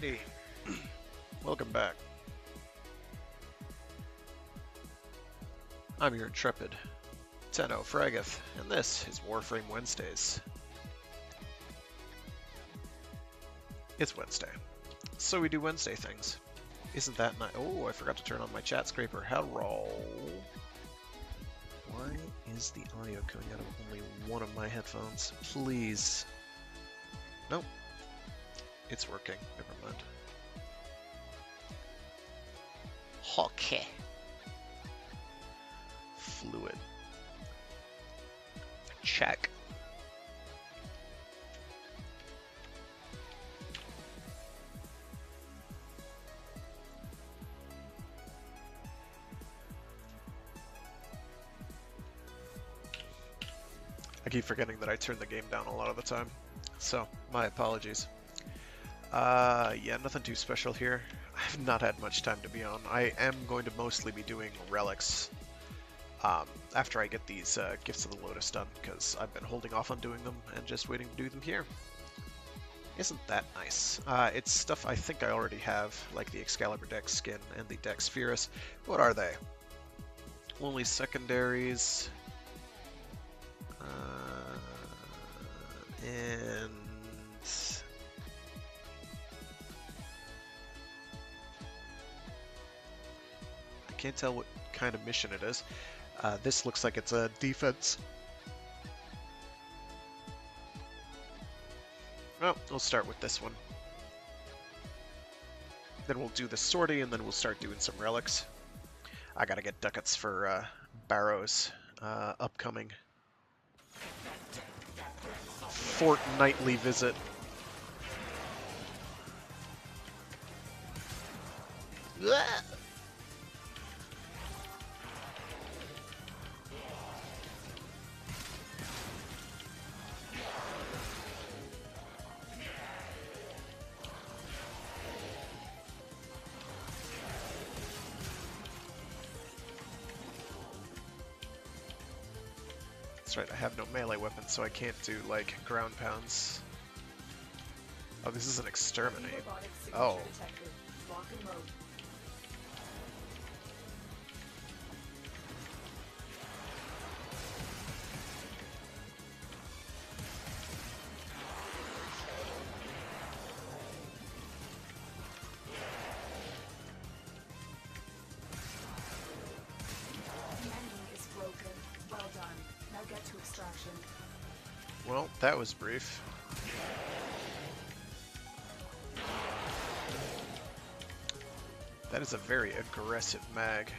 Alrighty, welcome back. I'm your intrepid Tenno Fraggoth, and this is Warframe Wednesdays. It's Wednesday, so we do Wednesday things. Isn't that nice? Oh, I forgot to turn on my chat scraper. Hello. Why is the audio coming out of only one of my headphones? Please. Nope. It's working. Never mind. Okay. Fluid. Check. I keep forgetting that I turn the game down a lot of the time, so my apologies. Yeah, nothing too special here. I've not had much time to be on. I am going to mostly be doing relics after I get these Gifts of the Lotus done, because I've been holding off on doing them and just waiting to do them here. Isn't that nice? It's stuff I think I already have, like the Excalibur Dex skin and the Dex Spherus. What are they? Only secondaries. And I can't tell what kind of mission it is. This looks like it's a defense. Well, we'll start with this one. Then we'll do the sortie, and then we'll start doing some relics. I gotta get ducats for Barrow's upcoming fortnightly visit. Blah! That's right, I have no melee weapon, so I can't do, like, ground pounds. Oh, this is an exterminate. Oh. Well, that was brief. That is a very aggressive mag.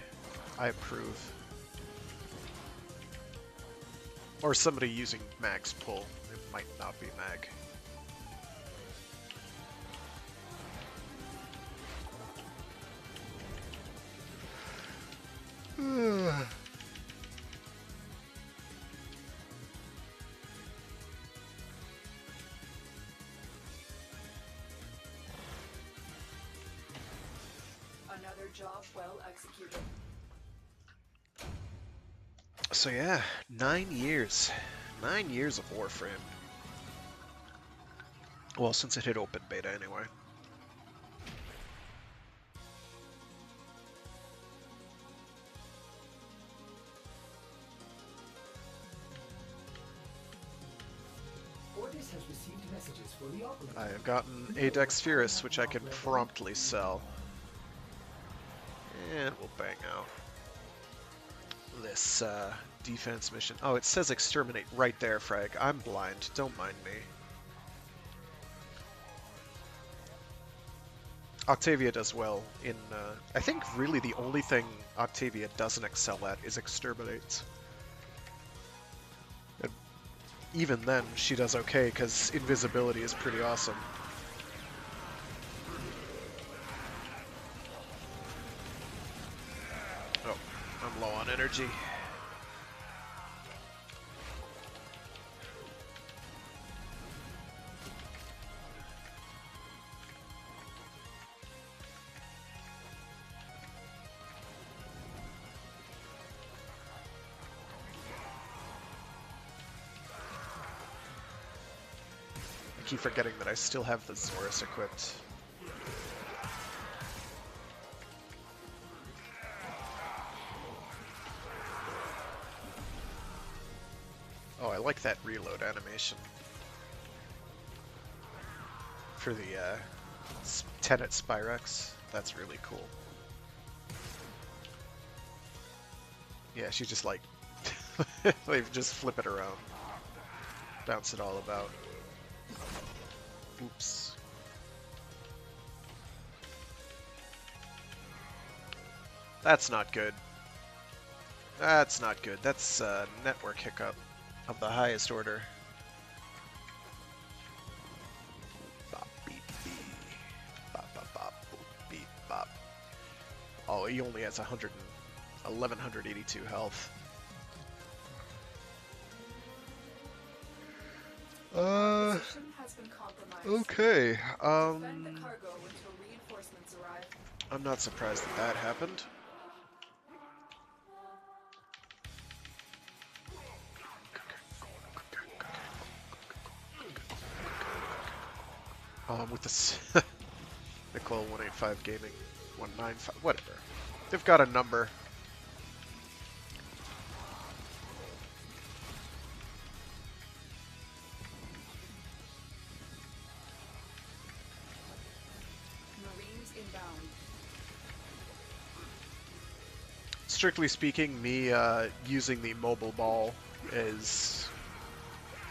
I approve. Or somebody using mag's pull. It might not be mag. Another job well executed. So yeah, 9 years. 9 years of Warframe. Well, since it hit open beta anyway. Orders has received messages for the operator. I have gotten a Dex Spherus, which I can promptly sell. And we'll bang out this defense mission. Oh, it says exterminate right there, Frag. I'm blind. Don't mind me. Octavia does well in... I think really the only thing Octavia doesn't excel at is exterminates. And even then, she does okay, because invisibility is pretty awesome. Oh, I'm low on energy. I keep forgetting that I still have the Zorus equipped. Oh, I like that reload animation for the Tenet Spyrex. That's really cool. Yeah, she just like they just flip it around, bounce it all about. Oops. That's not good. That's not good. That's a network hiccup of the highest order. Bop, beep, beep. Bop, bop, bop, boop, beep, bop. Oh, he only has 1182 health. Position has been compromised. Okay. Defend the cargo until reinforcements arrive. I'm not surprised that that happened. With this Nicole 185 Gaming 195, whatever. They've got a number. Marines inbound. Strictly speaking, me using the mobile ball is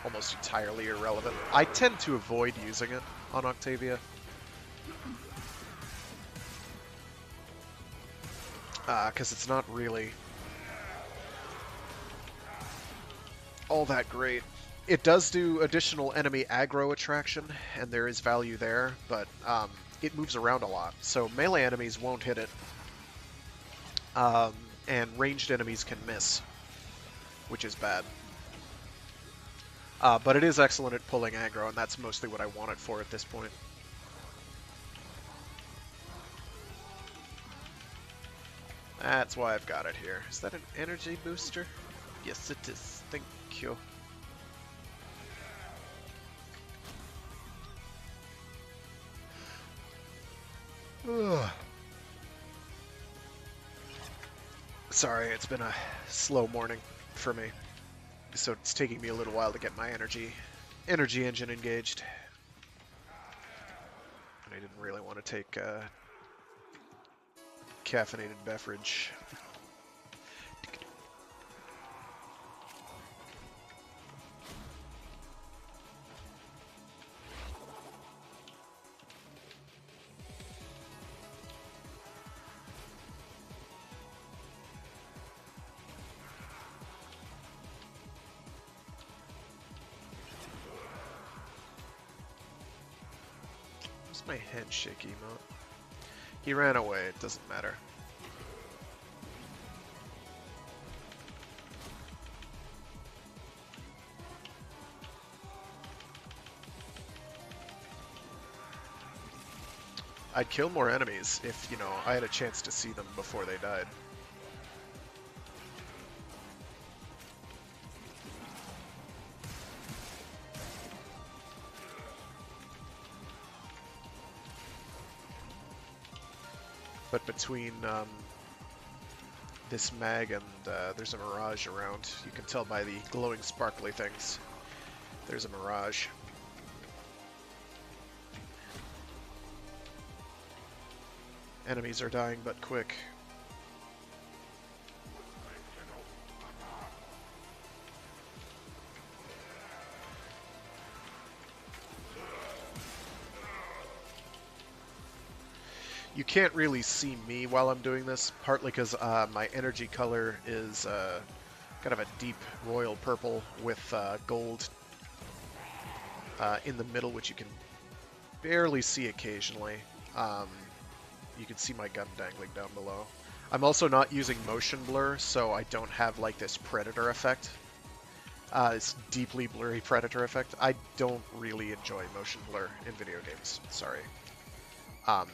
almost entirely irrelevant. I tend to avoid using it on Octavia. Because it's not really all that great. It does do additional enemy aggro attraction, and there is value there, but it moves around a lot, so melee enemies won't hit it, and ranged enemies can miss, which is bad. But it is excellent at pulling aggro, and that's mostly what I want it for at this point. That's why I've got it here. Is that an energy booster? Yes, it is. Thank you. Ugh. Sorry, it's been a slow morning for me, so it's taking me a little while to get my energy engine engaged. And I didn't really want to take caffeinated beverage. Where's my handshake emote? He ran away, it doesn't matter. I'd kill more enemies if, you know, I had a chance to see them before they died. But between this mag and there's a mirage around, you can tell by the glowing sparkly things. There's a mirage. Enemies are dying but quick. You can't really see me while I'm doing this, partly because my energy color is kind of a deep royal purple with gold in the middle, which you can barely see occasionally. You can see my gun dangling down below. I'm also not using motion blur, so I don't have like this predator effect. This deeply blurry predator effect. I don't really enjoy motion blur in video games, sorry.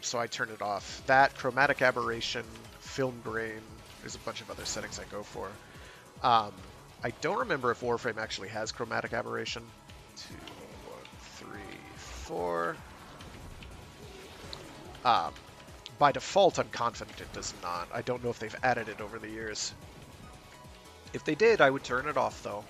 So I turn it off. That, chromatic aberration, film grain, there's a bunch of other settings I go for. I don't remember if Warframe actually has chromatic aberration. 2, 1, 3, 4. Um, by default, I'm confident it does not. I don't know if they've added it over the years. If they did, I would turn it off, though.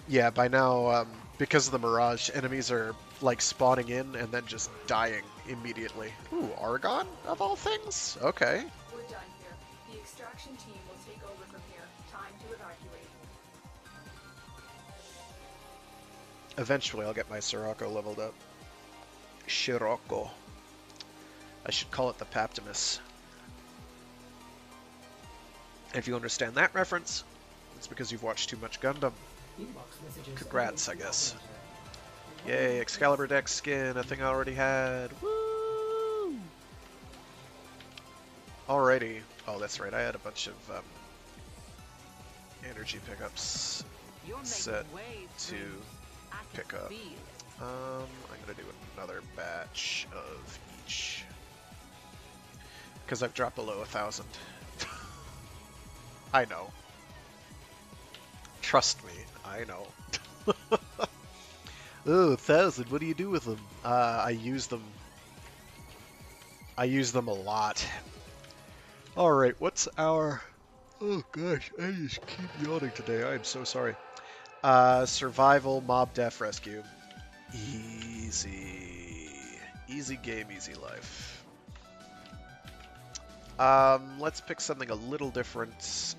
Yeah, by now, because of the Mirage, enemies are, like, spawning in and then just dying immediately. Ooh, Argon, of all things? Okay. We're done here. The extraction team will take over from here. Time to evacuate. Eventually, I'll get my Sirocco leveled up. Scirocco. I should call it the Paptimus. If you understand that reference, it's because you've watched too much Gundam. Congrats, I guess. Yay, Excalibur Dex skin, a thing I already had. Woo! Alrighty. Oh, that's right, I had a bunch of energy pickups set to pick up. I'm gonna do another batch of each. Because I've dropped below 1,000. I know. Trust me, I know. Oh, 1,000, what do you do with them? I use them. I use them a lot. Alright, what's our... Oh gosh, I just keep yawning today, I am so sorry. Survival, mob, death, rescue. Easy. Easy game, easy life. Let's pick something a little different.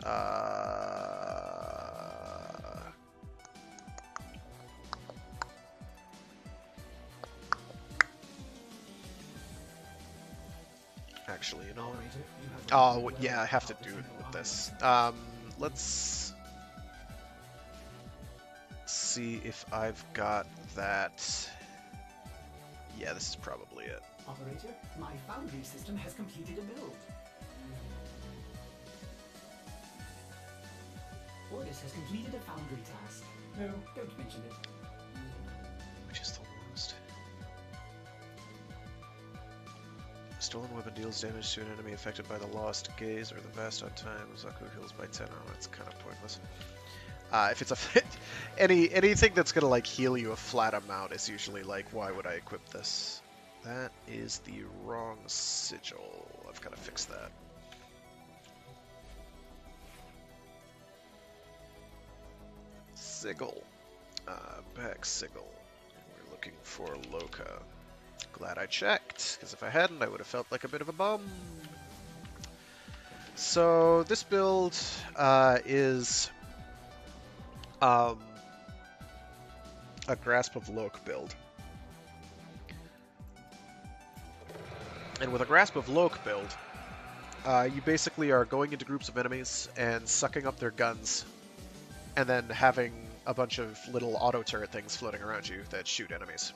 Actually, you know... Oh, yeah, I have to do it with this. Let's see if I've got that. Yeah, this is probably it. Operator, my foundry system has completed a build. Ordis has completed a foundry task. No, don't mention it. Which is the worst. Stolen weapon deals damage to an enemy affected by the lost gaze or the vast on time. Zaku heals by 10. Oh, that's kind of pointless. If it's a anything that's gonna like heal you a flat amount is usually like, why would I equip this? That is the wrong sigil. I've got to fix that. Sigil. Back sigil. We're looking for Loka. Glad I checked, because if I hadn't, I would have felt like a bit of a bum. So this build is a Grasp of Loke build. And with a Grasp of Loke build, you basically are going into groups of enemies and sucking up their guns, and then having a bunch of little auto turret things floating around you that shoot enemies.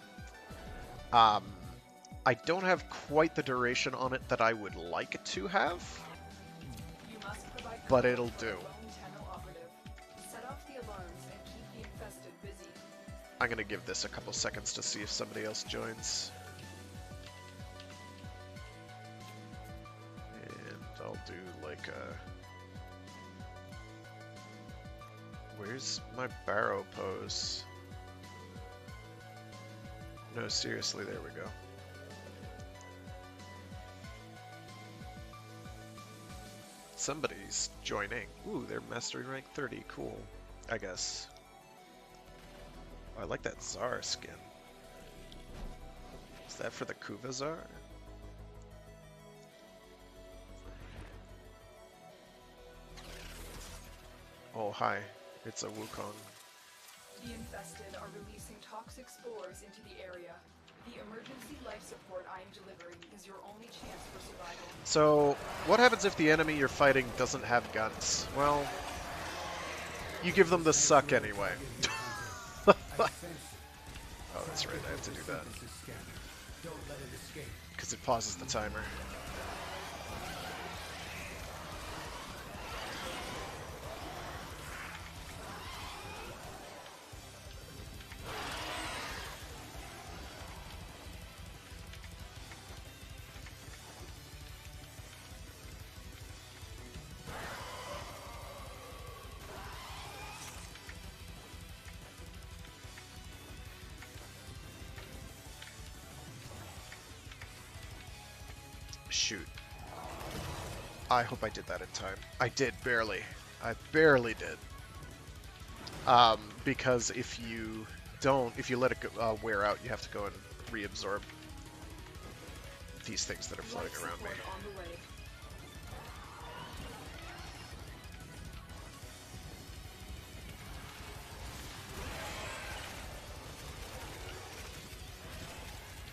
I don't have quite the duration on it that I would like it to have, but it'll do. I'm gonna give this a couple seconds to see if somebody else joins. And I'll do like a... Where's my barrow pose? No, seriously, there we go. Somebody's joining. Ooh, they're mastering rank 30. Cool, I guess. Oh, I like that Tsar skin. Is that for the Kuva Tsar? Oh, hi. It's a Wukong. The infested are releasing toxic spores into the area. The emergency life support I am delivering is your only chance for survival. So, what happens if the enemy you're fighting doesn't have guns? Well, you give them the suck anyway. Oh, that's right, I have to do that. Because it pauses the timer. Shoot. I hope I did that in time. I did, barely. I barely did. Because if you let it go, wear out, you have to go and reabsorb these things that are floating around me. On the way.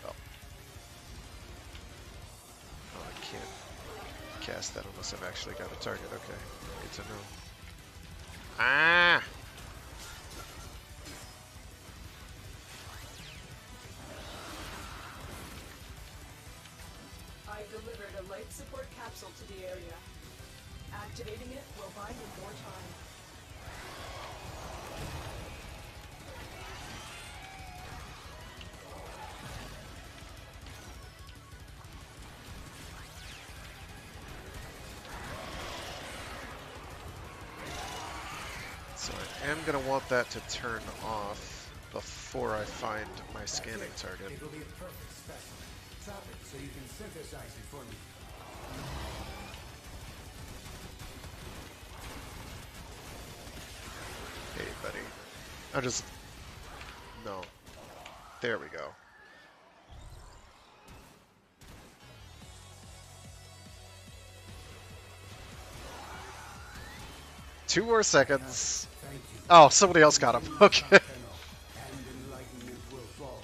Oh, I can't cast that unless I've actually got a target. Okay, good to know. Ah! I've delivered a life support capsule to the area. Activating it will buy you more time. So I am going to want that to turn off before I find my scanning target. It will be a perfect specimen. Chop it so you can synthesize it for me. Hey, buddy. I'll just... No. There we go. Two more seconds. Thank you. Oh, somebody else got him. Okay. And enlightenment will fall.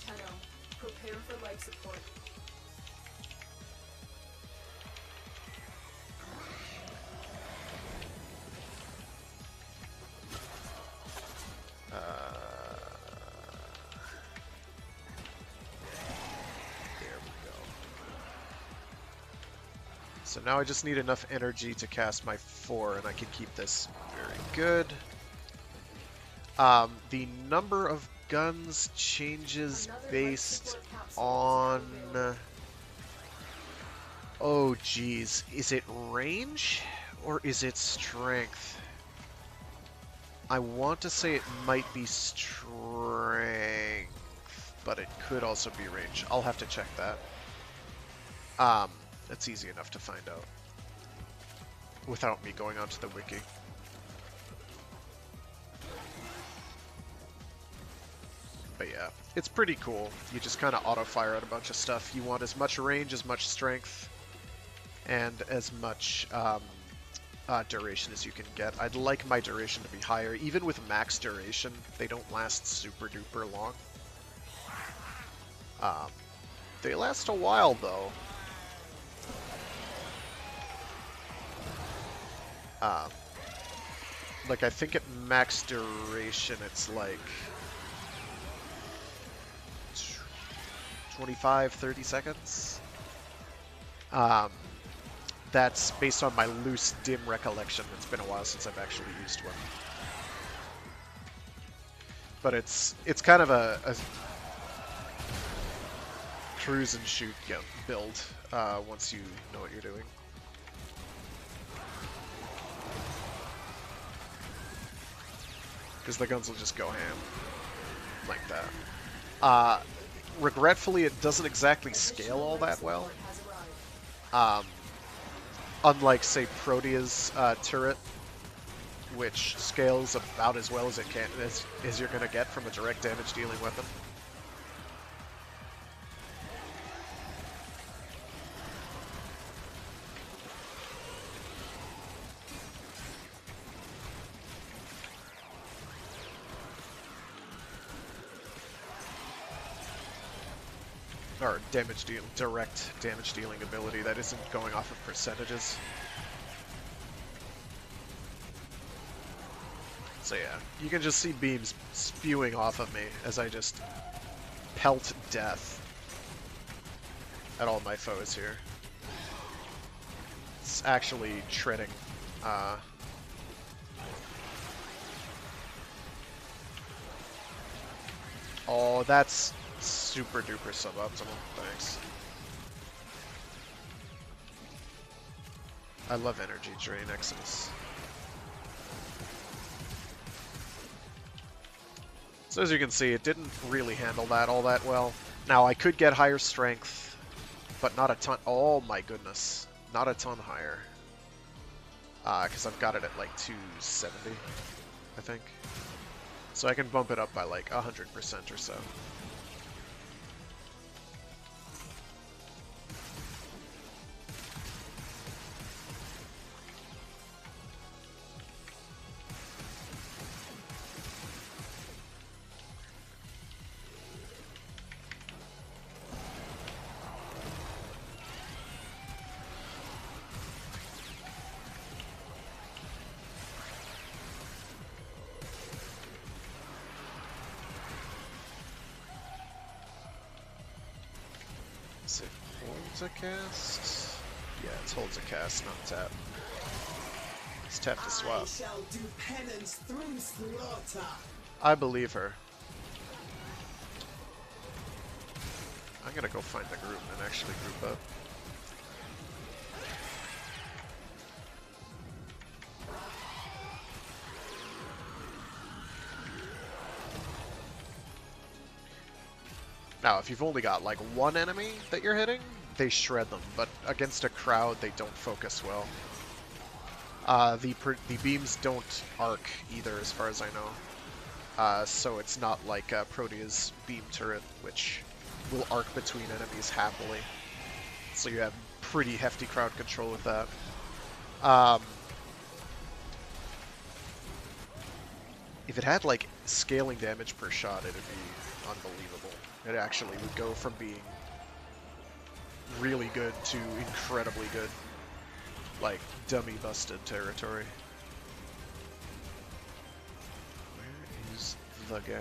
Tenno, prepare for life support. There we go. So now I just need enough energy to cast my 4, and I can keep this very good. The number of guns changes based on... Oh, geez. Is it range, or is it strength? I want to say it might be strength, but it could also be range. I'll have to check that. That's easy enough to find out without me going onto the wiki. But yeah, it's pretty cool. You just kind of auto-fire at a bunch of stuff. You want as much range, as much strength, and as much duration as you can get. I'd like my duration to be higher. Even with max duration, they don't last super duper long. They last a while though. Like I think at max duration it's like 25, 30 seconds. That's based on my loose, dim recollection. It's been a while since I've actually used one. But it's kind of a cruise and shoot build once you know what you're doing. Because the guns will just go ham like that. Regretfully, it doesn't exactly scale all that well. Unlike, say, Protea's turret, which scales about as well as it can as you're going to get from a direct damage-dealing weapon. Or direct damage dealing ability that isn't going off of percentages. So yeah, you can just see beams spewing off of me as I just pelt death at all my foes here. It's actually treading. Oh, that's super duper suboptimal. Thanks. I love energy drain Exodus. So as you can see, it didn't really handle that all that well. Now, I could get higher strength, but not a ton. Oh my goodness. Not a ton higher. Because I've got it at like 270, I think. So I can bump it up by like 100% or so. Is it holds a cast? Yeah, it holds a cast, not tap. It's tap to swap. I shall do penance through slaughter. I believe her. I'm gonna go find the group and actually group up. Now, if you've only got like one enemy that you're hitting, they shred them, but against a crowd, they don't focus well. The beams don't arc either, as far as I know. So it's not like Protea's beam turret, which will arc between enemies happily. So you have pretty hefty crowd control with that. If it had like scaling damage per shot, it'd be unbelievable. It actually would go from being really good to incredibly good. Like, dummy busted territory. Where is the gang?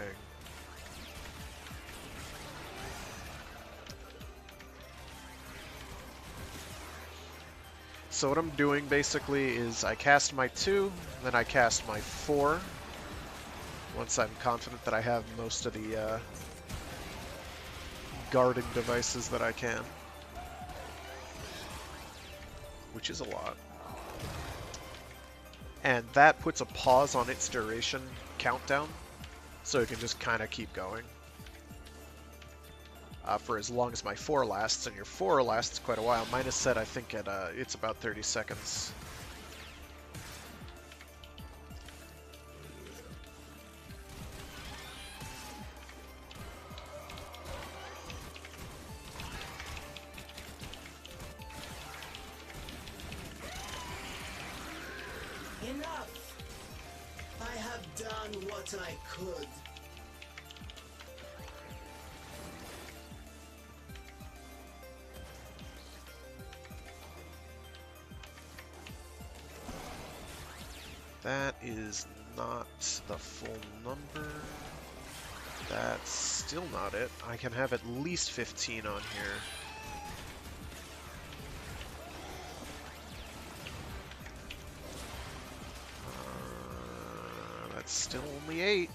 So what I'm doing basically is I cast my 2, then I cast my 4. Once I'm confident that I have most of the guarding devices that I can. Which is a lot. And that puts a pause on its duration countdown, so it can just kind of keep going. For as long as my 4 lasts, and your 4 lasts quite a while. Mine is set, I think, at it's about 30 seconds. Enough! I have done what I could. That is not the full number. That's still not it. I can have at least 15 on here. That's still only 8.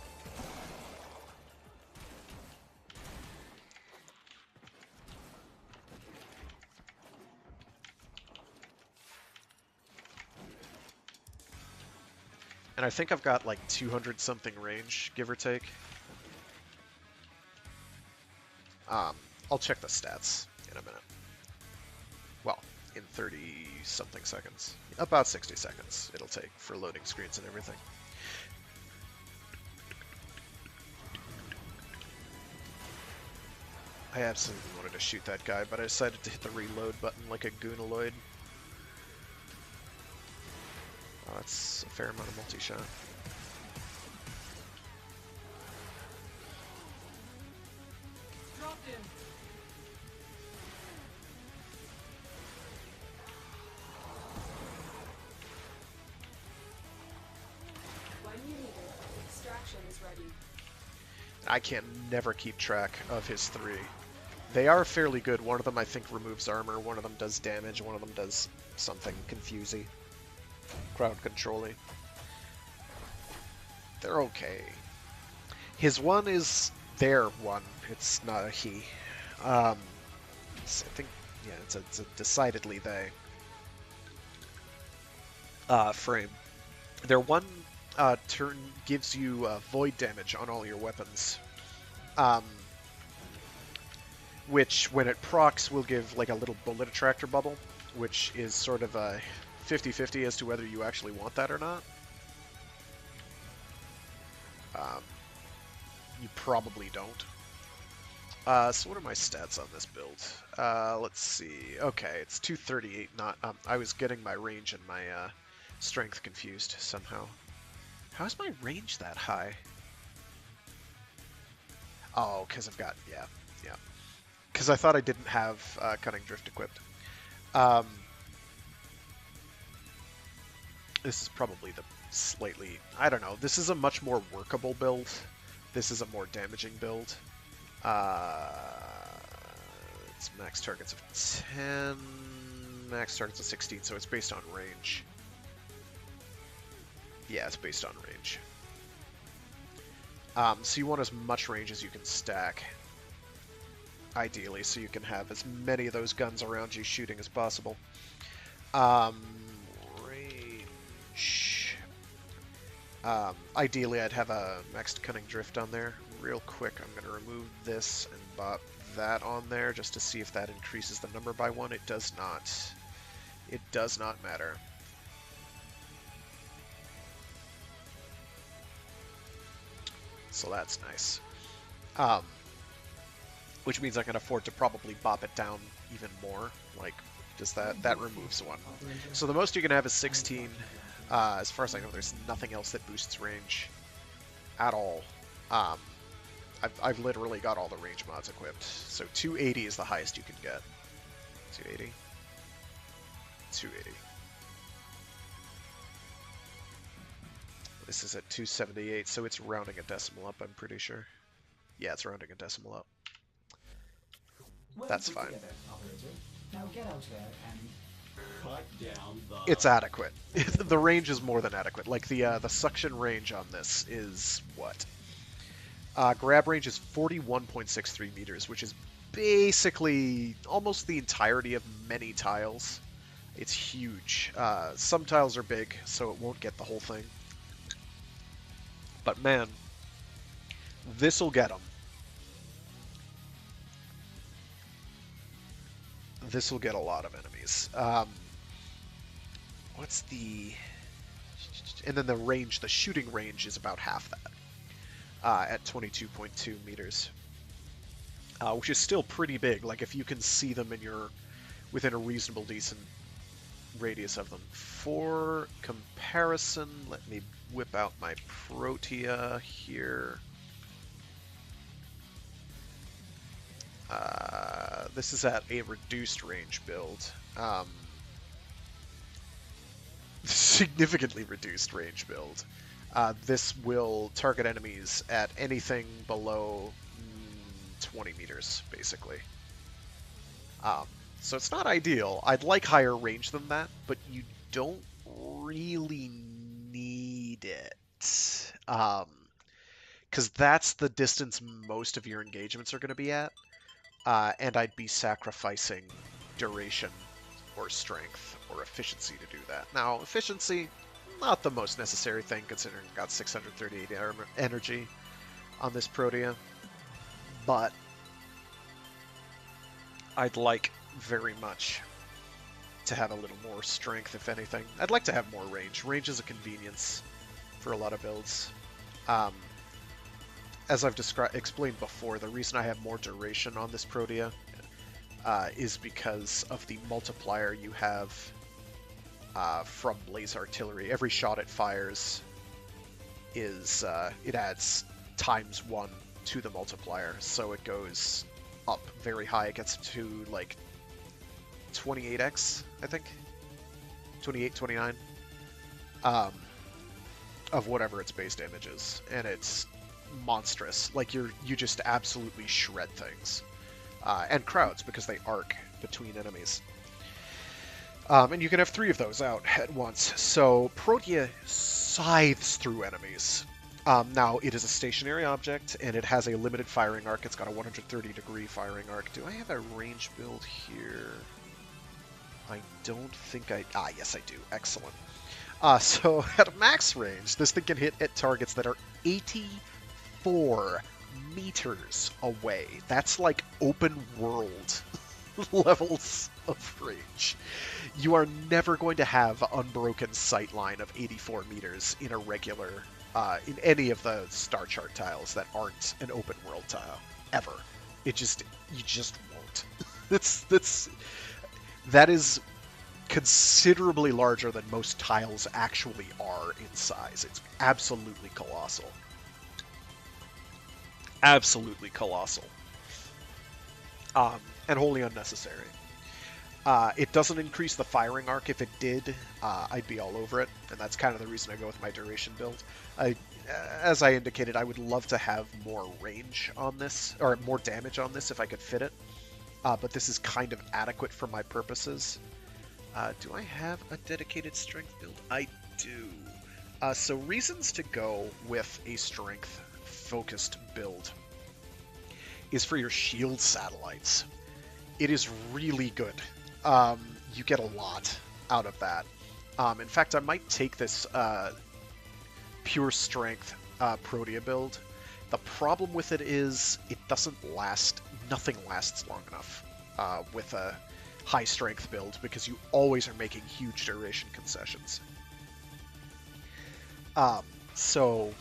And I think I've got like 200 something range, give or take. I'll check the stats in a minute. Well, in 30 something seconds. About 60 seconds it'll take for loading screens and everything. I absolutely wanted to shoot that guy, but I decided to hit the reload button like a goonaloid. Oh, that's a fair amount of multi-shot. Dropped in. When you need it, extraction is ready. I can never keep track of his 3. They are fairly good. One of them I think removes armor, one of them does damage, one of them does something confusey. Crowd controlling. They're okay. His 1 is their 1. It's not a he. I think, yeah, it's a decidedly they. Frame. Their 1 gives you void damage on all your weapons. Um, which, when it procs, will give like a little bullet attractor bubble, which is sort of a 50-50 as to whether you actually want that or not. You probably don't. So what are my stats on this build? Let's see. Okay, it's 238. Not. I was getting my range and my strength confused somehow. How is my range that high? Oh, because I've got yeah. Because I thought I didn't have cutting drift equipped. This is probably the slightly. I don't know. This is a much more workable build. This is a more damaging build. It's max targets of 10, max targets of 16, so it's based on range. Yeah, it's based on range. So you want as much range as you can stack, ideally, so you can have as many of those guns around you shooting as possible. Range. Ideally, I'd have a maxed cunning drift on there. Real quick, I'm going to remove this and bop that on there just to see if that increases the number by 1. It does not. It does not matter. So that's nice. Which means I can afford to probably bop it down even more. Like, does that removes 1. So the most you can have is 16. As far as I know, there's nothing else that boosts range at all. I've literally got all the range mods equipped. So 280 is the highest you can get. 280. 280. This is at 278, so it's rounding a decimal up, I'm pretty sure. Yeah, it's rounding a decimal up. That's fine. Now get out there and Cut down the... It's adequate. The range is more than adequate. Like, the suction range on this is what? Grab range is 41.63 meters, which is basically almost the entirety of many tiles. It's huge. Some tiles are big, so it won't get the whole thing. But man, this'll get them. This will get a lot of enemies. What's the... And then the range, the shooting range is about half that. At 22.2 meters. Which is still pretty big. Like, if you can see them and you're within a reasonable, decent radius of them. For comparison, let me whip out my Protea here. This is at a reduced range build. Significantly reduced range build. This will target enemies at anything below 20 meters, basically. So it's not ideal. I'd like higher range than that, but you don't really need it. Because that's the distance most of your engagements are going to be at. And I'd be sacrificing duration or strength or efficiency to do that. Now, efficiency, not the most necessary thing, considering I've got 638 energy on this Protea. But I'd like very much to have a little more strength, if anything. I'd like to have more range. Range is a convenience for a lot of builds. As I've explained before, the reason I have more duration on this Protea is because of the multiplier you have from laser artillery. Every shot it fires is it adds ×1 to the multiplier, so it goes up very high. It gets to like 28x, I think, 28, 29 of whatever its base damage is, and it's monstrous. Like, you just absolutely shred things, and crowds, because they arc between enemies. And you can have 3 of those out at once. So Protea scythes through enemies. Now, it is a stationary object, and it has a limited firing arc. It's got a 130-degree firing arc. Do I have a range build here? I don't think I... Ah, yes, I do. Excellent. So at max range, this thing can hit at targets that are 84 meters away. That's like open world levels of range. You are never going to have an unbroken sight line of 84 meters in a regular, in any of the star chart tiles that aren't an open world tile, ever. You just won't. That is considerably larger than most tiles actually are in size. It's absolutely colossal. Absolutely colossal. And wholly unnecessary. It doesn't increase the firing arc. If it did, I'd be all over it, and that's kind of the reason I go with my duration build. As I indicated, I would love to have more range on this, or more damage on this if I could fit it, but this is kind of adequate for my purposes. Do I have a dedicated strength build? I do. So reasons to go with a strength-focused build is for your shield satellites. It is really good. You get a lot out of that. In fact, I might take this pure strength Protea build. The problem with it is it doesn't last. Nothing lasts long enough with a high strength build because you always are making huge duration concessions. So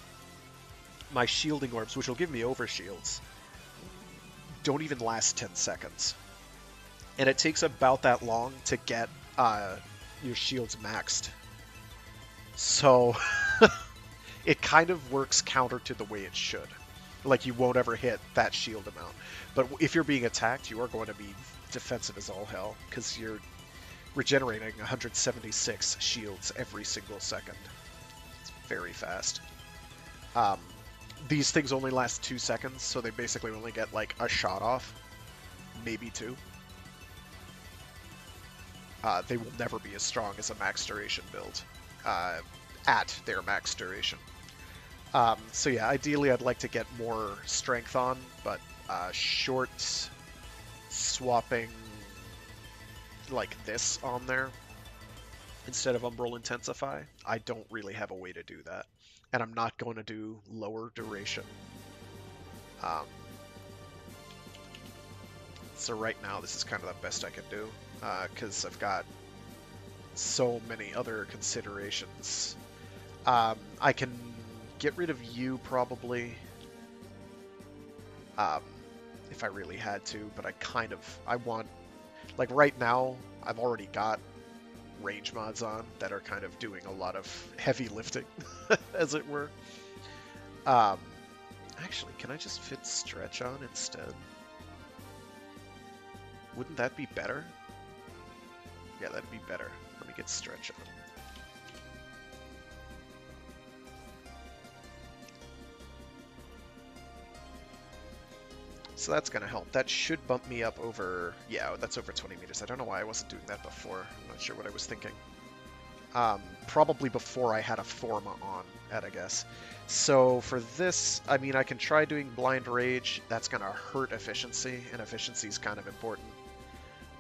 my shielding orbs, which will give me overshields, don't even last 10 seconds. And it takes about that long to get your shields maxed. So it kind of works counter to the way it should. Like, you won't ever hit that shield amount. But if you're being attacked, you are going to be defensive as all hell, because you're regenerating 176 shields every single second. It's very fast. These things only last 2 seconds, so they basically only get like a shot off. Maybe 2. They will never be as strong as a max duration build at their max duration. So yeah, ideally I'd like to get more strength on, but short swapping like this on there instead of Umbral Intensify, I don't really have a way to do that. And I'm not going to do lower duration. So right now this is kind of the best I can do, because I've got so many other considerations. I can get rid of you probably, if I really had to, but I want, like right now, I've already got range mods on that are kind of doing a lot of heavy lifting, as it were. Actually, can I just fit stretch on instead? Wouldn't that be better? Yeah, that'd be better. Let me get stretch on. So that's going to help. That should bump me up over... Yeah, that's over 20 meters. I don't know why I wasn't doing that before. I'm not sure what I was thinking. Probably before I had a Forma on, I guess. So for this, I mean, I can try doing Blind Rage. That's going to hurt efficiency, and efficiency is kind of important.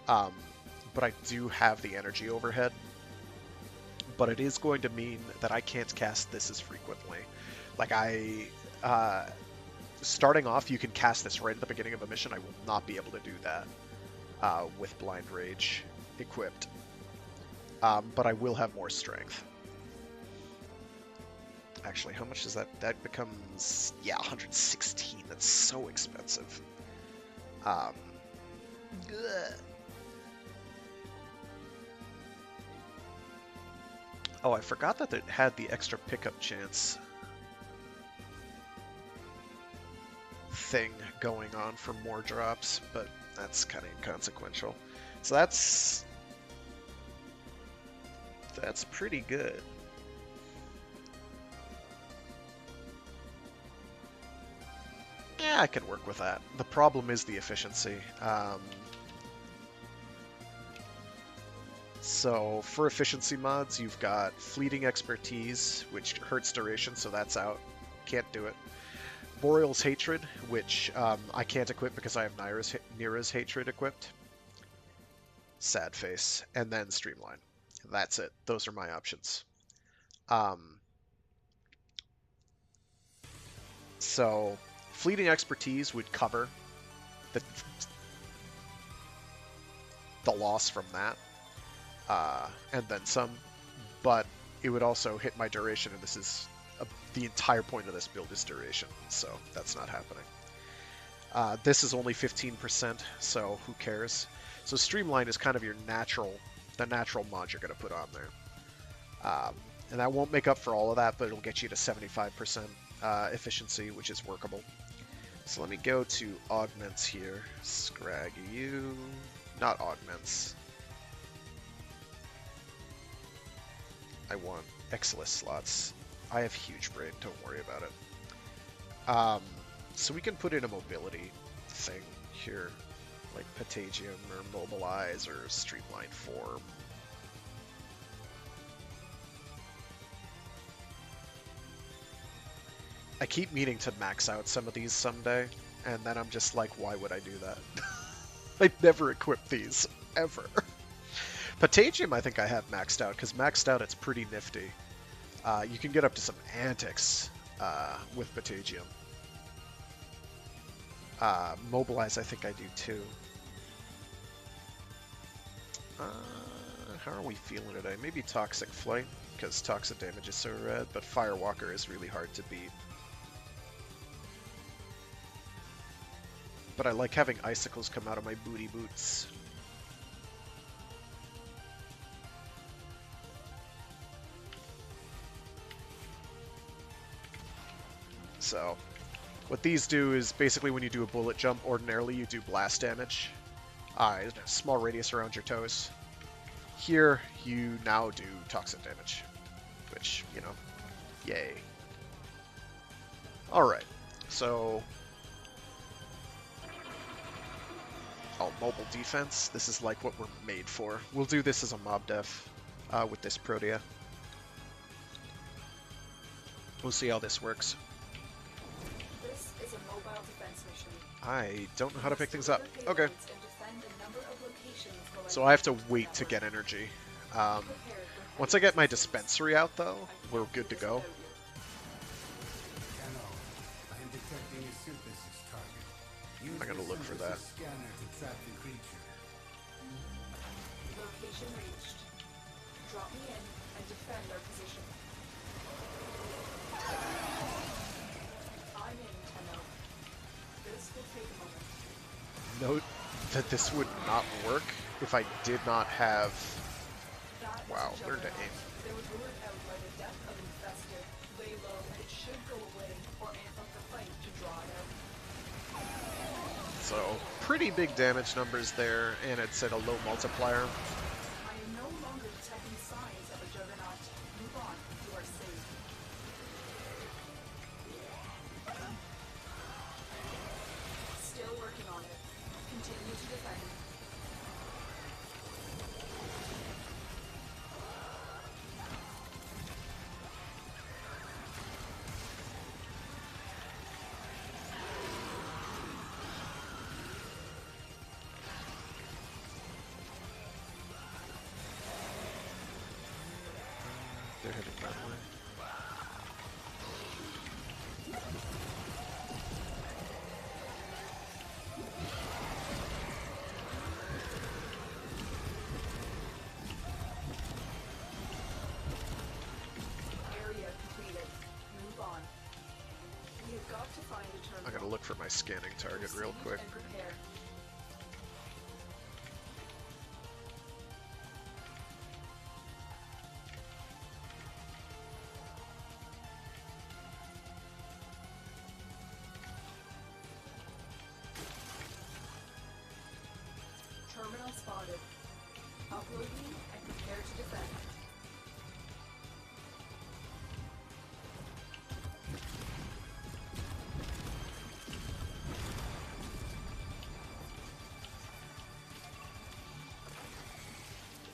But I do have the energy overhead. But it is going to mean that I can't cast this as frequently. Like, starting off, you can cast this right at the beginning of a mission. I will not be able to do that with Blind Rage equipped. But I will have more strength. Actually, how much does that... That becomes... Yeah, 116. That's so expensive. Ugh. Oh, I forgot that it had the extra pickup chance thing going on for more drops, but that's kind of inconsequential. So that's pretty good. Yeah, I can work with that. The problem is the efficiency. So for efficiency mods, you've got Fleeting Expertise, which hurts duration, so that's out. Can't do it. Boreal's Hatred, which I can't equip because I have Nira's Hatred equipped. Sad face. And then Streamline. That's it. Those are my options. Um, so fleeting expertise would cover the loss from that, and then some. But it would also hit my duration, and this is the entire point of this build is duration, so that's not happening. This is only 15%, so who cares? So Streamline is kind of the natural mod you're going to put on there. And that won't make up for all of that, but it'll get you to 75% efficiency, which is workable. So let me go to augments here. Scrag you. Not augments. I want Exilus slots. I have huge brain, don't worry about it. So we can put in a mobility thing here, like Patagium or Mobilize or Streamline Form. I keep meaning to max out some of these someday, and then I'm just like, why would I do that? I'd never equip these, ever. Patagium I think I have maxed out, because maxed out it's pretty nifty. You can get up to some antics with Patagium. Mobilize I think I do too. How are we feeling today? Maybe Toxic Flight, because toxic damage is so red, but Firewalker is really hard to beat. But I like having icicles come out of my booty boots. So, what these do is basically when you do a bullet jump, ordinarily you do blast damage. A small radius around your toes. Here, you now do toxic damage. Which, you know, yay. Alright, so... Oh, mobile defense. This is like what we're made for. We'll do this as a mob def with this Protea. We'll see how this works. This is a mobile defense mission. I don't know how to pick things up. Okay. So I have to wait to get energy. Once I get my dispensary out, though, we're good to go. I'm gonna look for that. Location reached. Drop me in and defend our position. I'm in, Tenno. This will take a moment. Note that this would not work if I did not have... Wow, learn to aim. There was lured out by the death of infested. Lay low and it should go away, or amp up the fight to draw it out. So, pretty big damage numbers there, and it's at a low multiplier. I am no longer detecting signs of a juggernaut. Move on, you are safe. Still working on it. Continue to defend. They're heading that way. Area completed. Move on. We have got to find a terminal. I gotta look for my scanning target real Proceed quick. and prepare. Terminal spotted. Upload me and prepare to defend.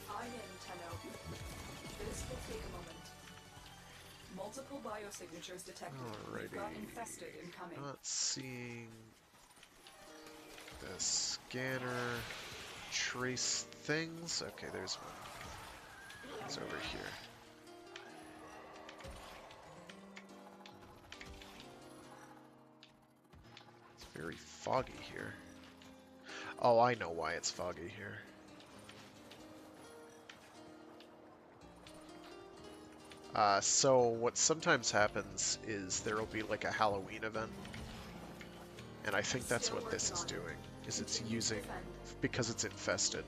I'm in, Tenno. This will take a moment. Multiple biosignatures detected. We've got Alrighty. infested incoming. Not seeing the scanner trace things. Okay, there's one. It's over here. Very foggy here. Oh, I know why it's foggy here. So what sometimes happens is there will be like a Halloween event, and I think that's what this is doing, is it's using, because it's infested.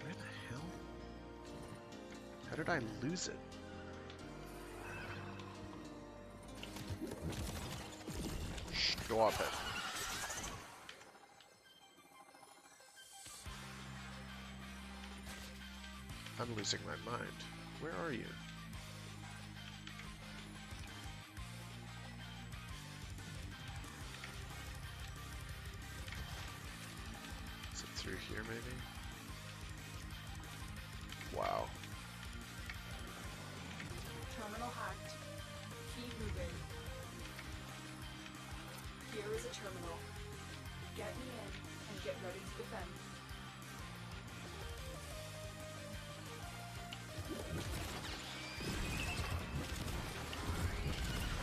Where the hell? How did I lose it? Stop it. I'm losing my mind. Where are you? Is it through here, maybe? Wow. Terminal hacked. Key moving. Here is a terminal. Get me in and get ready to defend.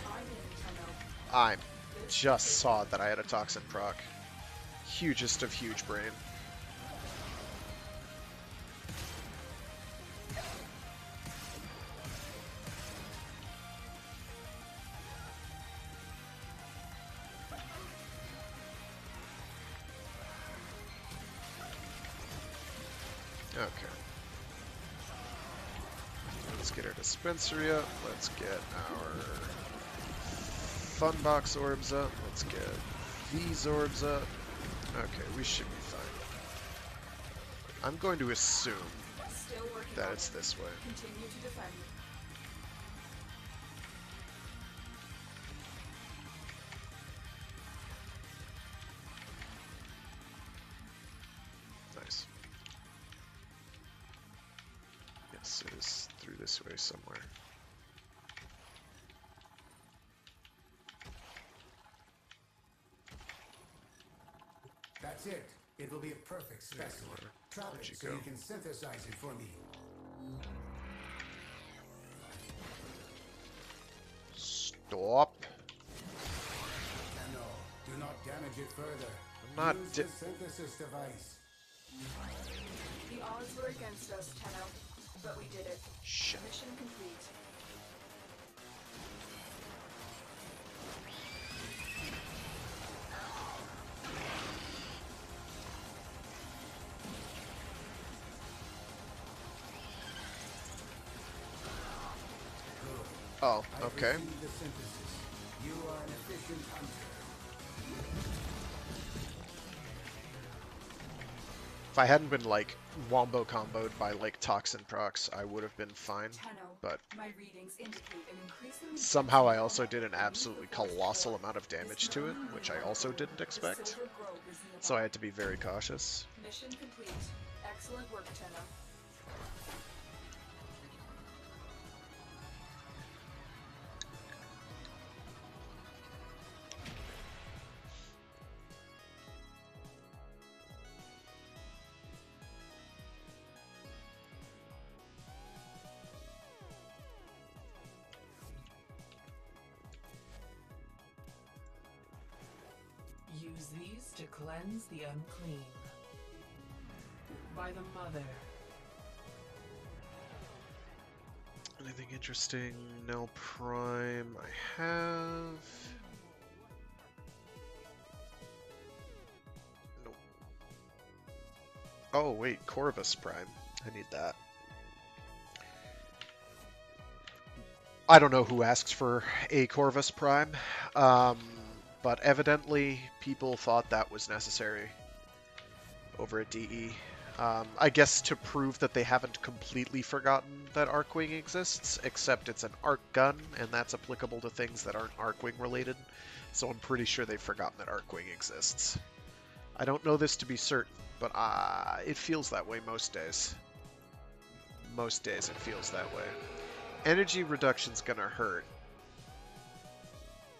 I'm in, Tenno. I just saw that I had a toxin proc. Hugest of huge brain. Okay. Let's get our dispensary up. Let's get our fun box orbs up. Let's get these orbs up. Okay, we should be fine. I'm going to assume Still working that on it's it. this way. Continue to defend. Nice. Yes, it is through this way somewhere. That's it. It will be a perfect specimen. Trap Where'd it you so go? you can synthesize it for me. Stop. And no, do not damage it further. I'm not Use the synthesis device. The odds were against us, Tenno, but we did it. Shit. Mission complete. Oh, I okay. received the synthesis. You are an efficient hunter. If I hadn't been like wombo comboed by like toxin procs, I would have been fine. Tenno, But my readings indicate an increasingly somehow I also did an absolutely colossal amount of damage to it, which I also didn't expect. So I had to be very cautious. Mission complete. Excellent work, Tenno. Use these to cleanse the unclean. By the Mother. Anything interesting? No prime. I have. Nope. Oh wait, Corvus Prime. I need that. I don't know who asked for a Corvus Prime, but evidently people thought that was necessary over at DE. I guess to prove that they haven't completely forgotten that Arcwing exists, except it's an arc gun, and that's applicable to things that aren't Arcwing related, so I'm pretty sure they've forgotten that Arcwing exists. I don't know this to be certain, but it feels that way most days. Most days it feels that way. Energy reduction's gonna hurt.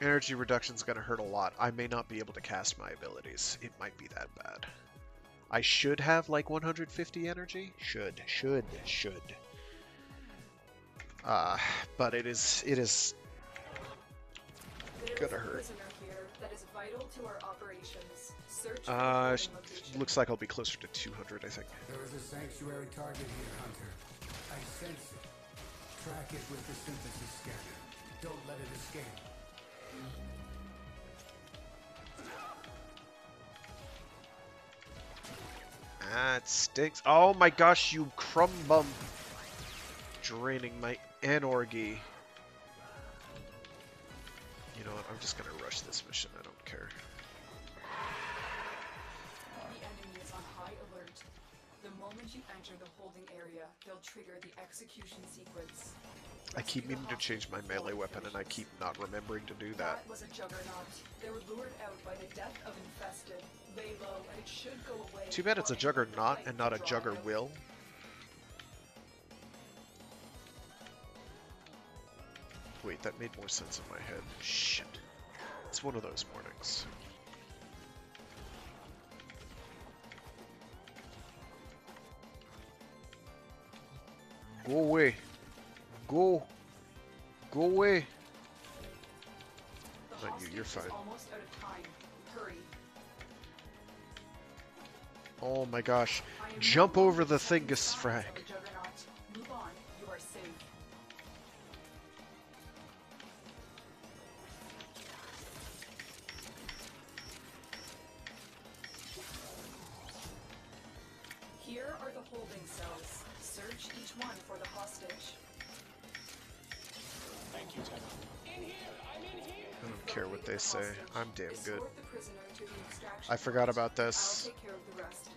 Energy reduction's gonna hurt a lot. I may not be able to cast my abilities. It might be that bad. I should have like 150 energy. Should. But it is There gonna is a hurt. prisoner here. that is vital to our operations. Search for Uh, the holding location. looks like I'll be closer to 200, I think. There is a sanctuary target here, Hunter. I sense it. Track it with the synthesis scanner. Don't let it escape. That stinks. Oh my gosh, you crumb bum. Draining my energy. You know what, I'm just gonna rush this mission, I don't care. The enemy is on high alert. The moment you enter the holding area, they'll trigger the execution sequence. I keep meaning to change my melee weapon and I keep not remembering to do that. That was a juggernaut. They were lured out by the death of infested. Lay low, and it should go away. Too bad it's a juggernaut and not a jugger will. Wait, that made more sense in my head. Shit. It's one of those mornings. Go away. Go. Go away. The Not you, you're hostage is fine. almost out of time. Hurry. Oh my gosh. I am Jump no over longer the sending thingus signs frag. of a juggernaut. Move on. You are safe. Here are the holding cells. Search each one for the hostage. Thank you, Tech. In here! I'm in here! I don't care what they say. I'm damn good. Escort the prisoner to the extraction I forgot point. about I'll this. take care of the rest.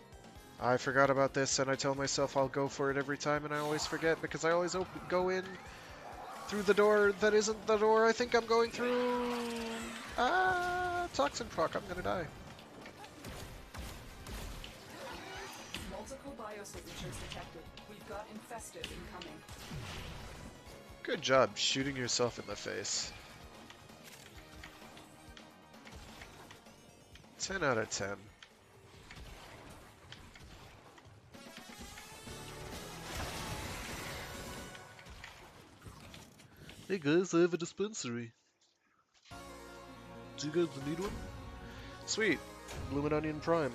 I forgot about this and I tell myself I'll go for it every time and I always forget because I always go in through the door that isn't the door I think I'm going through. Ah, toxin proc, I'm gonna die. Multiple biosignatures detected. We've got infested incoming. Good job shooting yourself in the face. 10 out of 10. Hey guys, I have a dispensary. Do you guys need one? Sweet. Bloomin' Onion Prime.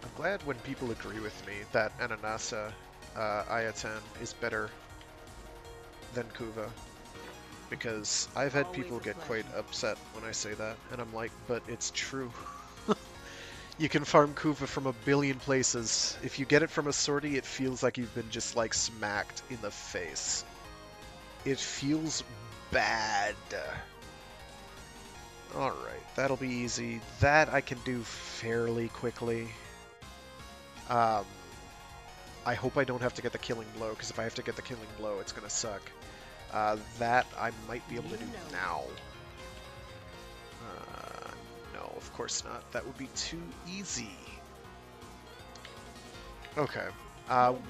I'm glad when people agree with me that Ananasa Ayatan is better than Kuva. Because I've had people get quite upset when I say that, and I'm like, but it's true. You can farm Kuva from a billion places. If you get it from a sortie, it feels like you've been just like smacked in the face. It feels bad. Alright, that'll be easy. That I can do fairly quickly. I hope I don't have to get the killing blow, because if I have to get the killing blow, it's gonna suck. That I might be able to do now. No, of course not. That would be too easy. Okay.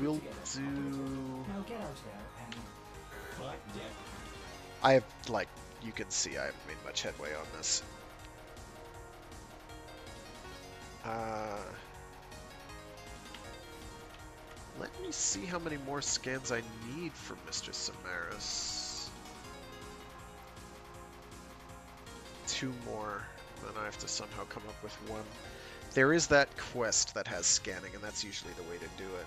We'll do... Now get out there and But, Dick, I have, like, you can see I haven't made much headway on this. Let me see how many more scans I need for Mr. Samaras. 2 more, then I have to somehow come up with 1. There is that quest that has scanning, and that's usually the way to do it.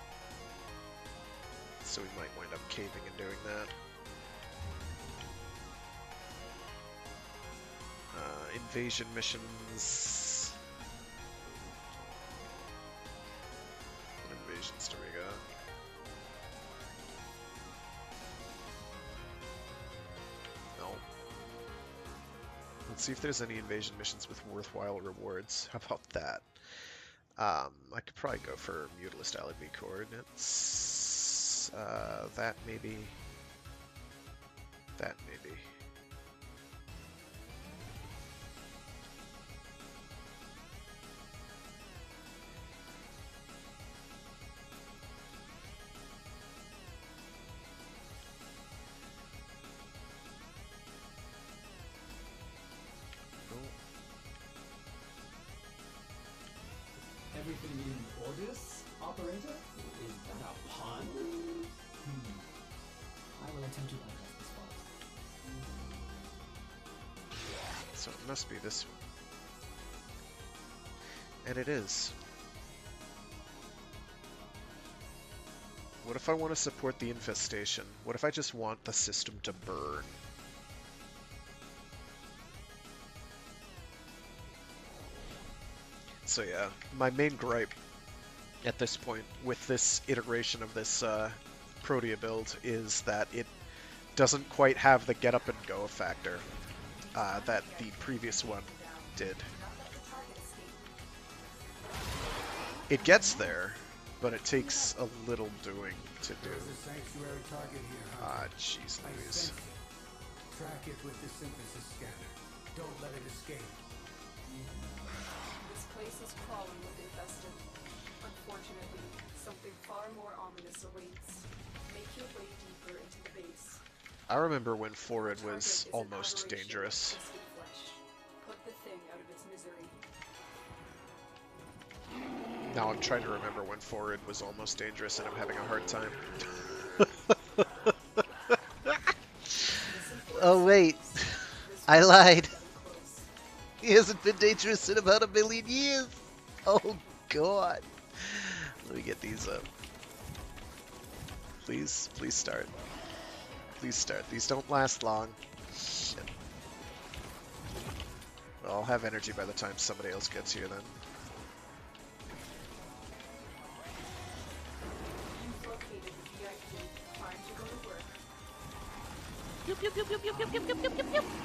So we might wind up caving and doing that. Invasion missions. What invasions do we got? No. Let's see if there's any invasion missions with worthwhile rewards. How about that? I could probably go for Mutilist Alibi coordinates. That maybe. That maybe. It must be this. And it is. What if I want to support the infestation? What if I just want the system to burn? So yeah, my main gripe at this point with this iteration of this Protea build is that it doesn't quite have the get up and go factor that the previous one did. It gets there, but it takes a little doing to do. There's a sanctuary target here, Ah, Hunter. jeez I Louise. sense it. Track it with the synthesis scanner. Don't let it escape. This place is crawling with infested. Unfortunately, something far more ominous awaits. Make your way deeper into the base. I remember when Florid Target was is an almost aberration of dangerous. twisted flesh. Put the thing out of its misery. Now I'm trying to remember when Florid was almost dangerous and I'm having a hard time. Oh wait, I lied. He hasn't been dangerous in about 1,000,000 years. Oh god. Let me get these up. Please, please start. Please start. These don't last long. Shit. Well, I'll have energy by the time somebody else gets here then. You've located the VIP. Time to go to work.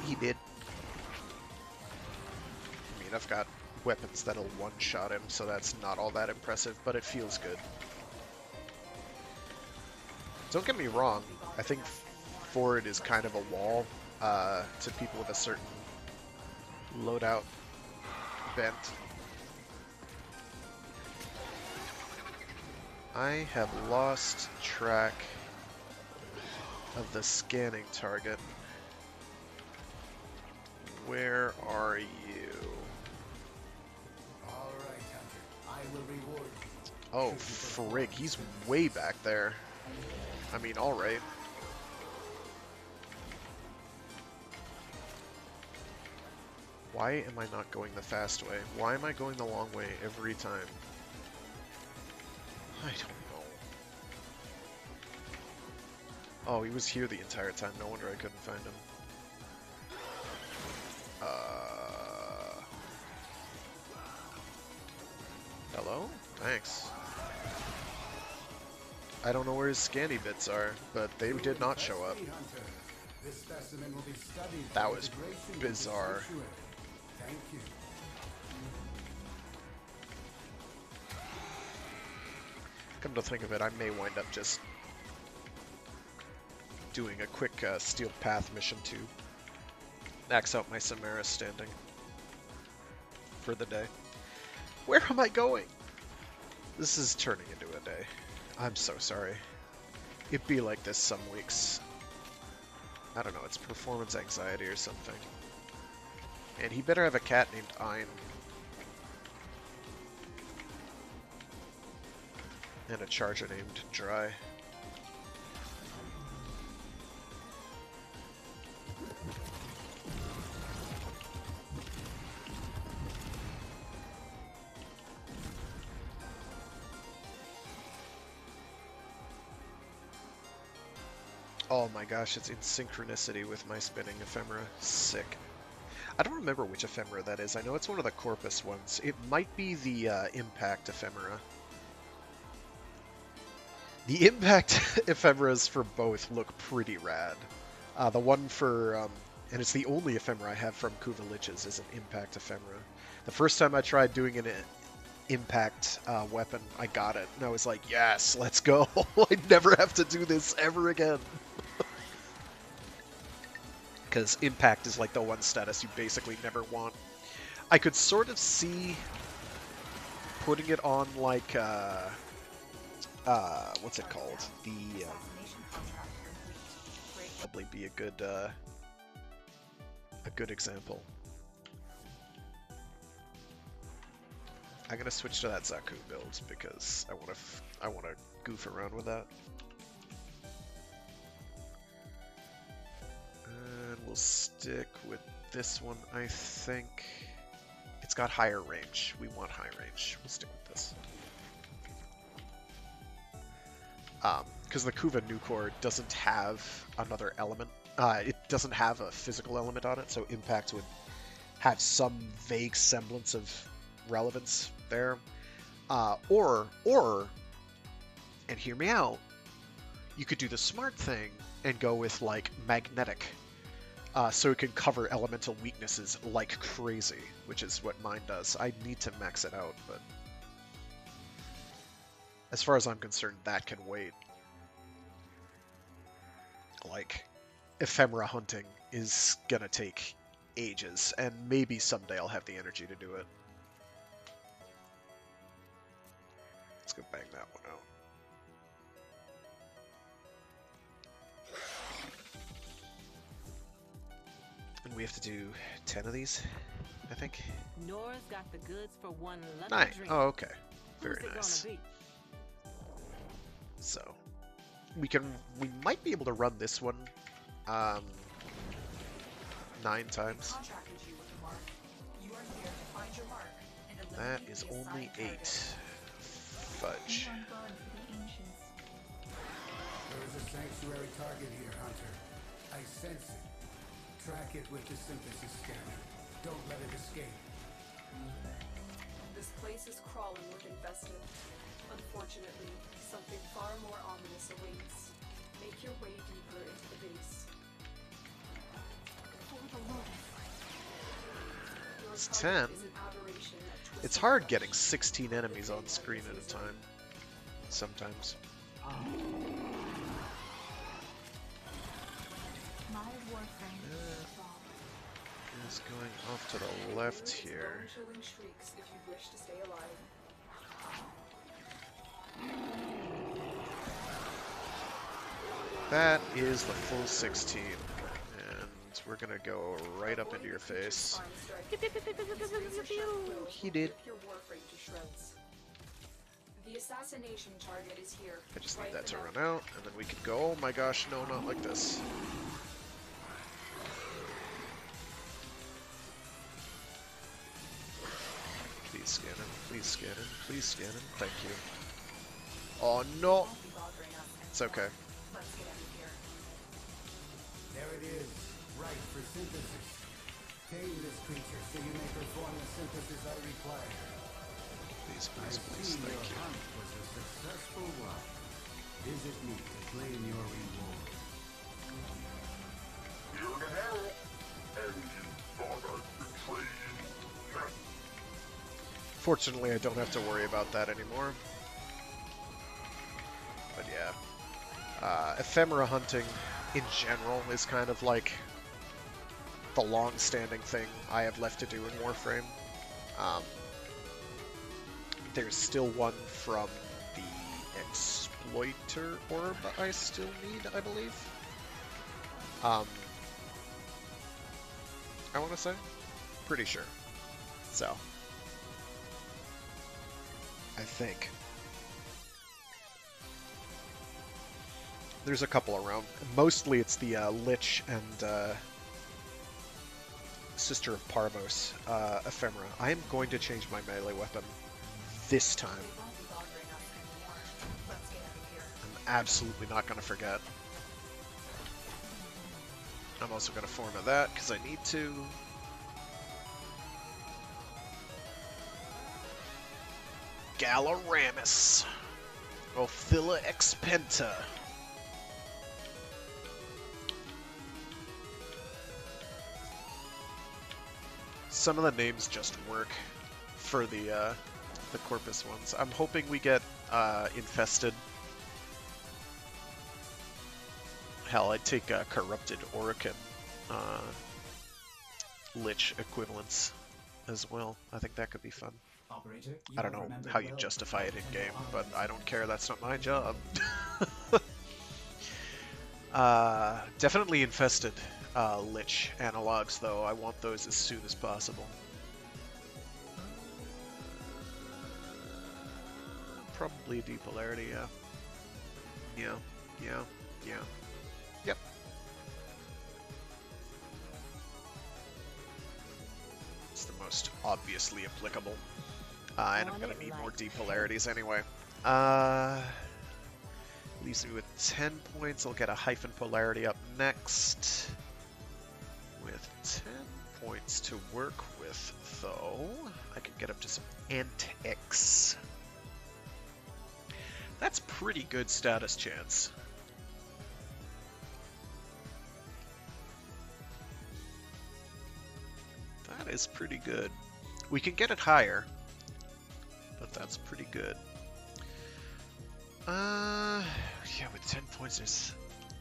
He did. I mean, I've got weapons that'll one-shot him, so that's not all that impressive, but it feels good. Don't get me wrong, I think Ford is kind of a wall to people with a certain loadout bent. I have lost track of the scanning target. Where are you? All right, Hunter. I will reward you. Oh, frig, he's way back there. I mean, alright. Why am I not going the fast way? Why am I going the long way every time? I don't know. Oh, he was here the entire time. No wonder I couldn't find him. Hello? Thanks. I don't know where his scanny bits are, but they did not show up. Hunter. This specimen will be studied for That was integration with bizarre. the sanctuary. Thank you. Come to think of it, I may wind up just doing a quick Steel Path mission to max out my Samara standing for the day. Where am I going? This is turning into a day. I'm so sorry. It'd be like this some weeks. I don't know, it's performance anxiety or something. And he better have a cat named Ein. And a charger named Dry. Oh my gosh, it's in synchronicity with my spinning ephemera. Sick. I don't remember which ephemera that is. I know it's one of the Corpus ones. It might be the Impact ephemera. The Impact ephemeras for both look pretty rad. The one for, and it's the only ephemera I have from Kuva Liches is an Impact ephemera. The first time I tried doing an Impact weapon, I got it, and I was like, yes, let's go. I'd never have to do this ever again. Because Impact is like the one status you basically never want. I could sort of see putting it on like, what's it called? The, probably be a good example. I'm gonna switch to that Zaku build because I wanna goof around with that. And we'll stick with this one, I think. It's got higher range. We want high range. We'll stick with this. Because the Kuva Nucor doesn't have another element. It doesn't have a physical element on it, so impact would have some vague semblance of relevance there. Or, and hear me out, you could do the smart thing and go with, like, magnetic. So it can cover elemental weaknesses like crazy, which is what mine does. I need to max it out, but as far as I'm concerned, that can wait. Like, ephemera hunting is gonna take ages, and maybe someday I'll have the energy to do it. Let's go bang that one out. And we have to do 10 of these, I think. Nora's got the goods for one lucky 9. drink. Oh, okay. Very Who's it nice. gonna be? So, we might be able to run this one 9 times. Contracted you with a mark. You are here to find your mark and That eliminate is the only assigned 8. target. Fudge. On guard for the ancients. There is a sanctuary target here, Hunter. I sense it. Track it with the synthesis scanner. Don't let it escape. This place is crawling with infested. Unfortunately, something far more ominous awaits. Make your way deeper into the base. For the Lord. Your It's target 10. is an aberration at twisted It's hard flesh. getting 16 enemies on screen at a time. Sometimes. My Warframe It's going off to the left here. Bone-chilling shrieks if you wish to stay alive. That is the full 16. And we're gonna go right up into your face. He did. Your Warframe to shreds. The assassination target is here. I just need Right that to now. run out, and then we can go. Oh my gosh, no, not like this. Please scan him, please scan him, please scan him. Thank you. Oh no! Won't be bothering us It's okay. Let's get out of here. There it is. Right for synthesis. Tame this creature so you may perform the synthesis I require. Please, I please, please, see thank your you. hunt was a successful one. Visit me to claim your reward. Fortunately, I don't have to worry about that anymore. But yeah. Ephemera hunting, in general, is kind of like the long-standing thing I have left to do in Warframe. There's still one from the Exploiter Orb I still need, I believe. I want to say? Pretty sure. So. I think. There's a couple around. Mostly it's the Lich and Sister of Parvos Ephemera. I am going to change my melee weapon this time. They won't be bothering us anymore. Let's get out of here. I'm absolutely not going to forget. I'm also going to form of that because I need to. Galaramus. Ophila expenta. Some of the names just work for the Corpus ones. I'm hoping we get infested. Hell, I'd take corrupted Orokin Lich equivalents as well. I think that could be fun. Operator, I don't know how you justify it in game, but I don't care. That's not my job. Definitely infested Lich analogs, though. I want those as soon as possible. Probably depolarity, yeah. Yeah. Yep. most obviously applicable. And I'm On gonna it need like more depolarities anyway. Leaves me with 10 points. I'll get a hyphen polarity up next. With 10 points to work with, though, I could get up to some antics. That's pretty good status chance. That is pretty good. We can get it higher, but that's pretty good. Yeah, with 10 points, there's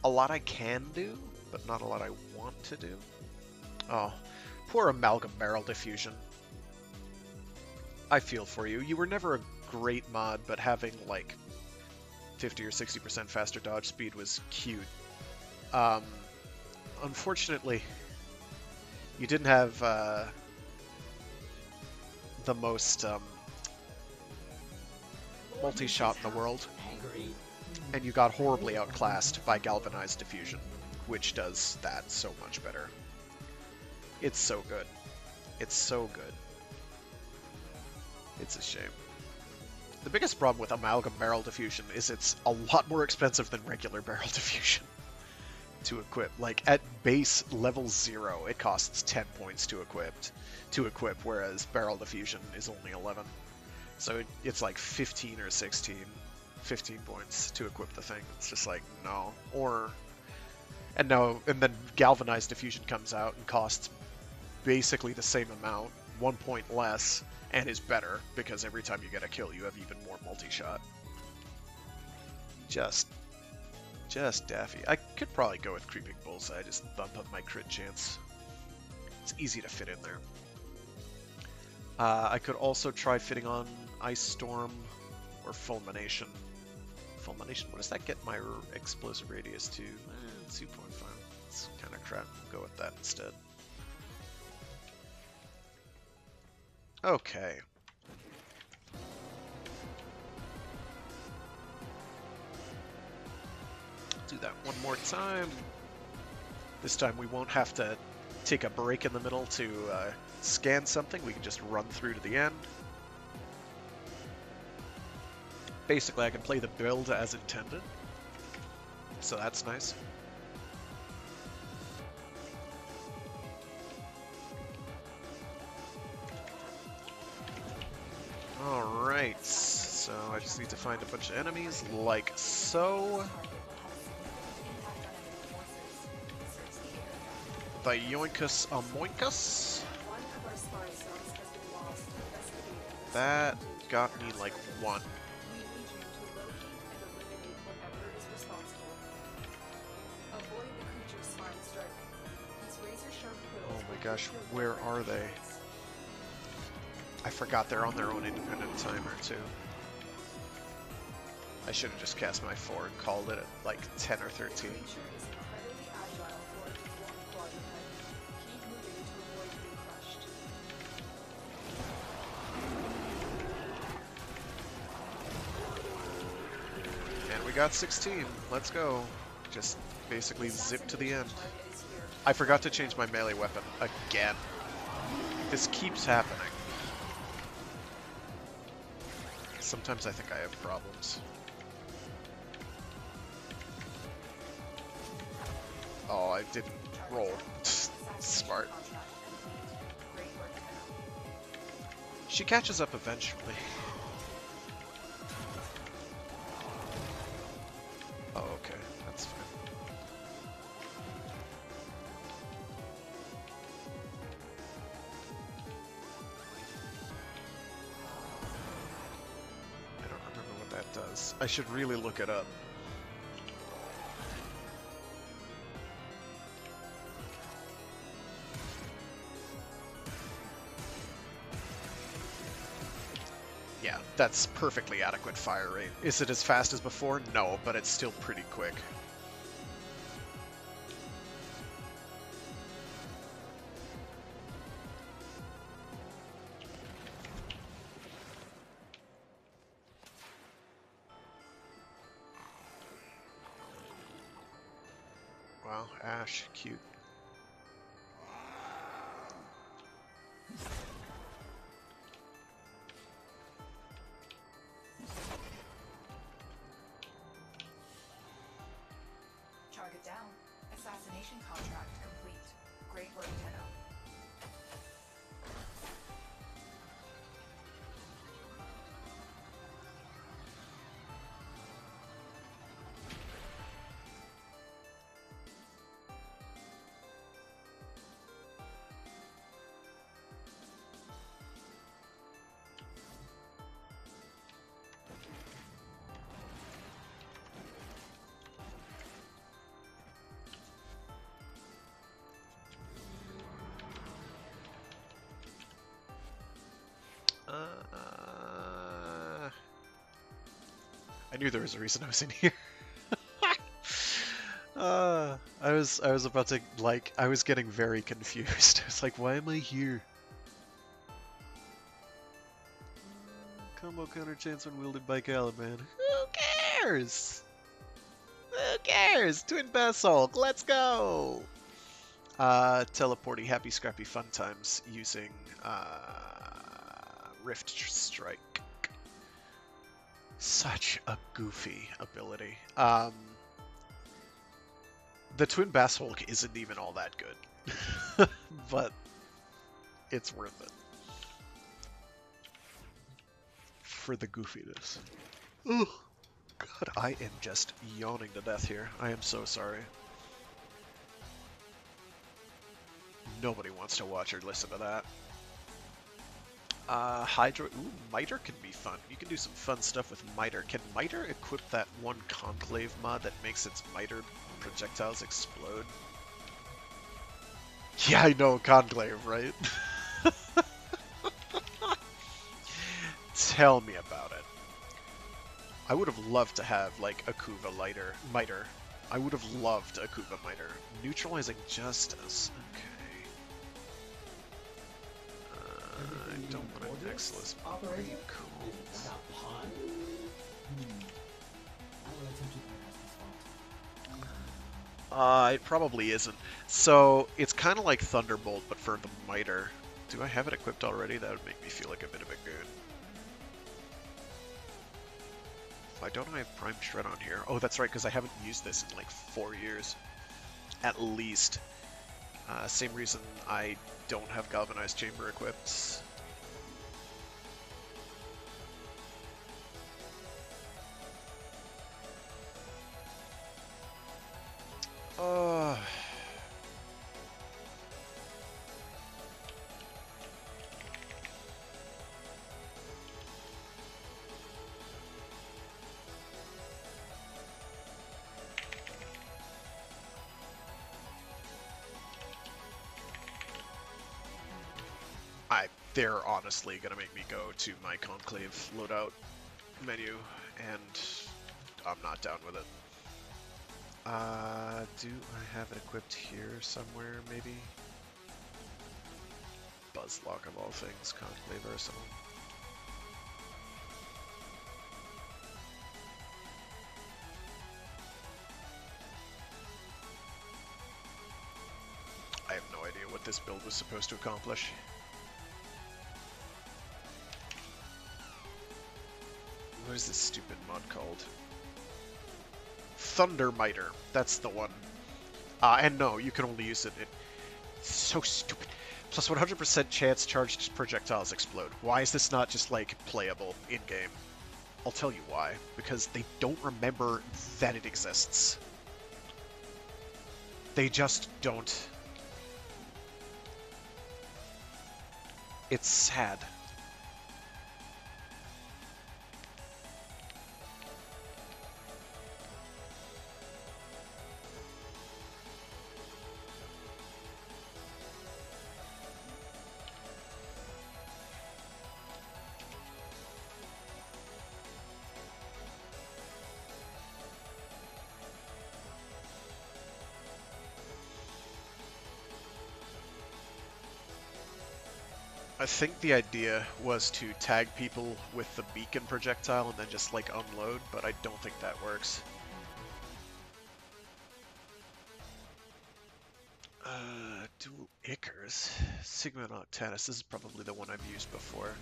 a lot I can do, but not a lot I want to do. Oh, poor Amalgam Barrel Diffusion. I feel for you. You were never a great mod, but having, like, 50 or 60% faster dodge speed was cute. Unfortunately, you didn't have, the most, multi-shot in the world, and you got horribly outclassed by Galvanized Diffusion, which does that so much better. It's so good. It's so good. It's a shame. The biggest problem with Amalgam Barrel Diffusion is it's a lot more expensive than regular Barrel Diffusion to equip. Like, at base level 0, it costs 10 points to equip, whereas Barrel Diffusion is only 11. So it's like 15 or 16, 15 points to equip the thing. It's just like, no. And then Galvanized Diffusion comes out and costs basically the same amount, 1 point less, and is better, because every time you get a kill, you have even more multi-shot. Just daffy. I could probably go with Creeping Bullseye, just bump up my crit chance. It's easy to fit in there. I could also try fitting on Ice Storm or Fulmination. Fulmination, what does that get my explosive radius to? 2.5. It's kind of crap. Go with that instead. Okay. Do that one more time. This time we won't have to take a break in the middle to scan something. We can just run through to the end. Basically, I can play the build as intended, so that's nice. Alright, so I just need to find a bunch of enemies, like so. The Yoinkus Amoinkus. That got me like 1. Oh my gosh, where are they? I forgot they're on their own independent timer too. I should have just cast my 4 and called it at like 10 or 13. And we got 16. Let's go. Just basically zip to the end. I forgot to change my melee weapon again. This keeps happening. Sometimes I think I have problems. Oh, I didn't roll. Smart. She catches up eventually. Oh, okay. That's fine. I don't remember what that does. I should really look it up. Yeah, that's perfectly adequate fire rate. Is it as fast as before? No, but it's still pretty quick. Wow, Ash, cute. target down. Assassination contract complete. Great work, Tenno. I knew there was a reason I was in here. I was about to, like, I was getting very confused. I was like, why am I here? Combo counter chance when wielded by Caliban. Who cares? Who cares? Twin Basalt, let's go! Teleporty happy scrappy fun times using Rift Strike. Such a goofy ability. The Twin Bass Hulk isn't even all that good, but it's worth it for the goofiness. Ugh. God, I am just yawning to death here. I am so sorry. Nobody wants to watch or listen to that. Hydro. Ooh, Miter can be fun. You can do some fun stuff with Miter. Can Miter equip that one Conclave mod that makes its Miter projectiles explode? Yeah, I know, Conclave, right? Tell me about it. I would have loved to have, like, a Kuva Miter. I would have loved a Kuva Miter. Neutralizing Justice. Okay. I don't want an Exilus. Operating? Cool. Is that a pun? I will attempt to bypass this fault. It probably isn't. So, it's kind of like Thunderbolt, but for the Miter. Do I have it equipped already? That would make me feel like a bit of a goon. Why don't I have Prime Shred on here? Oh, that's right, because I haven't used this in like 4 years. At least. Same reason I don't have Galvanized Chamber equipped. They're honestly gonna make me go to my Conclave loadout menu, and I'm not down with it. Do I have it equipped here somewhere, maybe? Buzzlock of all things, Conclave Arsenal. I have no idea what this build was supposed to accomplish. What is this stupid mod called? Thunder Miter. That's the one. And no, you can only use it. It's so stupid. Plus 100% chance charged projectiles explode. Why is this not just, like, playable in-game? I'll tell you why. Because they don't remember that it exists. They just don't. It's sad. I think the idea was to tag people with the beacon projectile and then just, like, unload, but I don't think that works. Dual Ichors. Sigma Noctanus. This is probably the one I've used before.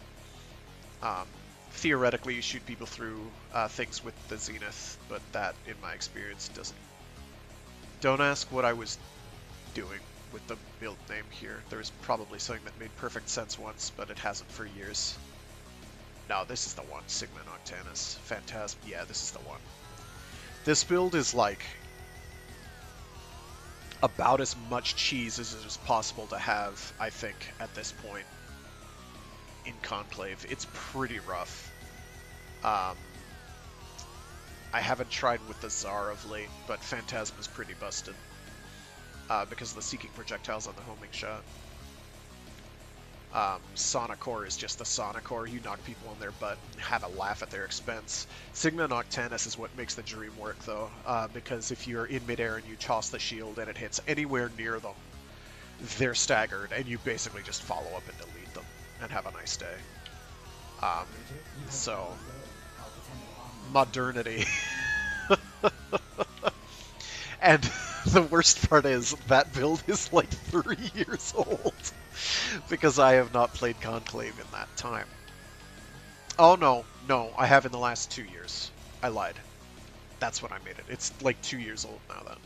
Theoretically, you shoot people through things with the Zenith, but that, in my experience, doesn't Don't ask what I was doing with the build name here. There's probably something that made perfect sense once, but it hasn't for years. No, this is the one. Sigma Noctanus. Phantasm. Yeah, this is the one. This build is like about as much cheese as it is possible to have, I think, at this point in Conclave. It's pretty rough. I haven't tried with the Tsar of late, but Phantasm is pretty busted because of the seeking projectiles on the homing shot. Sonicore is just the Sonicore. You knock people on their butt and have a laugh at their expense. Sigma Noctanus is what makes the dream work, though, because if you're in midair and you toss the shield and it hits anywhere near them, they're staggered, and you basically just follow up and delete them and have a nice day. So, modernity. And the worst part is that build is like 3 years old because I have not played Conclave in that time. Oh no, I have in the last 2 years. I lied. That's when I made it. It's like 2 years old now then.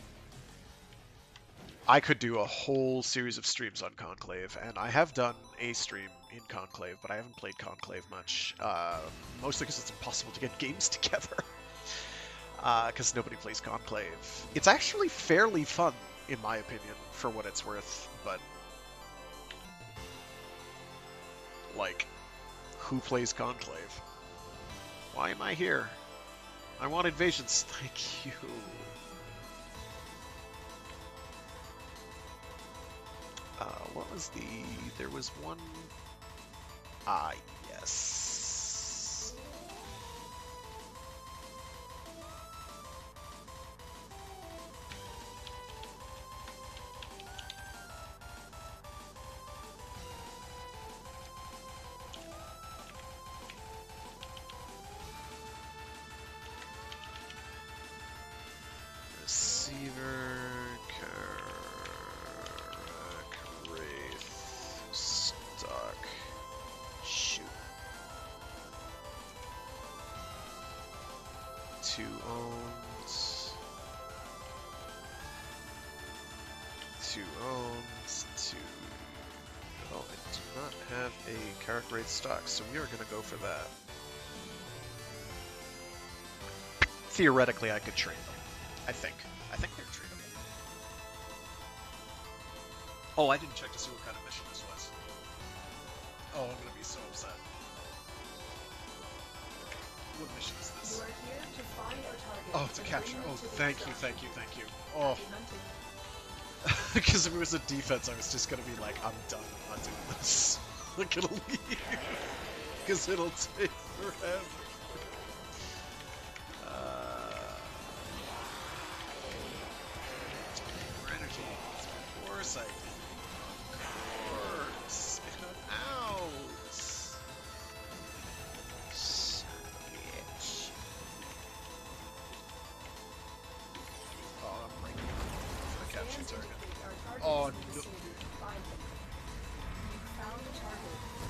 I could do a whole series of streams on Conclave, and I have done a stream in Conclave, but I haven't played Conclave much, mostly because it's impossible to get games together. Because nobody plays Conclave. It's actually fairly fun, in my opinion, for what it's worth, but... like, who plays Conclave? Why am I here? I want invasions. Thank you. What was the... there was one... ah, yes. Receiver, Karak, Wraith, Stock, shoot. 2 owns. 2 owns, 2... well, I do not have a Karak Wraith stock, so we are going to go for that. Theoretically, I could train them. I think they're trainable. Oh, I didn't check to see what kind of mission this was. Oh, I'm gonna be so upset. What mission is this? You are here to find our target. Oh, to and capture. bring them Oh, to the thank you. Oh, Happy hunting. because if it was a defense, I was just gonna be like, I'm done. I'm not doing this. I'm gonna leave. Because it'll take forever. Of course I did. Of course. It got out. Son of a bitch. Oh, I'm right for the capture target. Oh, no.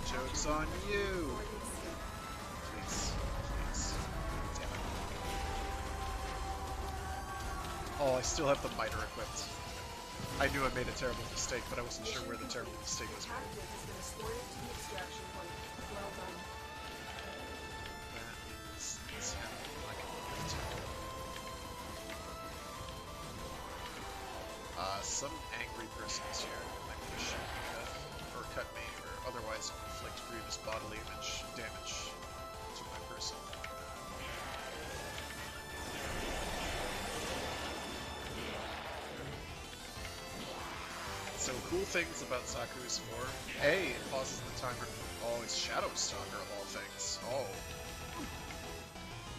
Joke's on you. Please. Please. Damn it. Oh, I still have the miter equipped. I knew I made a terrible mistake, but I wasn't sure where the terrible mistake was made. That is sounding like a attack. Some angry person is here that might want to shoot me to death, or cut me, or otherwise inflict grievous bodily damage to my person. So cool things about Saku's 4. A, it pauses the timer. Oh, it's Shadow Stalker of all things. Oh.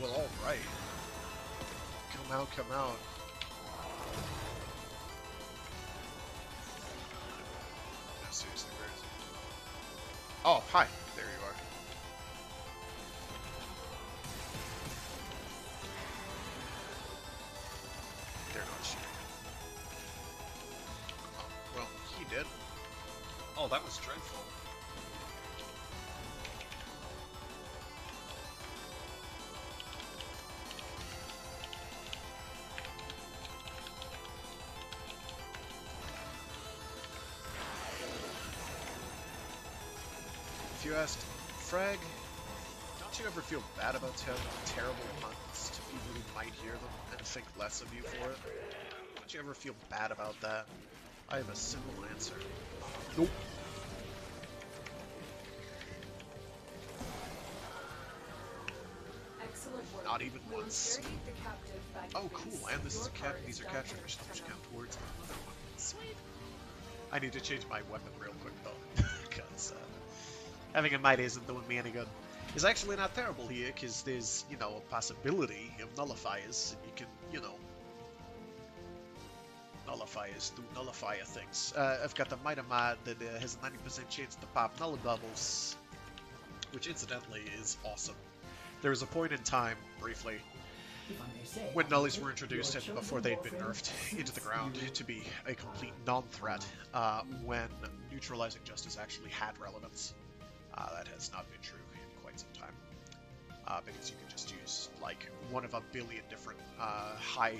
Well, alright. Come out, come out. No, seriously, where is he? Oh, hi. There you are. They're not shooting. Well, he did. Oh, that was dreadful. you asked, Frag, don't you ever feel bad about telling terrible puns to people who might hear them and think less of you for it? Don't you ever feel bad about that? I have a simple answer. Nope. Excellent work. Not even We'll once. interrogate the captive back Oh, at cool. base. And this is Your a part these is are done capture here, missions which Colonel. count towards another one. Sweet. I need to change my weapon real quick though, because having a mighty isn't doing me any good. It's actually not terrible here, because there's, you know, a possibility of nullifiers, and you can, you know, nullifiers do nullifier things. I've got the Mitre mod that has a 90% chance to pop null bubbles, which incidentally is awesome. There was a point in time, briefly, If I may say, when nullies Hunter, were introduced your and before they'd been chosen nerfed Warframe into the suits ground you. to be a complete non-threat, when neutralizing justice actually had relevance. That has not been true in quite some time. Because you can just use, like, one of a billion different high...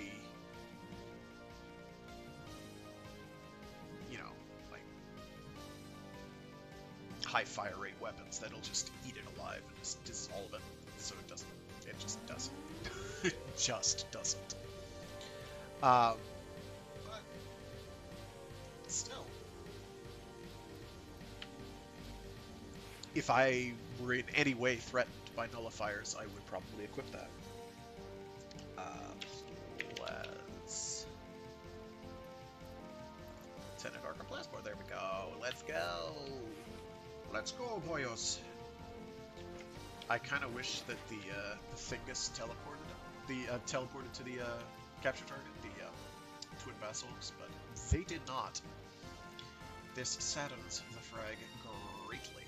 you know, like, high fire rate weapons that'll just eat it alive and just dissolve it. So it doesn't. It just doesn't. It just doesn't. But still, if I were in any way threatened by nullifiers, I would probably equip that. Let's send an Arkham Blastboard. There we go. Let's go. Let's go, boyos. I kind of wish that the Thingus teleported to the capture target, the Twin Vassals, but they did not. This saddens the Frag greatly.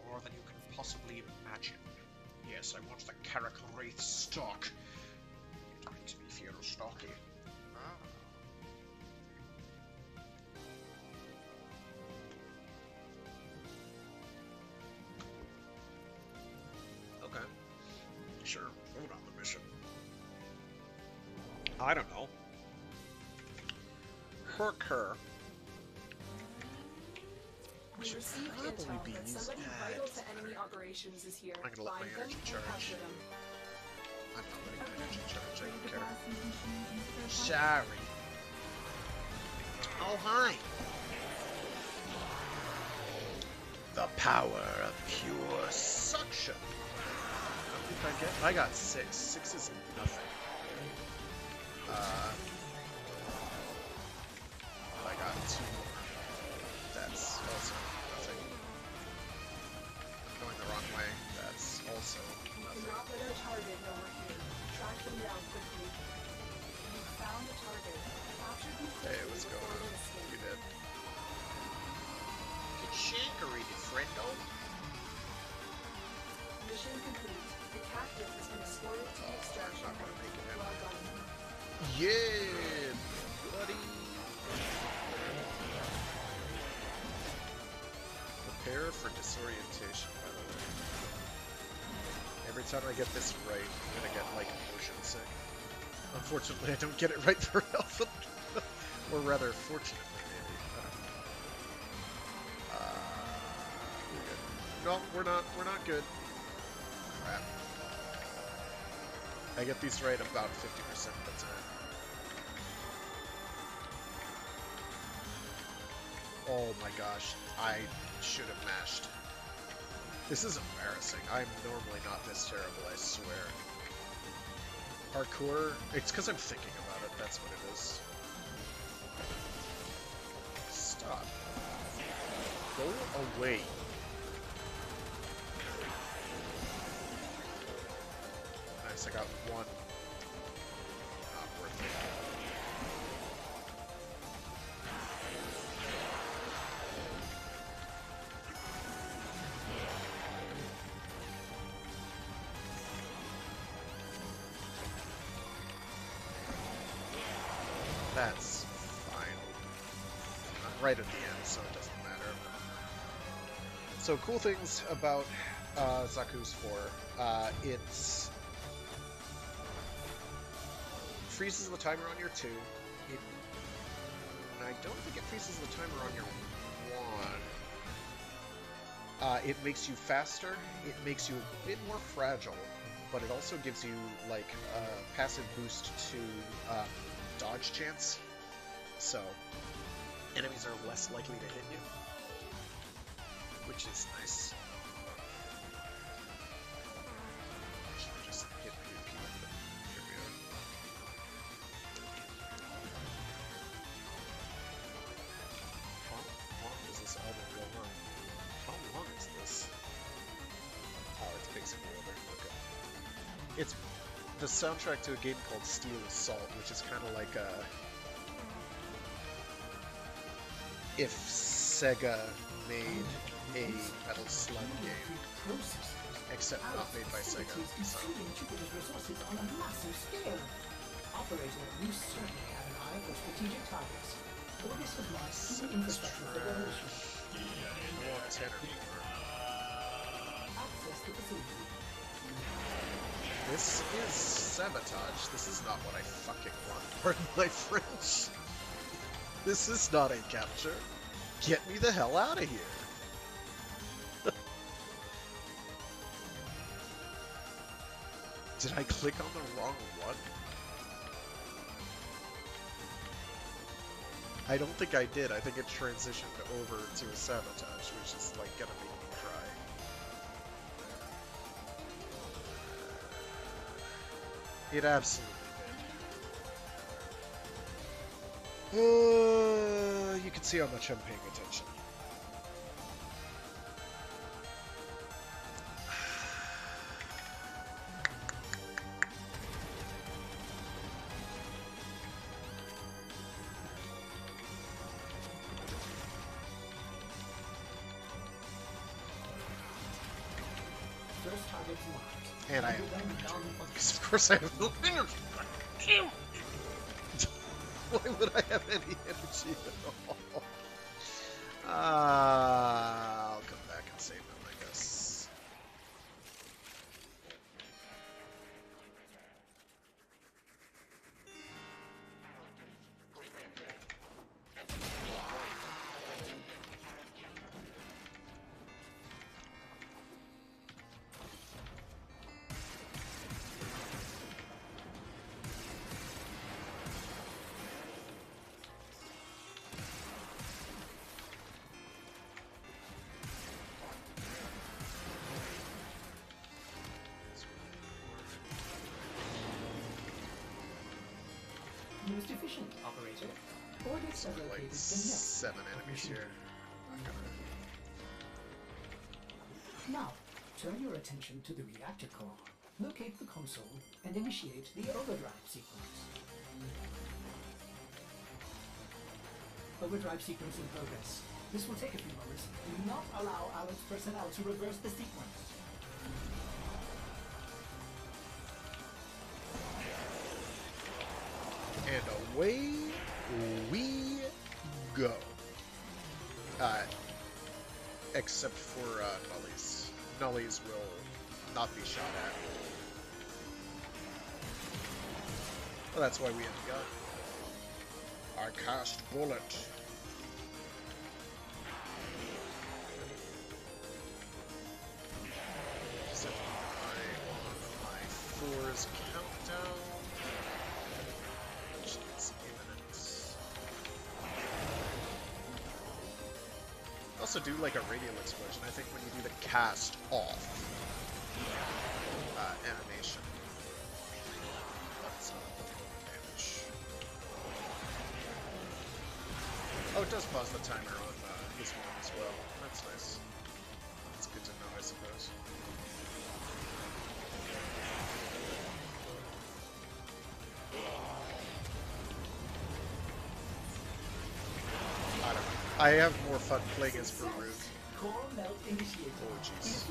More than you can possibly imagine. Yes, I want the Karak Wraith stock. It makes me feel stocky. Okay. Sure, vote on the mission. I don't know. Her. We Should received probably intel be that using somebody that. vital to enemy operations is here. I'm gonna let my Find them energy and charge. capture them. I'm not letting my energy charge, I don't care. Sorry. Oh, hi! The power of pure suction. How many did I get? I got 6. 6 is nothing. I got 2 more. That's also nothing. I'm going the wrong way. That's also Do nothing. not let our target know we're here. Track them down quickly. You found the target. Capture these Hey, quickly what's going before on? they escape. You did. Get shankerated, friendo. Mission complete. The captive has been escorted to the extraction I'm not gonna point. make it in. Well done. Yeah, buddy. Prepare for disorientation, by the way. Every time I get this right, I'm gonna get, like, motion sick. Unfortunately, I don't get it right very often. Or rather, fortunately, maybe. I don't know. We're good. No, we're not good. Crap. I get these right about 50% of the time. Oh my gosh, I should have mashed. This is embarrassing. I'm normally not this terrible, I swear. Parkour, it's because I'm thinking about it, that's what it is. Stop. Go away. Nice, I got 1. Not worth it. That's fine. I'm right at the end, so it doesn't matter. So cool things about Zaku's 4. It's freezes the timer on your 2. I don't think it freezes the timer on your 1. It makes you faster, it makes you a bit more fragile, but it also gives you, like, a passive boost to dodge chance. So, enemies are less likely to hit you, which is nice. Should I just hit PvP? Here we are. How long does this album go on? How long is this? Oh, it's basically over. Okay. It's the soundtrack to a game called Steel Assault, which is kind of like if Sega made a Metal Slug game, except not made by Sega. So. Resources on a massive scale. Operator, you certainly have an eye for strategic targets. Orders have marked key infrastructure for demolition. Access the facility. This is sabotage. This is not what I fucking want. Pardon my French. This is not a capture. Get me the hell out of here. Did I click on the wrong one? I don't think I did. I think it transitioned over to a sabotage, which is like gonna make me cry. It absolutely did. You can see how much I'm paying attention. First target marked. And I have no energy. Because of course I have no energy. Damn! Why would I have any energy at all? I'll come back and save them, I guess. Most efficient, operator. Orders have Like located the next. 7 enemies here. Now, turn your attention to the reactor core. Locate the console and initiate the overdrive sequence. Overdrive sequence in progress. This will take a few moments. Do not allow Alex personnel to reverse the sequence. And away we go. Except for nullies. Nullies will not be shot at. Well, that's why we have the gun. I cast bullet. Set my Thor's countdown. Which is imminent. Also do like a radial explosion, I think, when you do the cast off animation. That's not damage. Oh, it does pause the timer on his one as well. That's nice. That's good to know, I suppose. I don't know. I have more fun playing as Farouk. Core melt initiated. Oh jeez.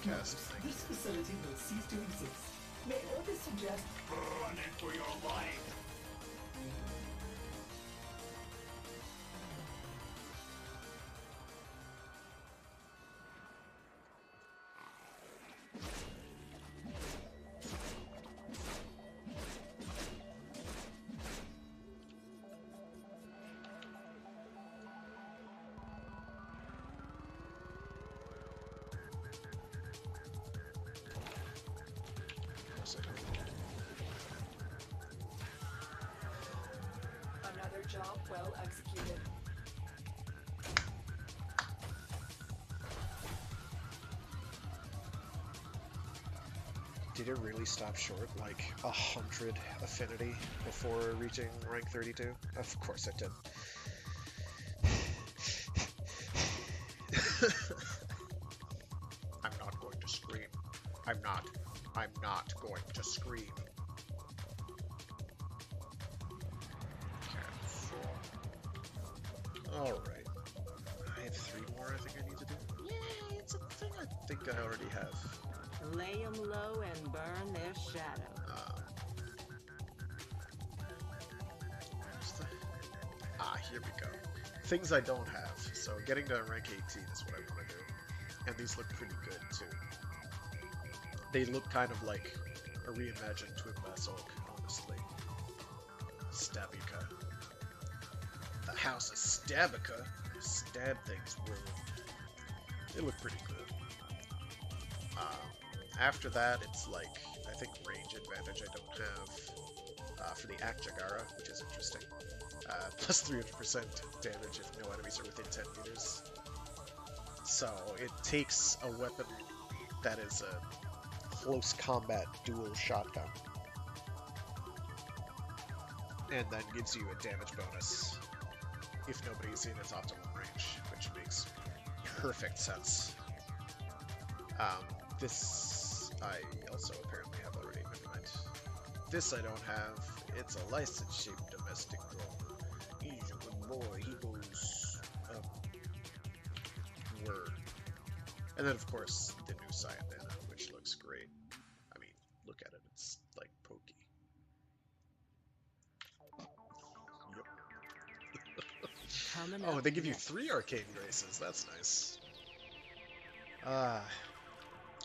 Cast thing. This facility will cease to exist. May orders suggest running for your life. well executed. Did it really stop short, like 100 affinity before reaching rank 32? Of course it did. I'm not going to scream. I'm not going to scream. Alright. I have 3 more I think I need to do. Yeah, it's a thing I think I already have. Lay 'em low and burn their shadow. Here we go. Things I don't have. So getting to rank 18 is what I want to do. And these look pretty good too. They look kind of like a reimagined Twin Basilic, honestly. Stabica. The House of Stabica. Stab things ruined. They look pretty good. After that, it's like, I think range advantage I don't have for the Akjagara, which is interesting. Plus 300% damage if no enemies are within 10 meters. So it takes a weapon that is a close combat dual shotgun and then gives you a damage bonus if nobody's in its optimal range, which makes perfect sense. This I also apparently have already. Never mind. This I don't have. It's a license-shaped domestic drone. He's a good boy. He goes upward. And then, of course, the new Cyanana, which looks great. I mean, look at it. It's like pokey. Yep. Oh, they give you 3 arcane graces. That's nice.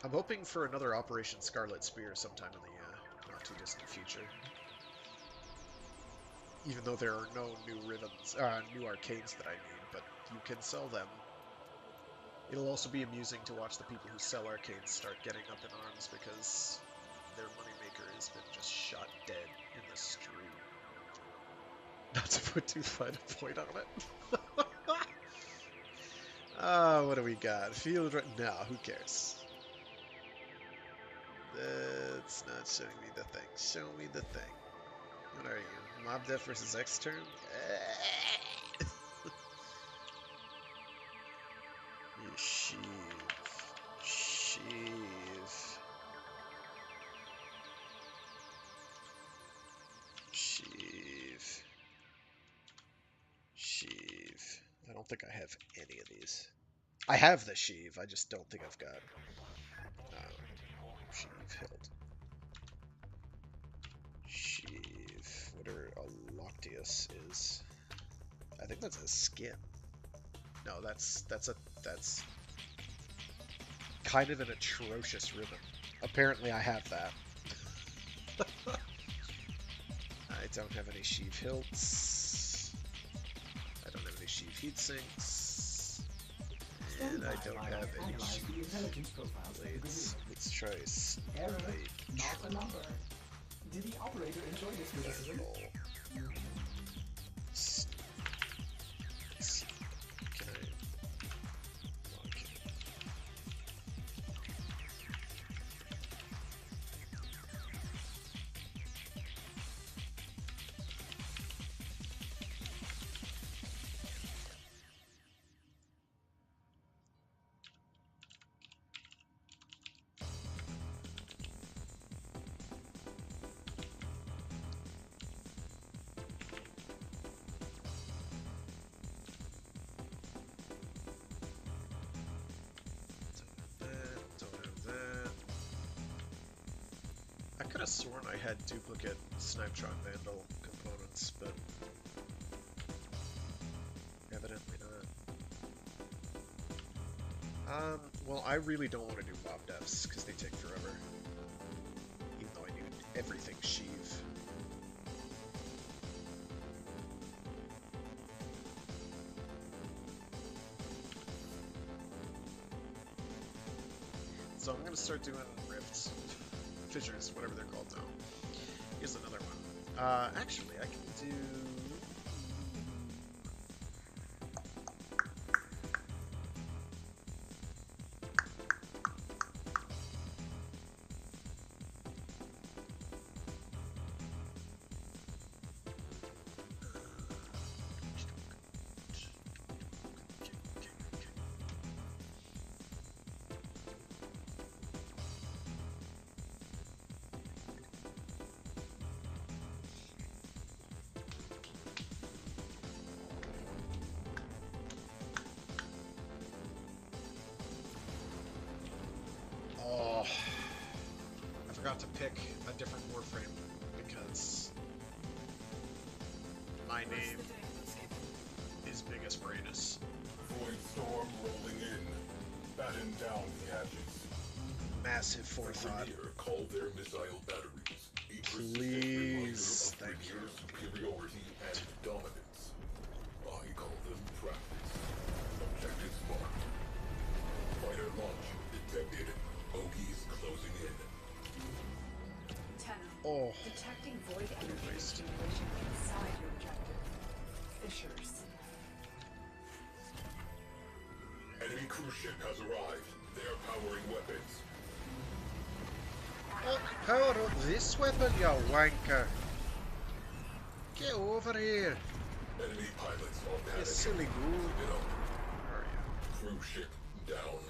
I'm hoping for another Operation Scarlet Spear sometime in the not too distant future. Even though there are no new ribbons, new arcanes that I need, but you can sell them. It'll also be amusing to watch the people who sell arcanes start getting up in arms because their moneymaker has been just shot dead in the street. Not to put too fine a point on it. What do we got? Field right now, who cares? That's not showing me the thing. Show me the thing. What are you? Mob Death versus X-Turn? You sheave. Sheave. Sheave. Sheave. I don't think I have any of these. I have the sheave, I just don't think I've got sheave hilt. Sheave. Whatever a Loctius is. I think that's a skin. No, that's kind of an atrocious ribbon. Apparently I have that. I don't have any sheave hilts. I don't have any sheave heat sinks. And I don't have any sheave blades. Let's try Error, not a number. Did the operator enjoy this criticism? Can I? Okay. I could have sworn I had duplicate Snipetron Vandal components, but evidently not. Well, I really don't want to do mob deaths because they take forever. Even though I need everything sheave. So I'm going to start doing rifts. Fissures, whatever they're called now. Here's another one. Actually, I can do... pick a different Warframe because my name is Biggest Brainus. Void storm rolling in. Batten down the hatches. Massive forethought. Premier call their missile batteries. A persistent Please, reminder of thank you. Premier's superiority and dominance. I call them practice. Objective marked. Fighter launch detected. Bogies closing in. Tenno. Oh, Detecting void energy waste. accumulation inside your objective. Fissures. Enemy cruise ship has arrived. They are powering weapons. oh, power up this weapon, you wanker. Get over here, Enemy pilots on you panic. silly ghoul. Get up. Where are you? Cruise ship down.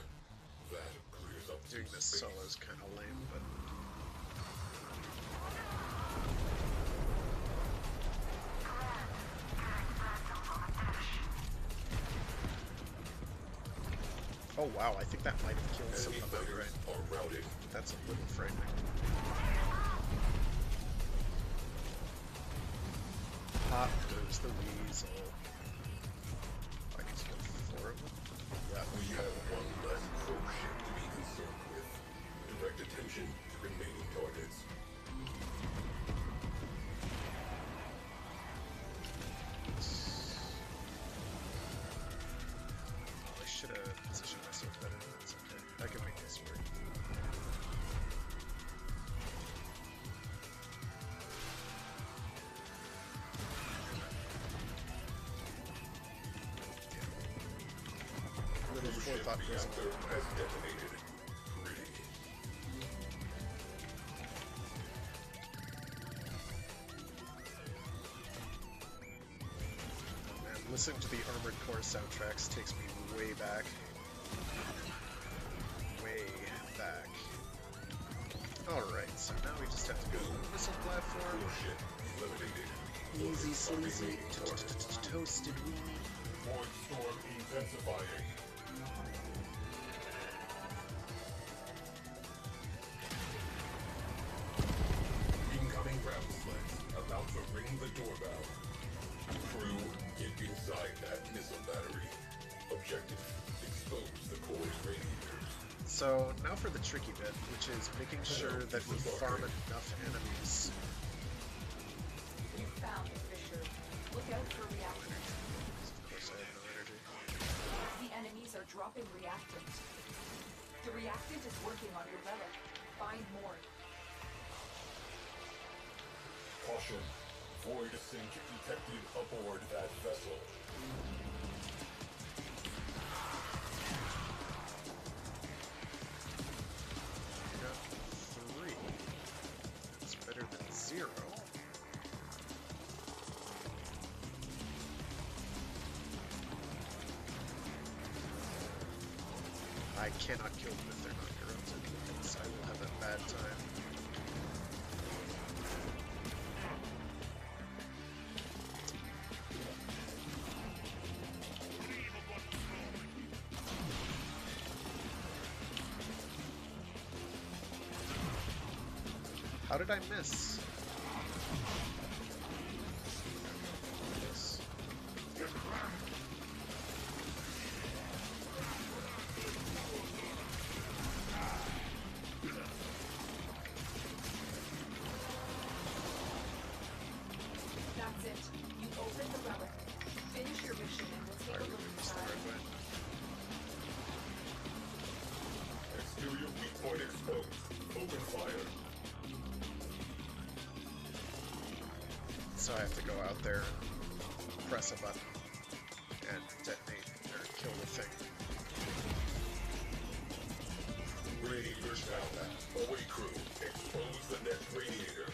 That clears up Doing some this space. solo is kind of lame, but oh wow, I think that might have killed some Enemy of them, fighters right? are routed. That's a little frightening. Pop goes the weasel. I need to kill 4 of them? Yeah. We have one less cruise ship to be concerned with. Direct attention to remaining targets. I should have positioned myself better. That's okay. I can make this work. Little Cruise ship forethought goes on. reactor has detonated. Pretty. Man, listening to the Armored Core soundtracks takes me way back. Way back. Alright, so now we just have to go to the missile platform. Cruise ship eliminated. Easy sleazy toasted weenie. Void storm intensifying. Incoming ground sleds about to ring the doorbell. Crew, get inside that missile battery. Objective, expose the core's radiators. So now for the tricky bit, which is making sure that we farm enough enemies. You found the fissure. Look out for reactants. Of course I have no energy. The enemies are dropping reactant. The reactant is working on your relic. Find more. Caution, void sink detected aboard that vessel. Got 3. That's better than 0. I cannot kill them if they're not corrupted, because I will have a bad time. How did I miss? Yes. That's it. You opened the relic. Finish your mission and we'll take a look It's the inside. right way. Exterior weak point exposed. Open fire. So I have to go out there and press a button and detonate or kill the thing. Radiators down. Away crew, expose the next radiator.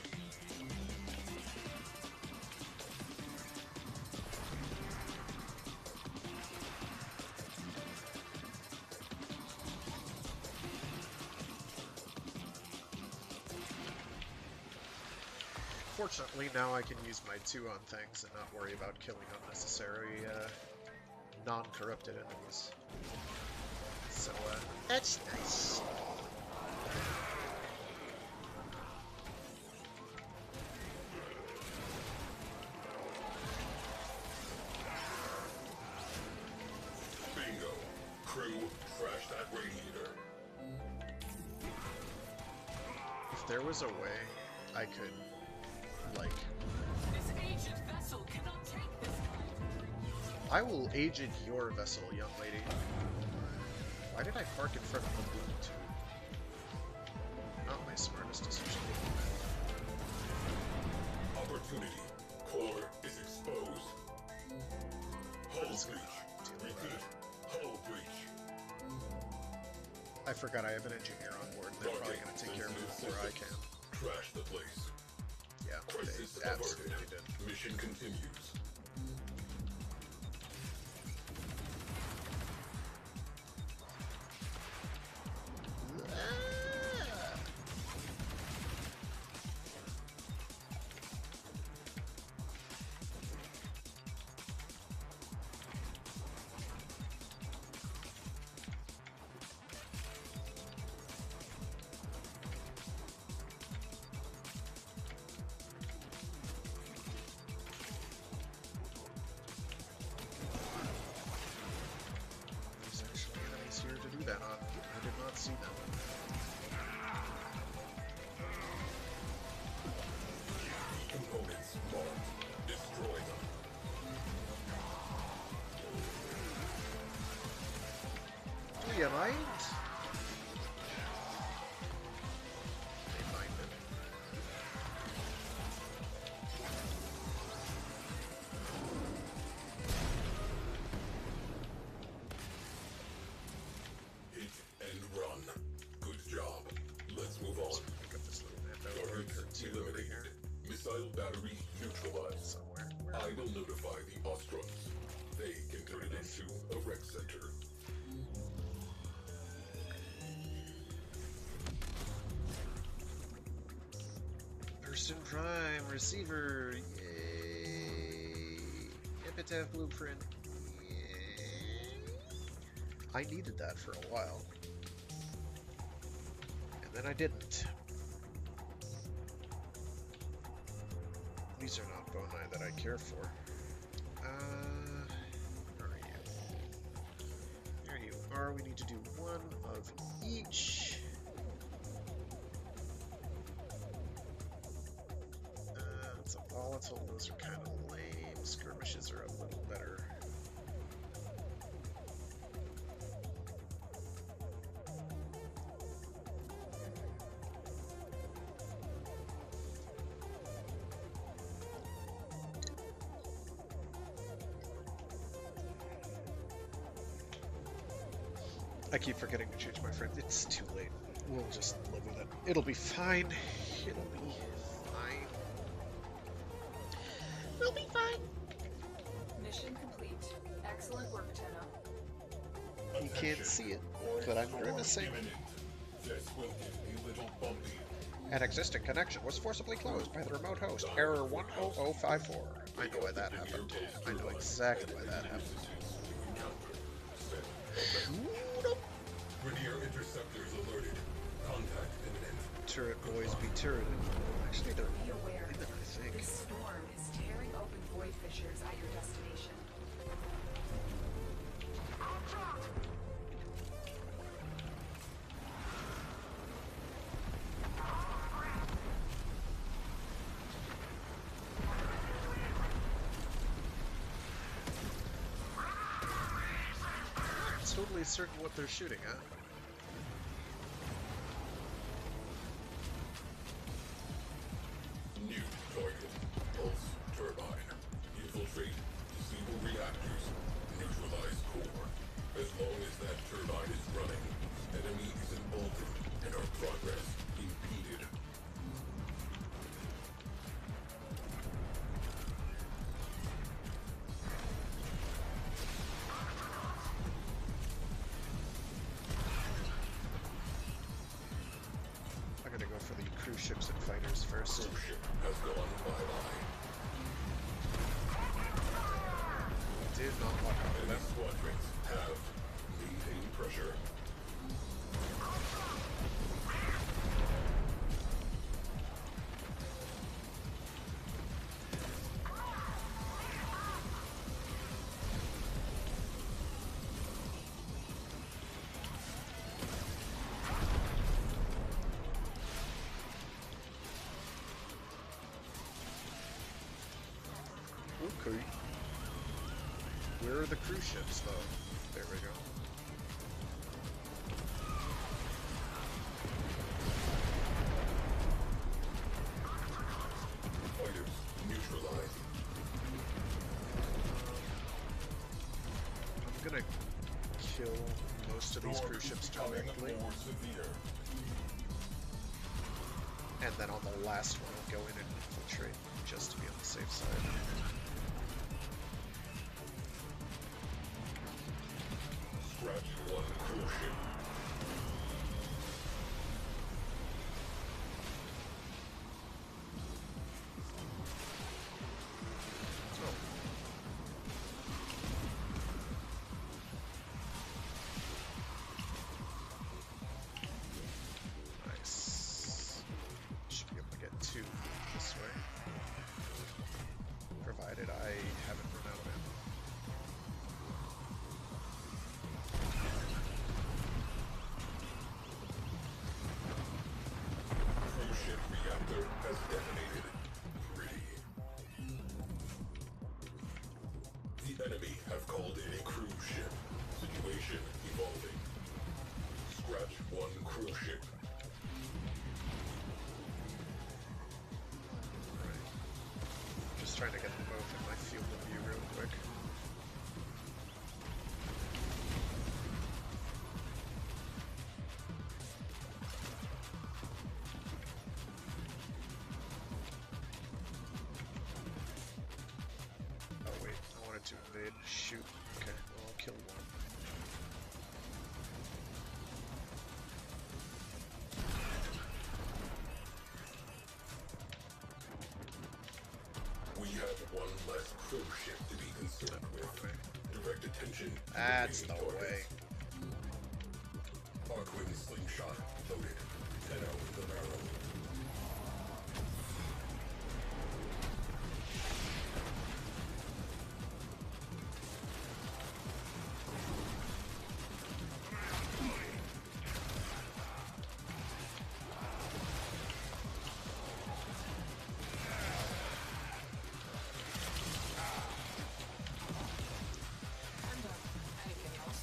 Fortunately, now I can use my 2 on things and not worry about killing unnecessary, non-corrupted enemies. So, that's nice. that radiator. If there was a way I could, like... This aged vessel cannot take this kind. I will agent your vessel, young lady. Why did I park in front of the boom tube? Not my smartest decision. Opportunity. Core is exposed. Hull breach. Repeat. Hull breach. I forgot I have an engineer on board. They're probably going to take care of it before I can. Trash the place. Yeah, Crisis they absolutely averted. did. Mission continues. There's actually enemies here to do that on. I did not see them. Components marked. Destroy them. Do you mind? They minded. Hit and run. Good job. Let's move on. Pick up this little map out Targets here too over eliminated. here Missile battery neutralized. somewhere. Where I will notify the Ostrons. They can turn it into a rec center. Person Prime receiver. Yay! Epitaph blueprint. Yay. I needed that for a while, and then I didn't. These are not boni that I care for. Where are you? There you are. We need to do one of each. It's a volatile. Those are kind of lame. Skirmishes are a little better. I keep forgetting to change my frame. It's too late. We'll just live with it. It'll be fine. It'll be fine. We'll be fine. Mission complete. Excellent work, Tenno. You can't see it, but I'm grimacing. This will get a little bumpy. An existing connection was forcibly closed by the remote host. Error 10054. I know why that happened. I know exactly why that happened. Rainier interceptors alerted. Contact imminent. Turret boys be turreted. Actually, they're Be aware. women, I think. This storm is tearing open void fissures at your destination. I'm totally certain what they're shooting at. New target. Pulse turbine. Infiltrate. Disable reactors. Neutralize core. As long as that turbine is running, enemy is emboldened and our progress impeded. I'm gonna go for the cruise ships and fighters first. Cruise ship has gone bye-bye. Did not walk out of Enemy them. squadrons have maintained pressure. Okay. Where are the cruise ships, though? There we go. Fighters neutralized. I'm gonna kill most of these cruise ships directly. More severe. And then on the last one, I'll go in and infiltrate, just to be on the safe side. Scratch one cruise ship. Nice. Should be able to get 2 this way. Provided I haven't run out of ammo. Cruise ship reactor has detonated. Ready. The enemy have called in a cruise ship. Situation evolving. Scratch one cruise ship. Just trying to get them both in my field of view real quick. Oh wait, I wanted to invade. Shoot. Okay, well I'll kill one. We have one less cruise ship to be concerned with. Direct attention. to That's the remaining way. targets. Arquin slingshot loaded. 10 out of the barrel. Anything else?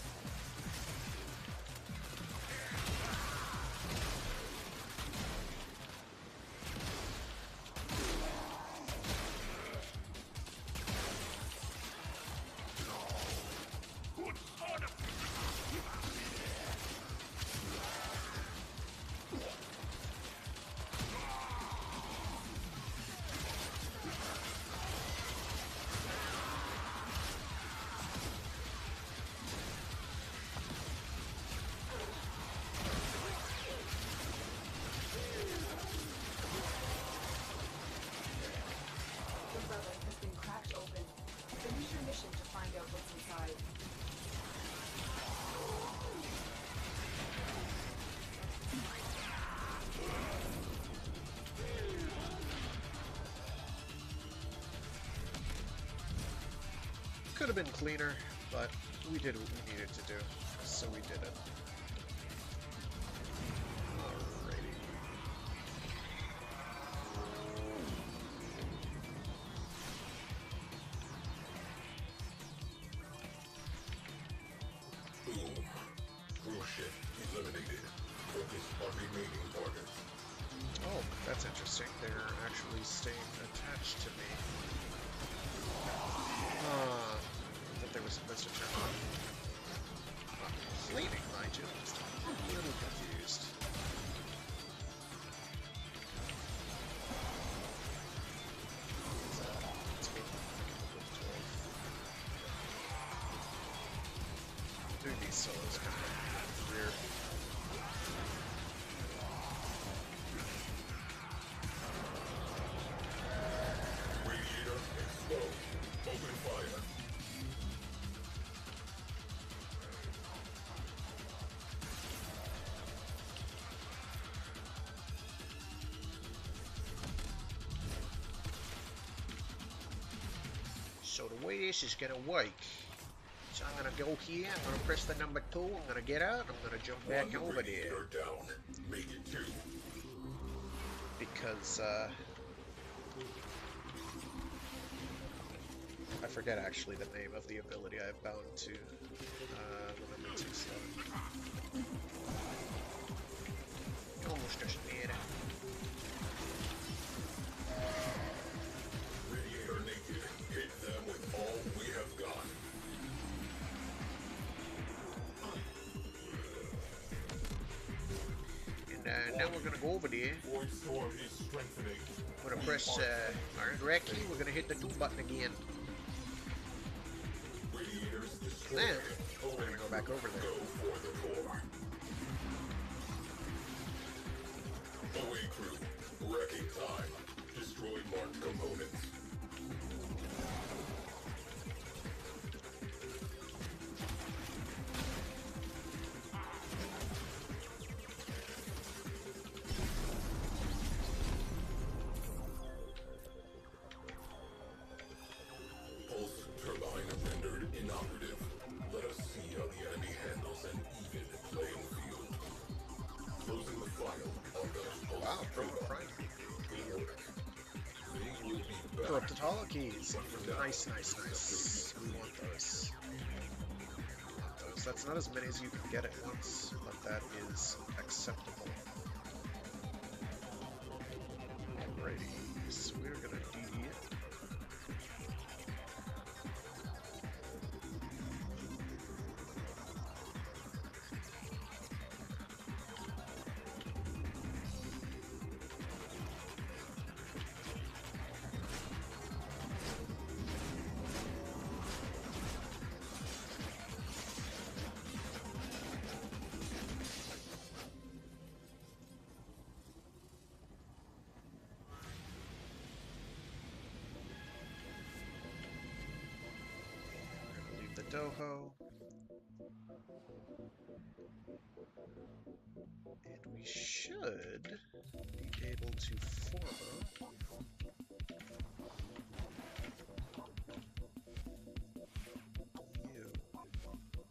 The relic has been cracked open. Finish your mission to find out what's inside. Could have been cleaner, but we did what we needed to do, so we did it. Alrighty. Boom. Cruise ship eliminated. Focus on remaining targets. Oh, that's interesting. They're actually staying attached to me. I thought they were supposed to turn on. Flaming, mind you. Just a little confused. Let's go. Doing these solos kind of weird. Radiator exposed. Open fire. So the way this is gonna work, so I'm gonna go here, I'm gonna press the number 2, I'm gonna get out, I'm gonna jump back One over there. radiator down. Make it 2. Because, I forget actually the name of the ability I have bound to when I'm too slow. Almost just made it. Radiator naked. Hit them with all we have got. And now we're gonna go over there. Void storm is strengthening. We're gonna press R key. We're gonna hit the 2 button again. Radiators destroyed. Then we're gonna go back over there. Go for the core. Away crew. Wrecking time. Destroy marked components. Pulse turbine rendered inoperative. Let us see how the enemy handles an even playing field. Closing the file on the pulse Wow, turbine. They will be back. Corrupted hollow keys. Nice, nice, nice. We want those. That's not as many as you can get at once, but that is acceptable. Alrighty, so we're gonna DD it. Leave the doho. And we should be able to form you.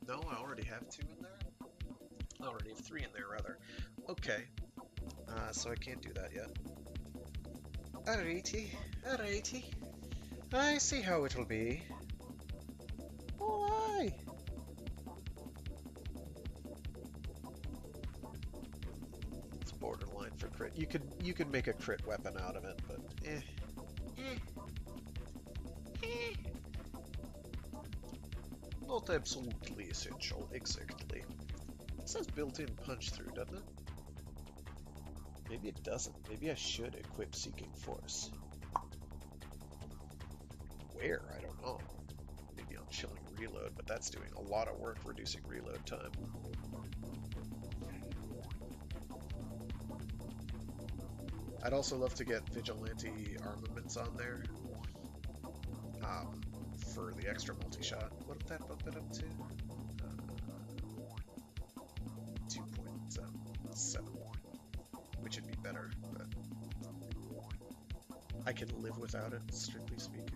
No, I already have 2 in there? I already have 3 in there, rather. Okay. So I can't do that yet. Alrighty, alrighty. I see how it'll be. Oh, aye. It's borderline for crit. You could make a crit weapon out of it, but not absolutely essential, exactly. It says built-in punch through, doesn't it? Maybe it doesn't. Maybe I should equip Seeking Force. Where? I don't know. Maybe on Chilling Reload, but that's doing a lot of work reducing reload time. I'd also love to get Vigilante armaments on there for the extra multi-shot. What did that bump it up to? 2.7, which would be better, but I can live without it, strictly speaking.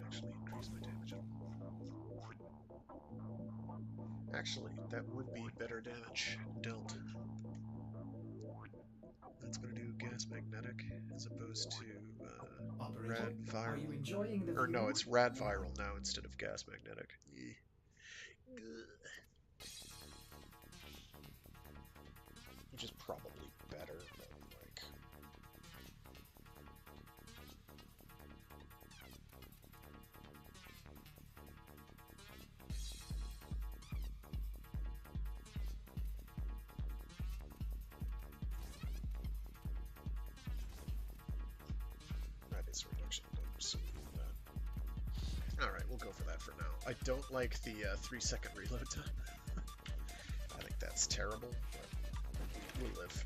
Actually increase my damage. Actually, that would be better damage dealt. That's going to do gas magnetic as opposed to rad viral. Are you enjoying the Or no, view? it's rad viral now instead of gas magnetic. Which is probably better, but like... Radius reduction, I'm assuming that. Alright, we'll go for that for now. I don't like the 3-second reload time. I think that's terrible, but we'll live.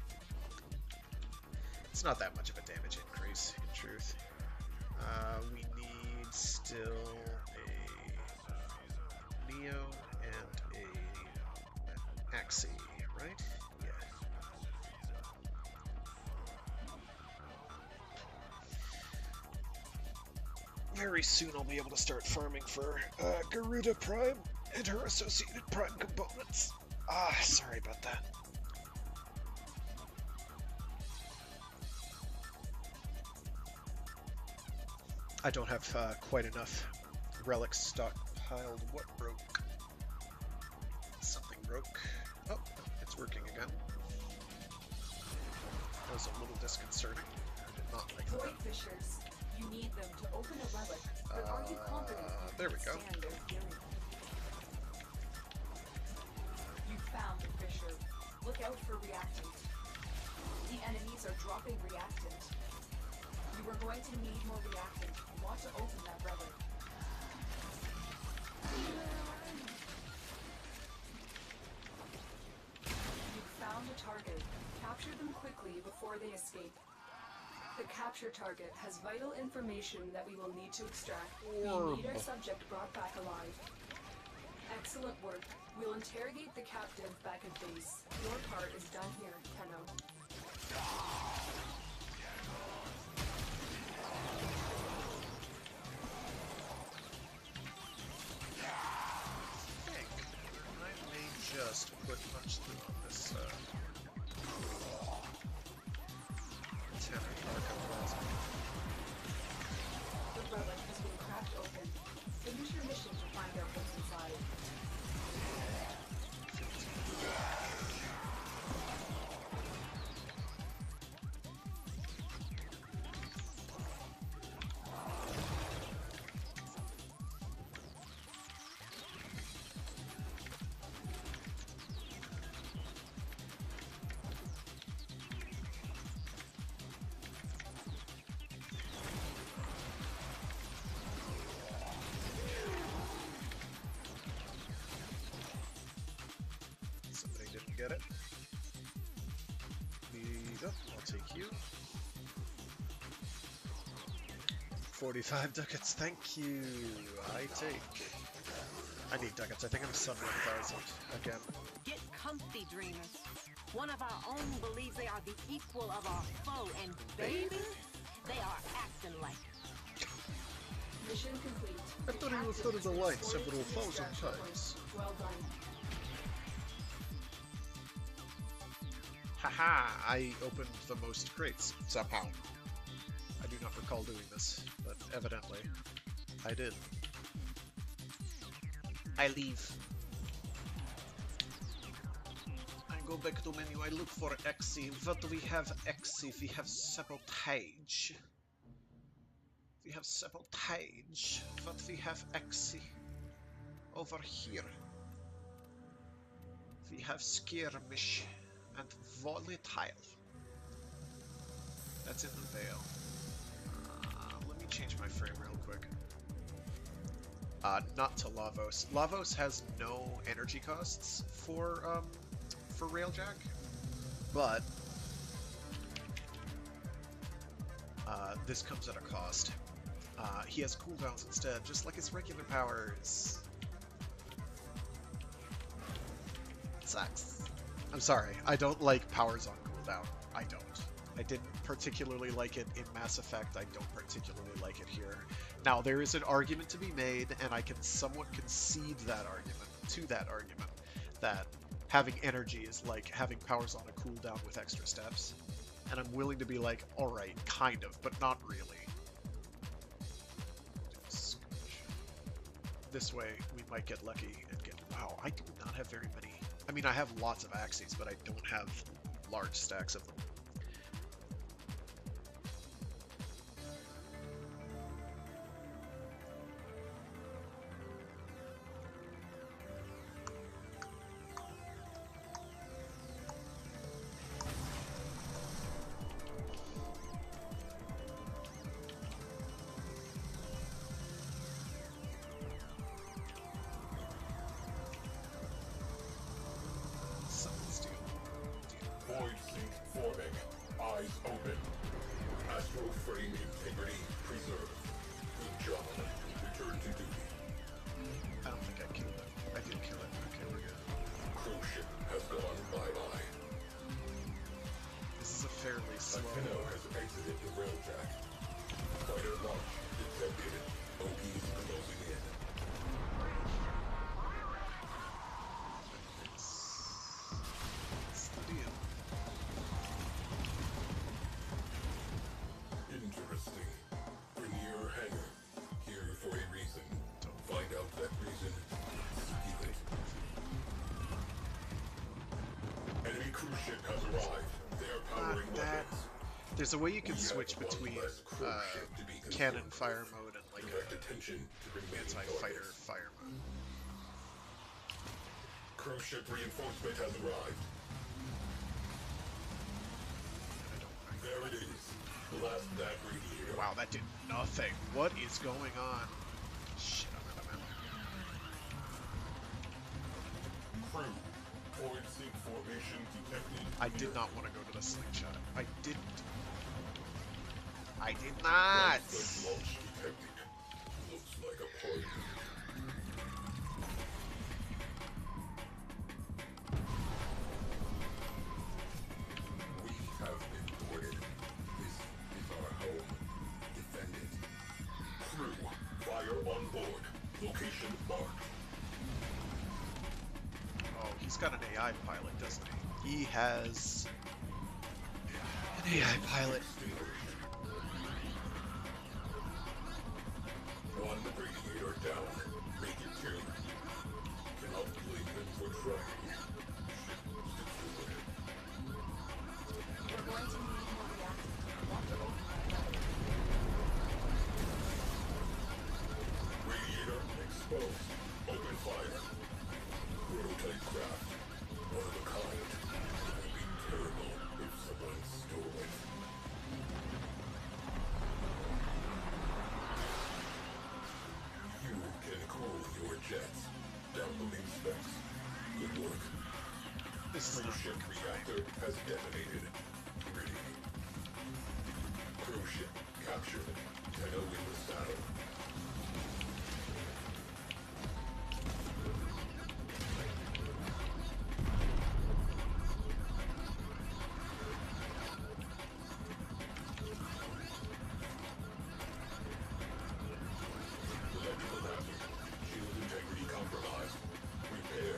It's not that much of a damage increase, in truth. We need still a Neo and a Axie, right? Yeah. Very soon I'll be able to start farming for Garuda Prime and her associated Prime components. Ah, sorry about that. I don't have quite enough relics stockpiled. What broke? Something broke. Oh, it's working again. That was a little disconcerting. I did not like Void that. fissures. You need them to open a relic, but are you confident you there can we go. stand their fury? You found the fissure. Look out for reactant. The enemies are dropping reactant. You are going to need more reactant. You want to open that relic. You found a target. Capture them quickly before they escape. The capture target has vital information that we will need to extract. We need our subject brought back alive. Excellent work. We'll interrogate the captive back at base. Your part is done here, Tenno. I think I may just put much on this The relic has been cracked open. Finish your mission to find out what's inside. Somebody didn't get it. I'll take you. 45 ducats, thank you. I take. I need ducats. I think I'm sub 1,000 again. Get comfy, dreamers. One of our own believes they are the equal of our foe, and baby, they are acting like it. Mission complete. I thought he referred to the light several thousand times. Well done. Haha, I opened the most crates, somehow. I do not recall doing this, but evidently, I did. I leave. I go back to menu, I look for Exi. What do we have Exi? We have sabotage. We have sabotage. What we have Exi? Over here. We have skirmish and volatile. That's in the veil. Let me change my frame real quick. Not to Lavos. Lavos has no energy costs for Railjack, but this comes at a cost. He has cooldowns instead, just like his regular powers. It sucks. I'm sorry, I don't like powers on cooldown. I don't. I didn't particularly like it in Mass Effect. I don't particularly like it here. Now, there is an argument to be made, and I can somewhat concede that argument, that having energy is like having powers on a cooldown with extra steps. And I'm willing to be like, alright, kind of, but not really. This way, we might get lucky and get... Wow, I do not have very many... I mean, I have lots of axes, but I don't have large stacks of them. Void sink forming. Eyes open. Astral frame integrity preserved. Good job. Return to duty. I don't think I killed it. I did kill it. Okay, we're good. Cruise ship has gone bye-bye. This is a fairly slow... Tenno has exited the railjack. Fighter launch detected. OPs closing in. cruise ship has arrived. They are powering that. weapons. There's a way you can We have switch one between less cruise ship to be cannon concerned fire with. mode and like Direct attention to remaining anti-fighter targets. fire mode. Cruise ship reinforcement has arrived. There it is. Blast that radiator. Wow, that did nothing. What is going on? Shit, I'm out. Crew, void sink formation detected. I did not want to go to the slingshot. I didn't. I did not! Launch detected. Looks like a party. We have been boarded. This is our home. Defend it. Crew, fire on board. Location marked. Oh, he's got an AI pilot, doesn't he? He has an AI pilot. One radiator down. Make it two. Cannot blame them for trying. We're going to need more reactors. Want to open that level. Radiator exposed. Open fire. Prototype craft. One of a kind. It would be terrible if someone stole it. You can cool your jets. Downloading specs. Good work. This is Cruise ship reactor has detonated. Ready. Cruise ship captured. Tenno in the saddle. Electrical hazard. Shield integrity compromised. Repair.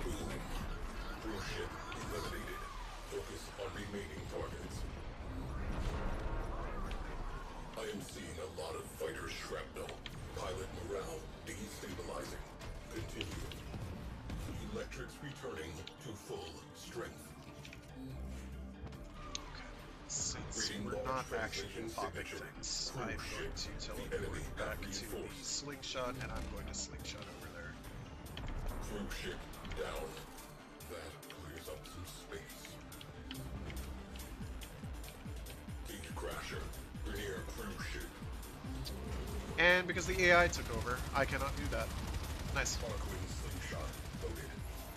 Boom. Cruise ship eliminated. Focus on remaining targets. I am seeing a lot of fighter shrapnel. Pilot morale destabilizing. Continue. Electrics returning to full strength. Since we're not actually popping things, I'm going to teleport back to the slingshot, and I'm going to slingshot over there. Cruise ship down. That clears up some space. Gate crasher. Near cruise ship. And because the AI took over, I cannot do that. Nice. Sparkling slingshot loaded.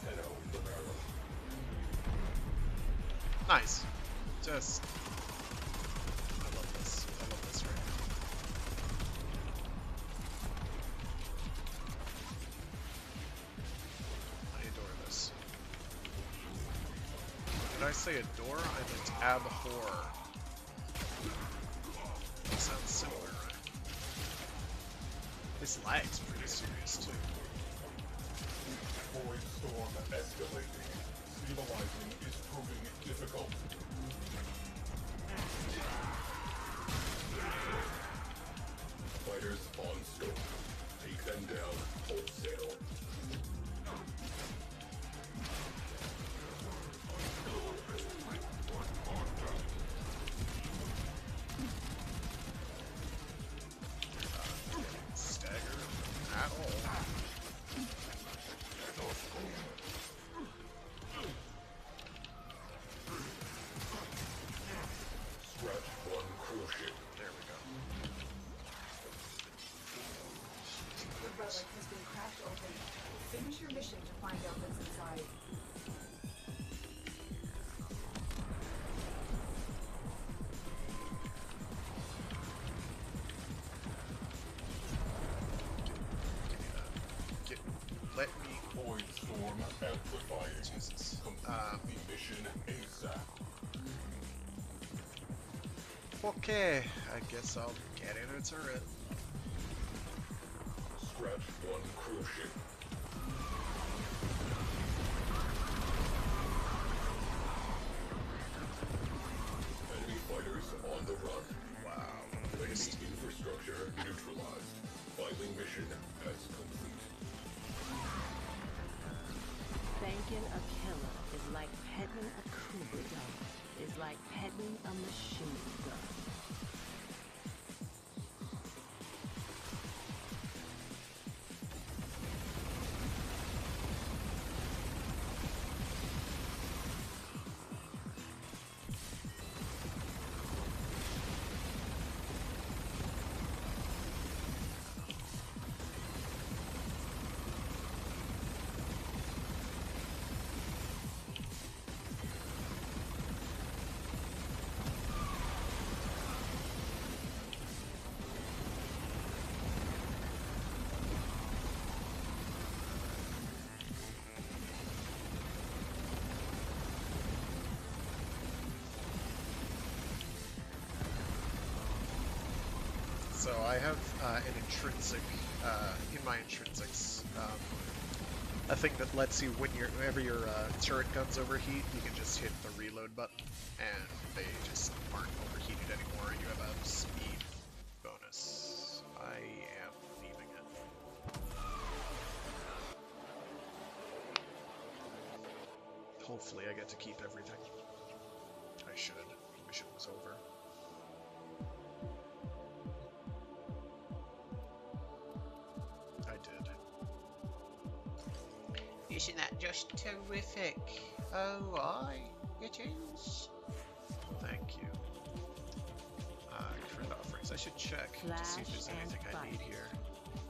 Tenno in the barrel. Nice. Just... I love this. I love this right now. I adore this. Did I say adore? I meant abhor. That sounds similar, right? This lag's pretty serious, too. Void storm escalating. Stabilizing is proving difficult. Fighters on scope. Take them down wholesale. Stagger at all. Scratch one cruise ship. There we go. The relic has been cracked open. Finish your mission to find out what's inside. Let me... Void storm amplifying. Jesus. Complete the mission ASAP. Okay, I guess I'll get in a turret. Scratch one cruise ship. Enemy fighters on the run. Wow. Enemy infrastructure neutralized. Filing mission petting a cougar dog is like petting a machine gun. So I have an intrinsic, in my intrinsics, a thing that lets you, whenever your turret guns overheat, you can just hit the reload button, and they just aren't overheated anymore. You have a speed bonus. I am leaving it. Hopefully I get to keep everything. I should. The mission was over. Isn't that just terrific? Oh, aye, it is. Thank you. Crit offerings. I should check to see if there's anything I need here.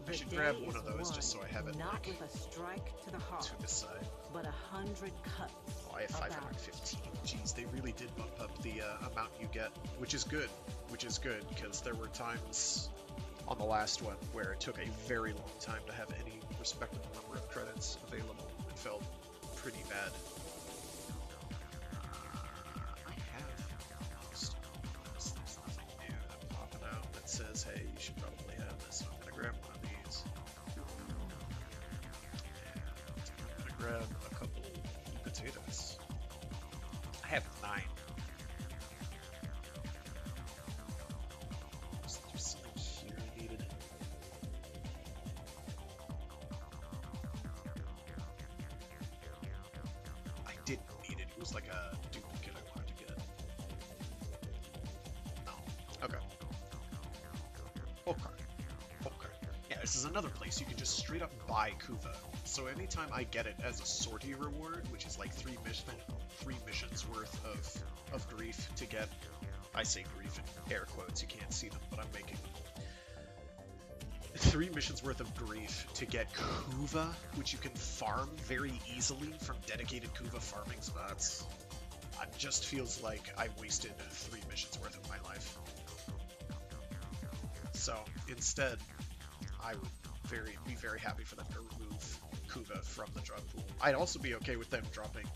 I should grab one of those just so I have it not like with a strike to the heart, to the side. but 100 cuts. Oh, I have 515. Jeez, they really did bump up the amount you get, which is good. Which is good because there were times on the last one where it took a very long time to have any respectable number of credits available. It felt pretty bad. I have almost. There's nothing new that popping out that says, hey, you should probably have this. I'm gonna grab one of these. And I'm gonna grab a couple potatoes. I have 9. There's something here I needed. I didn't need it. It was like a duplicate I wanted to get. No. Okay. Okay. Yeah, this is another place you can just straight up buy Kuva. So anytime I get it as a sortie reward, which is like 3 missions worth of grief to get, I say grief in air quotes, you can't see them, but I'm making 3 missions worth of grief to get Kuva, which you can farm very easily from dedicated Kuva farming spots. It just feels like I wasted 3 missions worth of my life. So instead, I would be very happy for them to remove Kuva from the drop pool. I'd also be okay with them dropping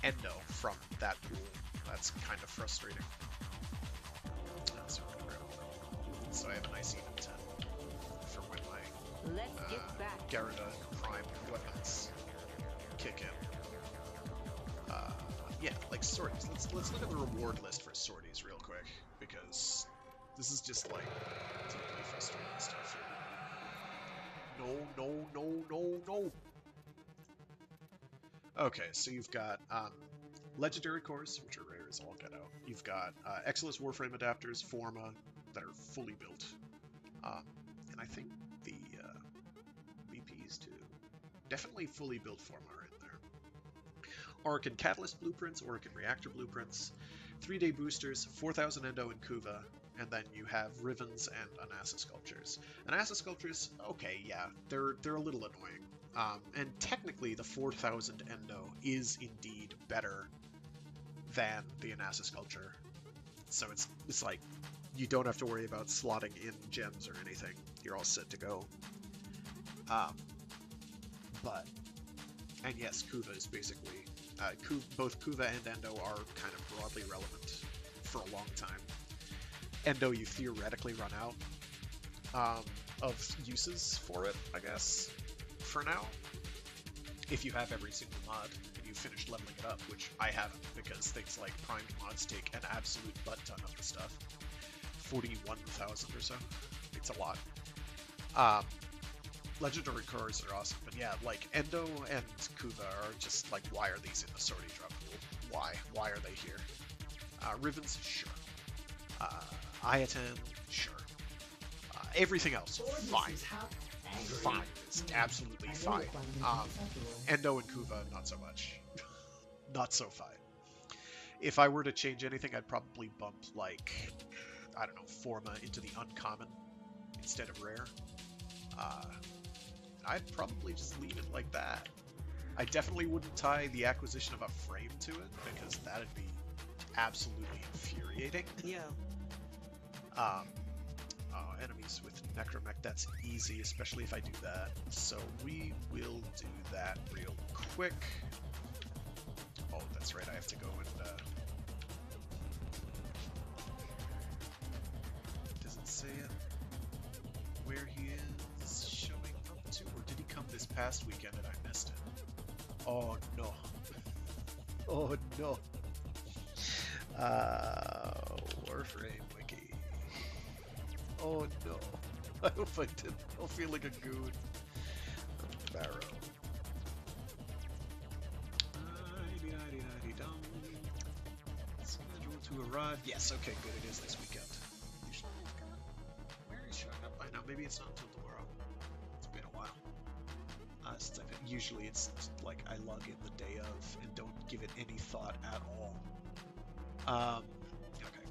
Endo from that pool. That's kind of frustrating. So I have a nice even 10 for when my Garida Prime weapons kick in. Yeah, like sorties. Let's look at the reward list for sorties real quick, because this is just like deeply frustrating stuff here. No. Okay, so you've got legendary cores, which are rare as all get out. You've got Exilus Warframe adapters, Forma, that are fully built. And I think the BPs too. Definitely fully built Forma are in there. Orokin Catalyst blueprints, Orokin Reactor blueprints, 3-day boosters, 4,000 Endo and Kuva, and then you have Rivens and Anassa sculptures. Anassa sculptures, okay, yeah, they're a little annoying. And technically the 4,000 Endo is indeed better than the Anassa sculpture. So it's like, you don't have to worry about slotting in gems or anything. You're all set to go. And yes, Kuva is basically, both Kuva and Endo are kind of broadly relevant for a long time. Endo, you theoretically run out of uses for it, I guess, for now. If you have every single mod and you've finished leveling it up, which I haven't, because things like primed mods take an absolute butt ton of the stuff. 41,000 or so. It's a lot. Legendary cores are awesome, but yeah, like Endo and Kuva are just like, why are these in the sortie drop pool? Why? Why are they here? Rivens, sure. Ayatan, sure. Everything else, fine. Fine. It's absolutely fine. Endo and Kuva, not so much. Not so fine. If I were to change anything, I'd probably bump, like, I don't know, Forma into the uncommon instead of rare. I'd probably just leave it like that. I definitely wouldn't tie the acquisition of a frame to it, because that'd be absolutely infuriating. Yeah. Enemies with Necromech, that's easy, especially if I do that. So we will do that real quick. Oh, that's right, I have to go and... Does it say it? Where he is showing up to? Or did he come this past weekend and I missed it? Oh no. Oh no. Warframe wiki. Oh no. I hope I didn't. I'll feel like a goon. Barrow. Scheduled to arrive. Yes, okay, good. It is this weekend. Usually it's got... Where is showing up by now? Maybe it's not until tomorrow. It's been a while. Since usually it's like I log in the day of and don't give it any thought at all. Okay.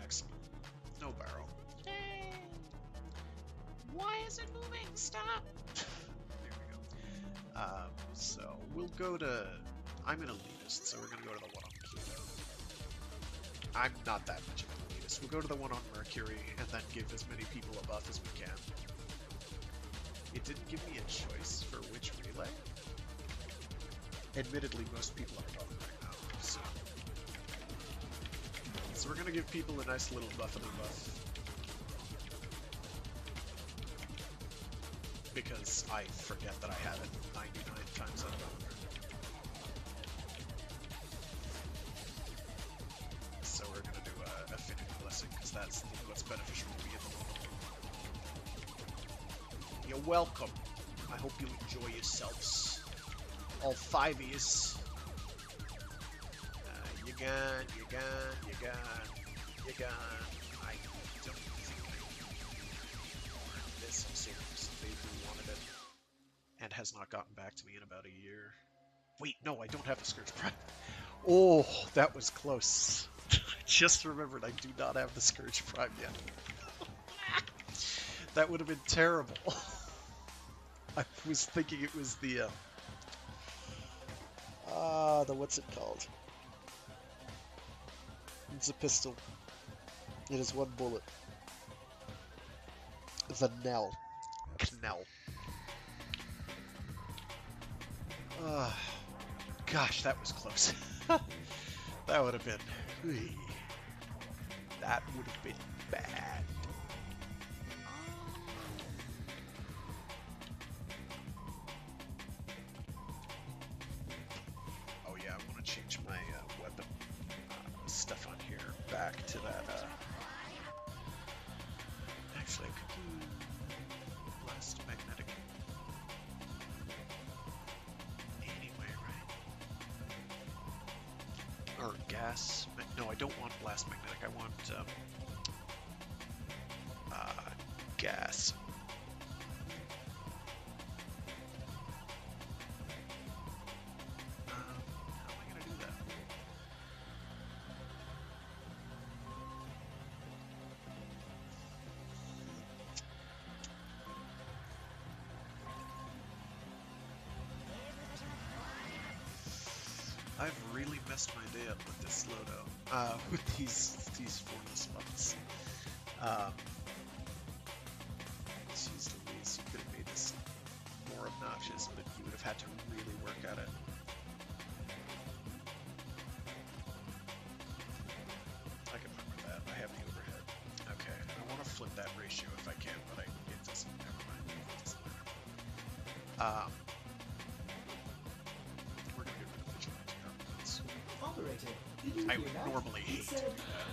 Excellent. No Barrow. Hey. Why is it moving? Stop! There we go. So we'll go to... I'm an elitist, so we're going to go to the one on Pluto. I'm not that much of an elitist. We'll go to the one on Mercury and then give as many people a buff as we can. It didn't give me a choice for which relay. Admittedly, most people are buffing right now, so... So we're going to give people a nice little buffity buff. Because I forget that I have it 99 times out of 100. So we're going to do a Affinity Blessing, because that's what's beneficial to me at the moment. You're welcome. I hope you enjoy yourselves. All five of yous. You're gone, you're gone, you're gone, you're gone. I don't think I wanted this. They wanted it. And has not gotten back to me in about a year. Wait, no, I don't have the Scourge Prime. Oh, that was close. I just remembered I do not have the Scourge Prime yet. That would have been terrible. I was thinking it was the what's it called? It's a pistol. It is one bullet. The Knell. Knell. Gosh, that was close. That would have been... That would have been bad. Oh yeah, I want to change my weapon stuff on here back to that... Actually, I could do... Blast magnetic. Anyway, right? Or gas. No, I don't want blast magnetic. I want gas. How am I gonna do that? I've really messed my day up with this slowdown. With these formless months. Jeez Louise, you could have made this more obnoxious, but you would have had to really work at it. I can remember that. I have the overhead. Okay, I want to flip that ratio if I can, but it doesn't. Never mind. It doesn't matter. We're gonna get rid of vigilante armaments. Operator, did you I hear would that? normally He hate to said, do that.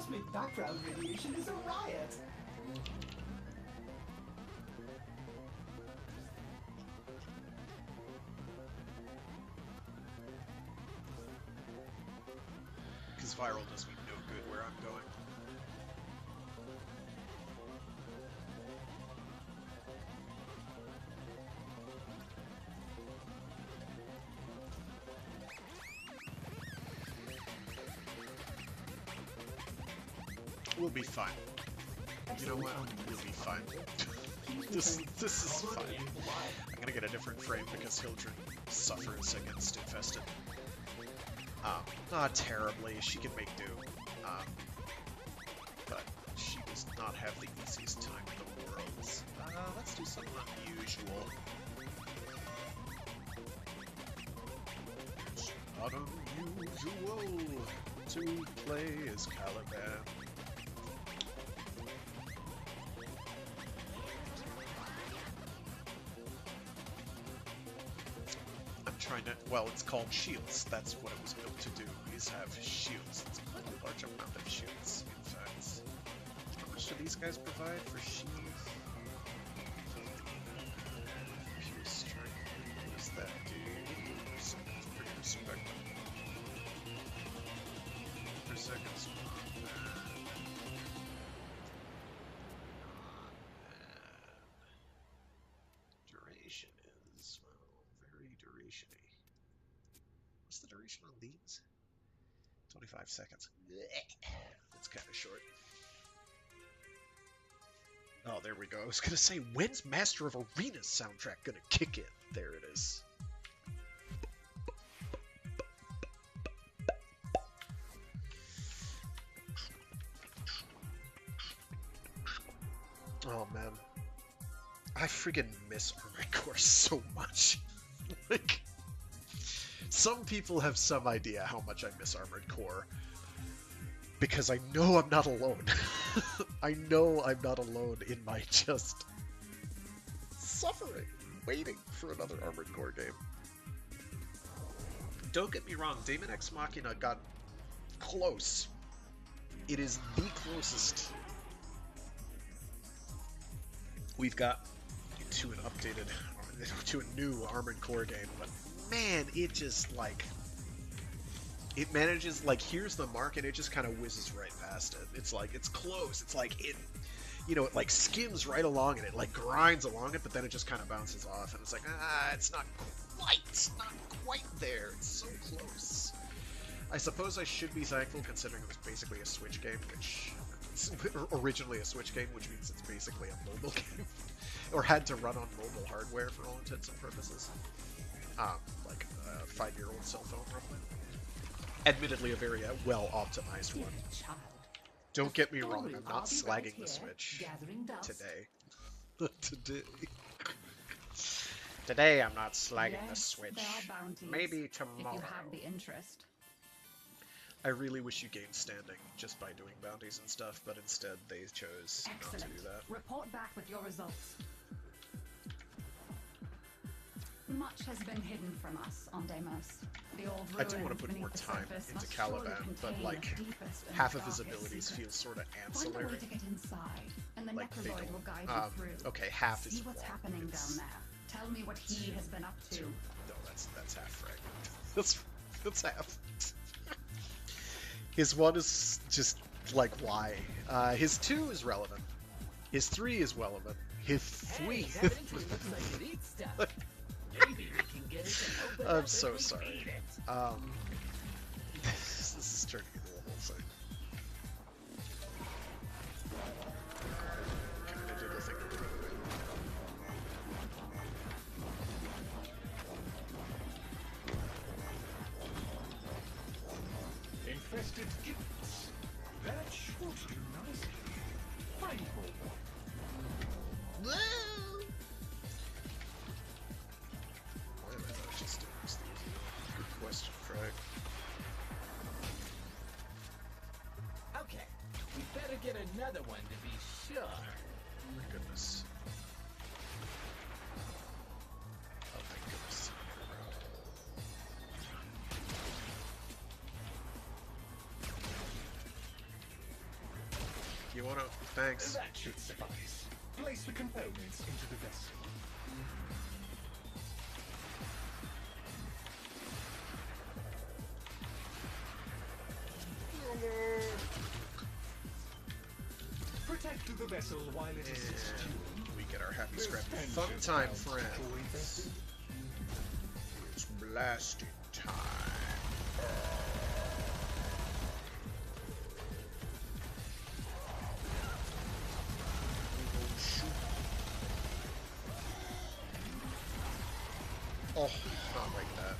cosmic background radiation is a riot. Spiral does me no good where I'm going. We'll be fine. You know what? We'll be fine. this is fine. I'm gonna get a different frame because Hildred suffers against Infested. Not terribly. She can make do. But she does not have the easiest time in the world. Let's do something unusual. It's not unusual to play as Caliban. Trying to, well, it's called shields. That's what it was built to do, is have shields. It's quite a large amount of shields, in fact. How much do these guys provide for shields? Pure strength. What does that do? It's pretty respectable. Per seconds. Duration is, well, very duration-y. What's the duration on these? 25 seconds. That's kind of short. Oh, there we go. I was going to say, when's Master of Arena's soundtrack going to kick in? There it is. Oh, man. I friggin' miss Armored Core so much. Like, some people have some idea how much I miss Armored Core. Because I know I'm not alone. I know I'm not alone in my just suffering, waiting for another Armored Core game. Don't get me wrong, Daemon X Machina got close. It is the closest we've got to an updated, to a new Armored Core game, but man, it just, like, it manages, like, here's the mark, and it just kind of whizzes right past it. It's like, it's close, it's like, it, you know, it, like, skims right along, and it, like, grinds along it, but then it just kind of bounces off, and it's like, it's not quite there, it's so close. I suppose I should be thankful, considering it was basically a Switch game, which, originally a Switch game, which means it's basically a mobile game. Or had to run on mobile hardware for all intents and purposes. Like a 5-year-old cell phone, roughly. Admittedly, a very well-optimized one. Don't get me wrong, I'm not slagging the Switch. Today. Today I'm not slagging the Switch. Maybe tomorrow. If you have the interest. I really wish you gained standing just by doing bounties and stuff, but instead they chose not to do that. Report back with your results. Much has been hidden from us on Deimos. The old I do want to put more time into Caliban, but like half of his abilities feel sort of ancillary. Find a way to get inside, and the like Necrozoid will guide you through. Okay, half is See what's happening down there. Tell me what he has been up to. No, that's half fragment. That's half. His 1 is just like why. His 2 is relevant. His 3 is relevant. His 3. I'm so sorry. This is turning into a whole thing. Kinda did the thing. Infested gifts. That should do nicely. Find more. Why am I not just doing this? Good question, Frag. Okay, we better get another one to be sure. Oh my goodness. Oh my goodness. You wanna? Thanks. That should suffice. Place the components into the vessel. vessel while it assists you. We get our happy This scrappy pension fun time, counts friends. co-invested. It's blasting time. Oh, not like that.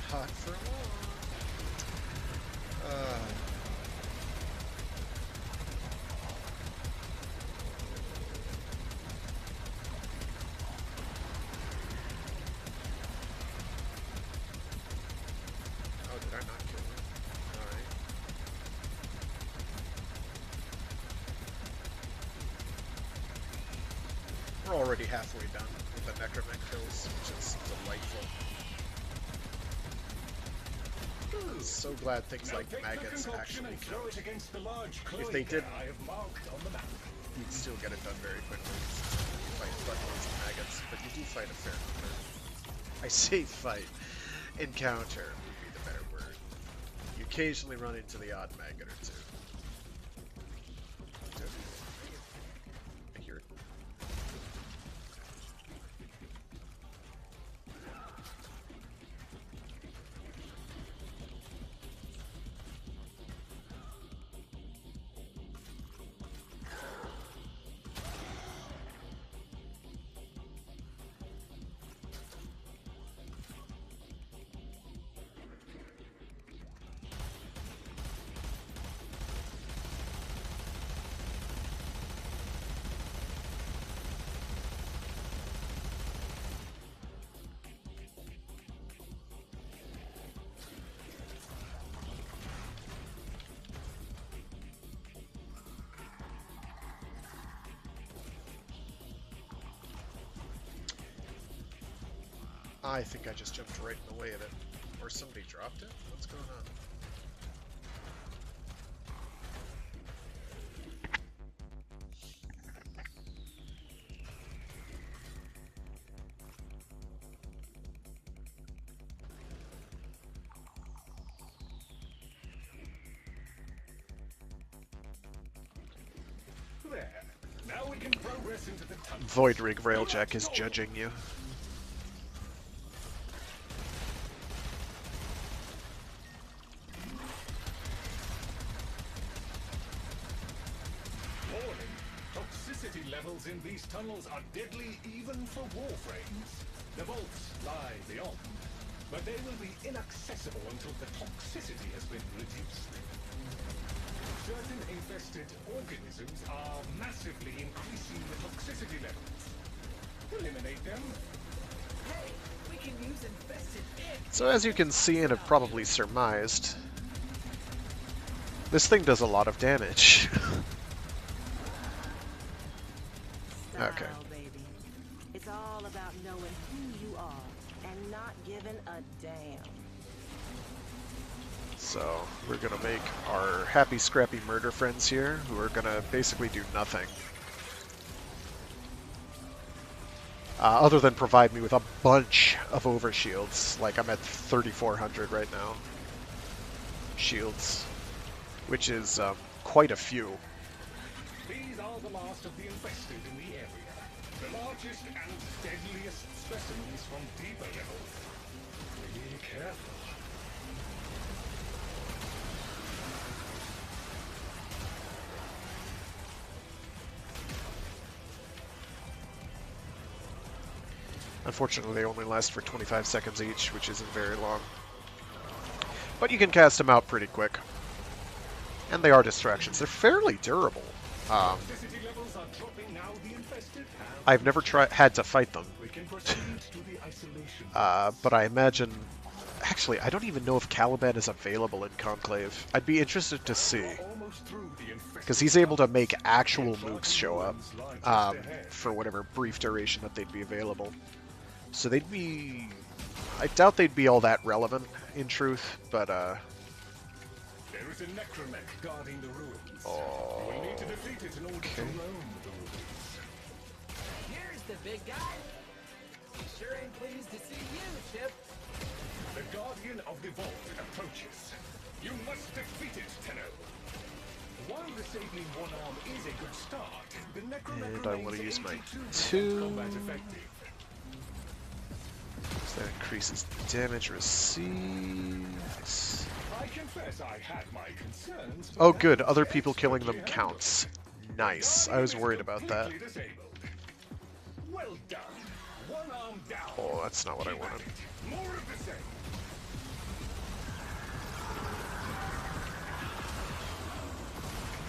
Hot for long. Oh, did I not kill him? Alright. We're already halfway done with the necromech kills, which is delightful. So glad things like maggots actually count. If they didn't, you'd still get it done very quickly. You fight buttloads of maggots, but you do fight a fair number. I say fight. Encounter would be the better word. You occasionally run into the odd maggot or two. I hear it. I think I just jumped right in the way of it. Or somebody dropped it? What's going on? There. Now we can progress into the tunnel. Void Rig Railjack is judging you. Toxicity levels in these tunnels are deadly even for warframes. The vaults lie beyond, but they will be inaccessible until the toxicity has been reduced. Certain infested organisms are massively increasing the toxicity levels. Eliminate them. Hey, we can use infested eggs. So as you can see and have probably surmised, this thing does a lot of damage. Okay. Baby. It's all about knowing who you are and not giving a damn. So we're gonna make our happy scrappy murder friends here, who are gonna basically do nothing. Other than provide me with a bunch of overshields. Like I'm at 3,400 right now. Shields. Which is quite a few. These are the last of the infested in the area. The largest and deadliest specimens from deeper levels. Be careful. Unfortunately, they only last for 25 seconds each, which isn't very long. But you can cast them out pretty quick. And they are distractions. They're fairly durable. I've never had to fight them. But I imagine Actually, I don't even know if Caliban is available in Conclave. I'd be interested to see. Because he's able to make actual mooks show up for whatever brief duration that they'd be available. So they'd be... I doubt they'd be all that relevant, in truth, but There is a necromech guarding the ruins. Oh, you will need to defeat it in order to roam the ruins. Here's the big guy. He sure ain't pleased to see you, Chip. The Guardian of the Vault approaches. You must defeat it, Tenno. While disabling one arm is a good start, the necromech and I want to use my 82 2. combat effective. So that increases damage received. I confess I had my concerns. Oh good, other people killing them counts. Nice. I was worried about that. Well done. One arm down. Oh, that's not what I wanted. More of the same.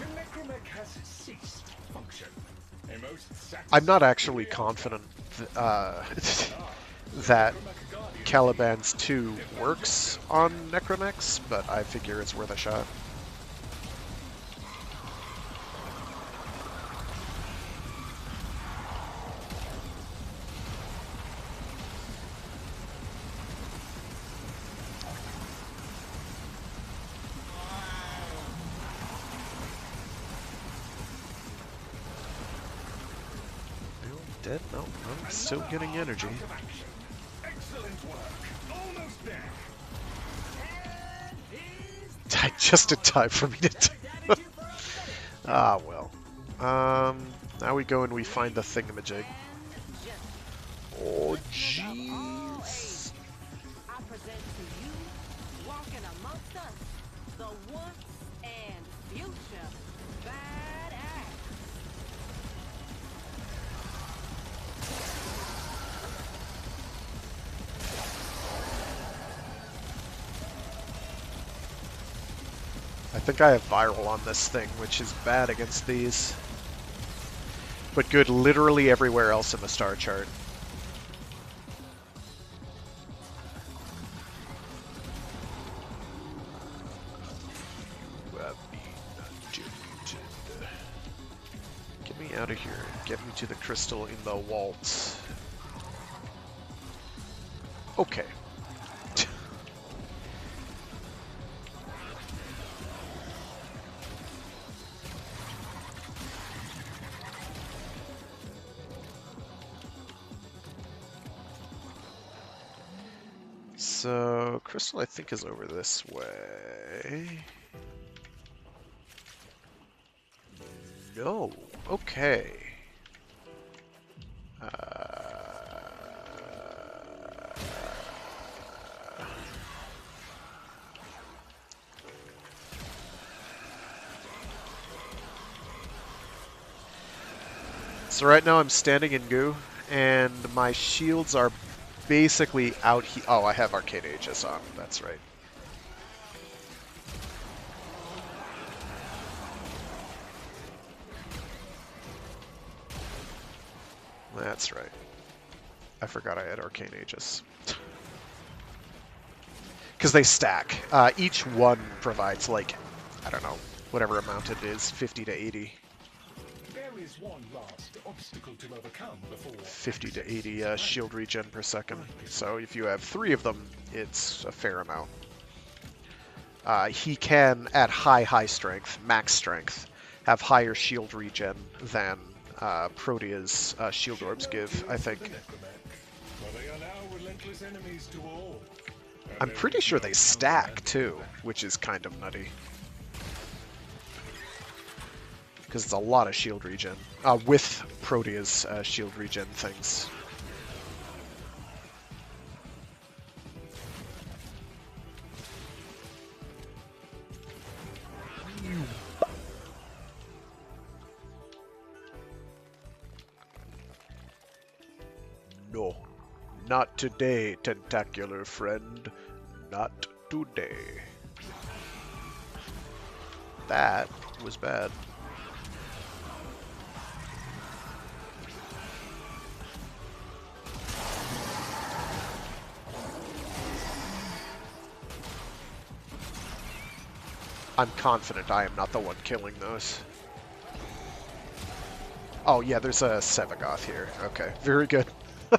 The necromech has ceased function. A most I'm not actually confident that Caliban's 2 works on necromechs, but I figure it's worth a shot. Dead? No, I'm still getting energy. Excellent work. Almost there. Just in time for me to do. Ah, well. Now we go and we find the thingamajig. Oh, jeez. I present to you, walking amongst us, the once and future badass. I think I have viral on this thing, which is bad against these. But good literally everywhere else in the star chart. Get me out of here and get me to the crystal in the waltz. Okay. So, crystal I think is over this way. No. Okay. So right now I'm standing in goo, and my shields are basically out here. Oh, I have Arcade Aegis on. That's right. That's right. I forgot I had Arcane Aegis. Because they stack. Each one provides, like, I don't know, whatever amount it is, 50 to 80. There is one last obstacle to overcome before 50 to 80 shield regen per second. So if you have 3 of them, it's a fair amount. He can, at high strength, max strength, have higher shield regen than Protea's shield orbs give, I think. They are now relentless enemies to all. I'm pretty sure they stack, too, which is kind of nutty. Because it's a lot of shield regen, with Protea's shield regen things. No, not today, tentacular friend. Not today. That was bad. I'm confident I am not the one killing those. Oh yeah, there's a Fraggoth here. Okay, very good. I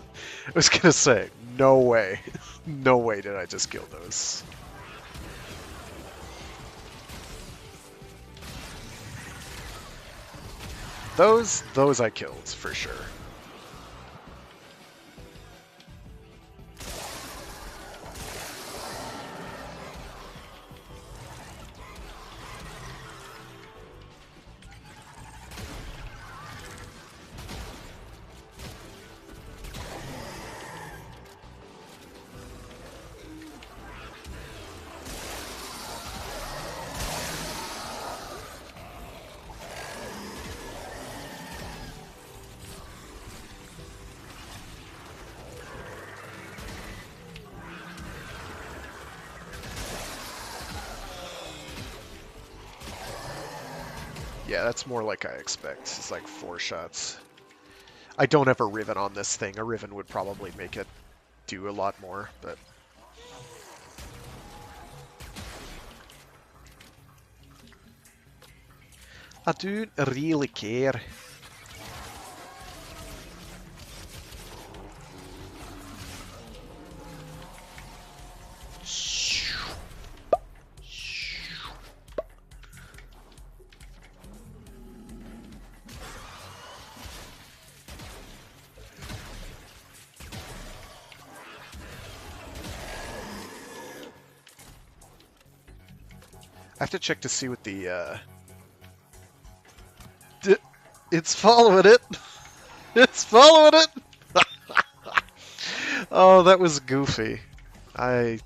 was gonna say, no way. No way did I just kill those. Those I killed, for sure. Yeah, that's more like I expect. It's like 4 shots. I don't have a Riven on this thing. A Riven would probably make it do a lot more, but... I don't really care. I have to check to see what the, It's following it! It's following it! Oh, that was goofy. Yeah.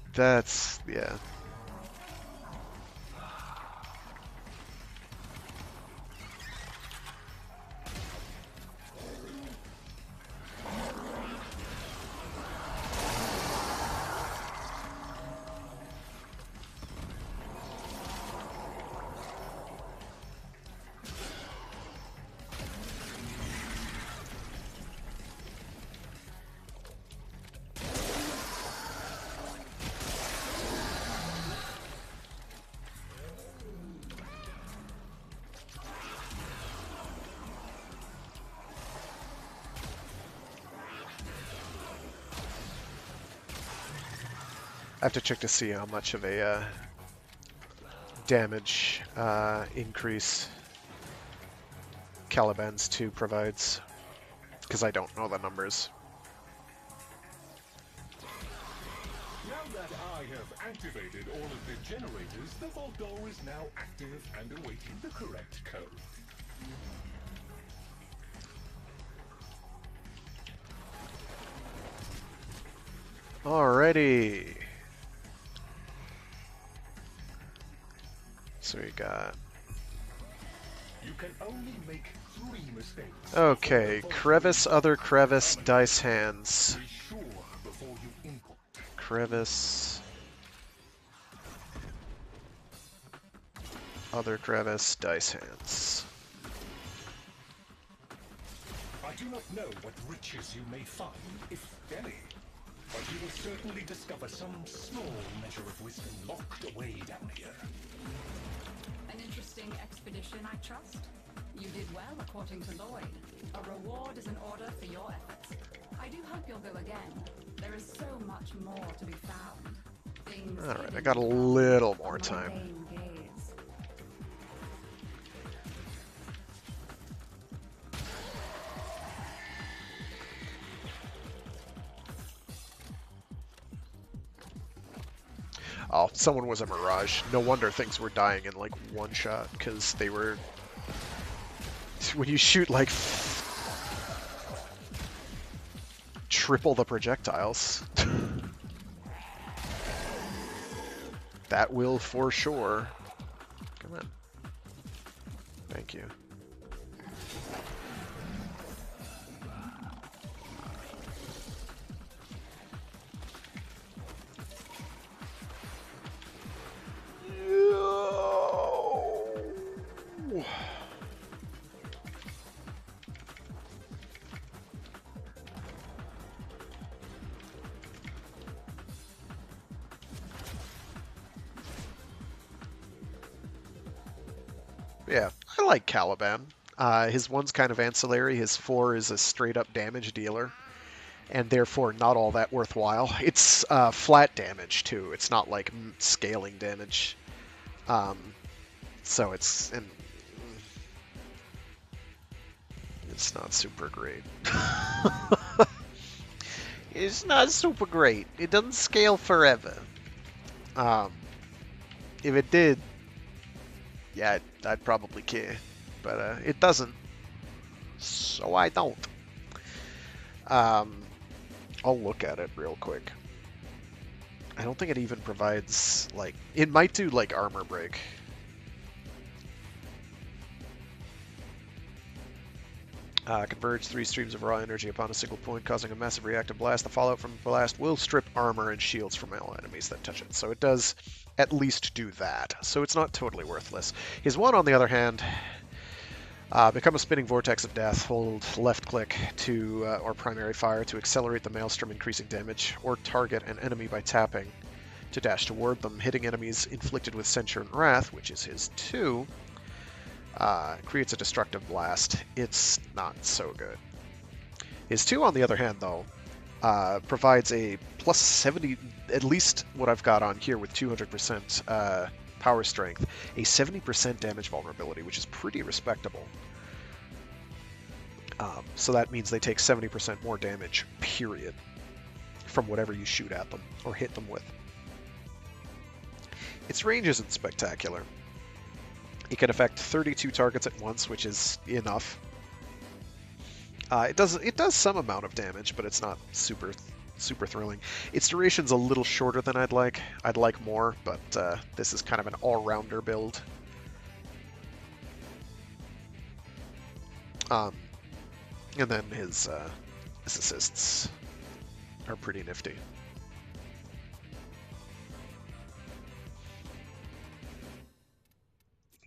I have to check to see how much of a damage increase Caliban's 2 provides, because I don't know the numbers. Now that I have activated all of the generators, the vault door is now active and awaiting the correct code. Alrighty. So we got... You can only make 3 mistakes. Okay, crevice, other crevice, dice hands. Be sure before you input. Crevice. Other crevice, dice hands. I do not know what riches you may find, if any, but you will certainly discover some small measure of wisdom locked away down here. An interesting expedition, I trust. You did well, according to Lloyd. A reward is an order for your efforts. I do hope you'll go again. There is so much more to be found. Things Alright, I got a little more time. Oh, someone was a Mirage. No wonder things were dying in like 1 shot, because they were... When you shoot like... triple the projectiles. That will for sure. Come on. Thank you. Yeah, I like Caliban. His 1's kind of ancillary. His 4 is a straight-up damage dealer, and therefore not all that worthwhile. It's flat damage, too. It's not like scaling damage. So it's not super great. It's not super great. It doesn't scale forever. If it did, yeah, I'd probably care. But it doesn't. So I don't. I'll look at it real quick. I don't think it even provides, like... It might do, like, armor break. Converge 3 streams of raw energy upon a single point, causing a massive reactive blast. The fallout from the blast will strip armor and shields from all enemies that touch it. So it does at least do that. So it's not totally worthless. His 1, on the other hand, become a spinning vortex of death. Hold left click to or primary fire to accelerate the maelstrom, increasing damage, or target an enemy by tapping to dash toward them. Hitting enemies inflicted with censure and wrath, which is his 2. Creates a destructive blast. It's not so good. His 2, on the other hand, though, provides a plus 70, at least what I've got on here with 200% power strength, a 70% damage vulnerability, which is pretty respectable. So that means they take 70% more damage, period, from whatever you shoot at them or hit them with. Its range isn't spectacular. It can affect 32 targets at once, which is enough. It does some amount of damage, but it's not super thrilling. Its duration's a little shorter than I'd like. I'd like more, but this is kind of an all-rounder build. And then his assists are pretty nifty.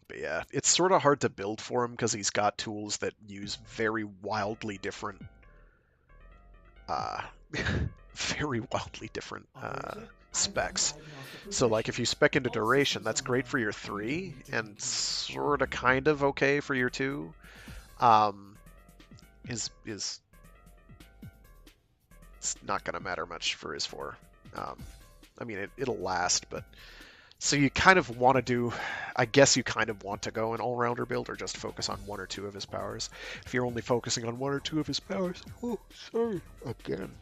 But yeah, it's sort of hard to build for him because he's got tools that use very wildly different, specs. So like if you spec into duration, that's great for your 3 and sort of kind of okay for your 2. Is it's not going to matter much for his 4. I mean, it'll last, but... So you kind of want to do, I guess you kind of want to go an all-rounder build or just focus on 1 or 2 of his powers. If you're only focusing on 1 or 2 of his powers, oh, sorry, again.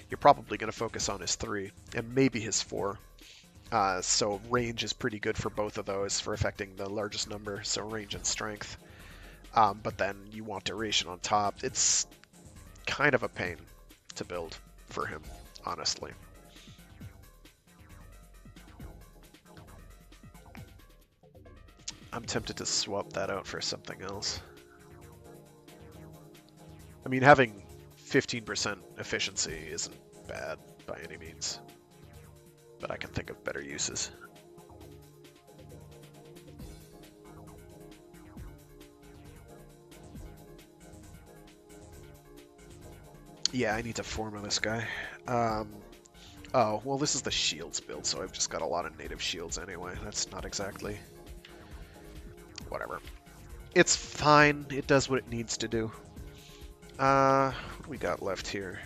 You're probably going to focus on his 3 and maybe his 4. So range is pretty good for both of those for affecting the largest number, so range and strength. But then you want duration on top. It's kind of a pain to build for him, honestly. I'm tempted to swap that out for something else. I mean, having 15% efficiency isn't bad by any means, but I can think of better uses. Yeah, I need to form on this guy. Oh, well, this is the shields build, so I've just got a lot of native shields anyway. That's not exactly... Whatever. It's fine. It does what it needs to do. What do we got left here?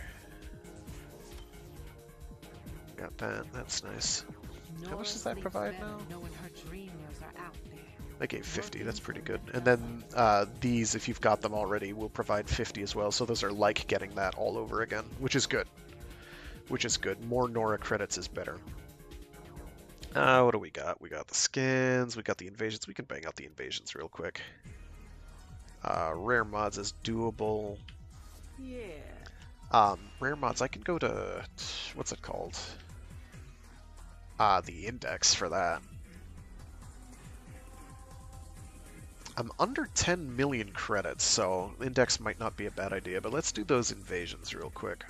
Got that. That's nice. How much does that provide now? They gave 50. That's pretty good. And then these, if you've got them already, will provide 50 as well. So those are like getting that all over again, which is good. Which is good. More Nora credits is better. What do we got? We got the skins, we got the invasions. We can bang out the invasions real quick. Rare mods is doable. Yeah. Rare mods, I can go to... What's it called? The index for that. I'm under 10 million credits, so index might not be a bad idea, but let's do those invasions real quick.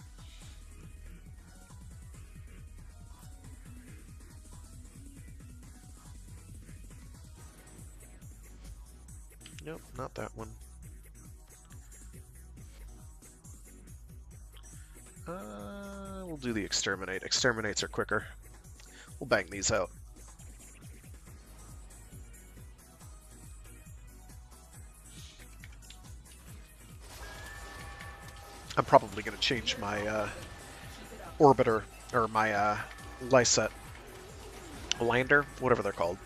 Nope, not that one. We'll do the exterminate. Exterminates are quicker. We'll bang these out. I'm probably going to change my orbiter, or my Lyset lander, whatever they're called.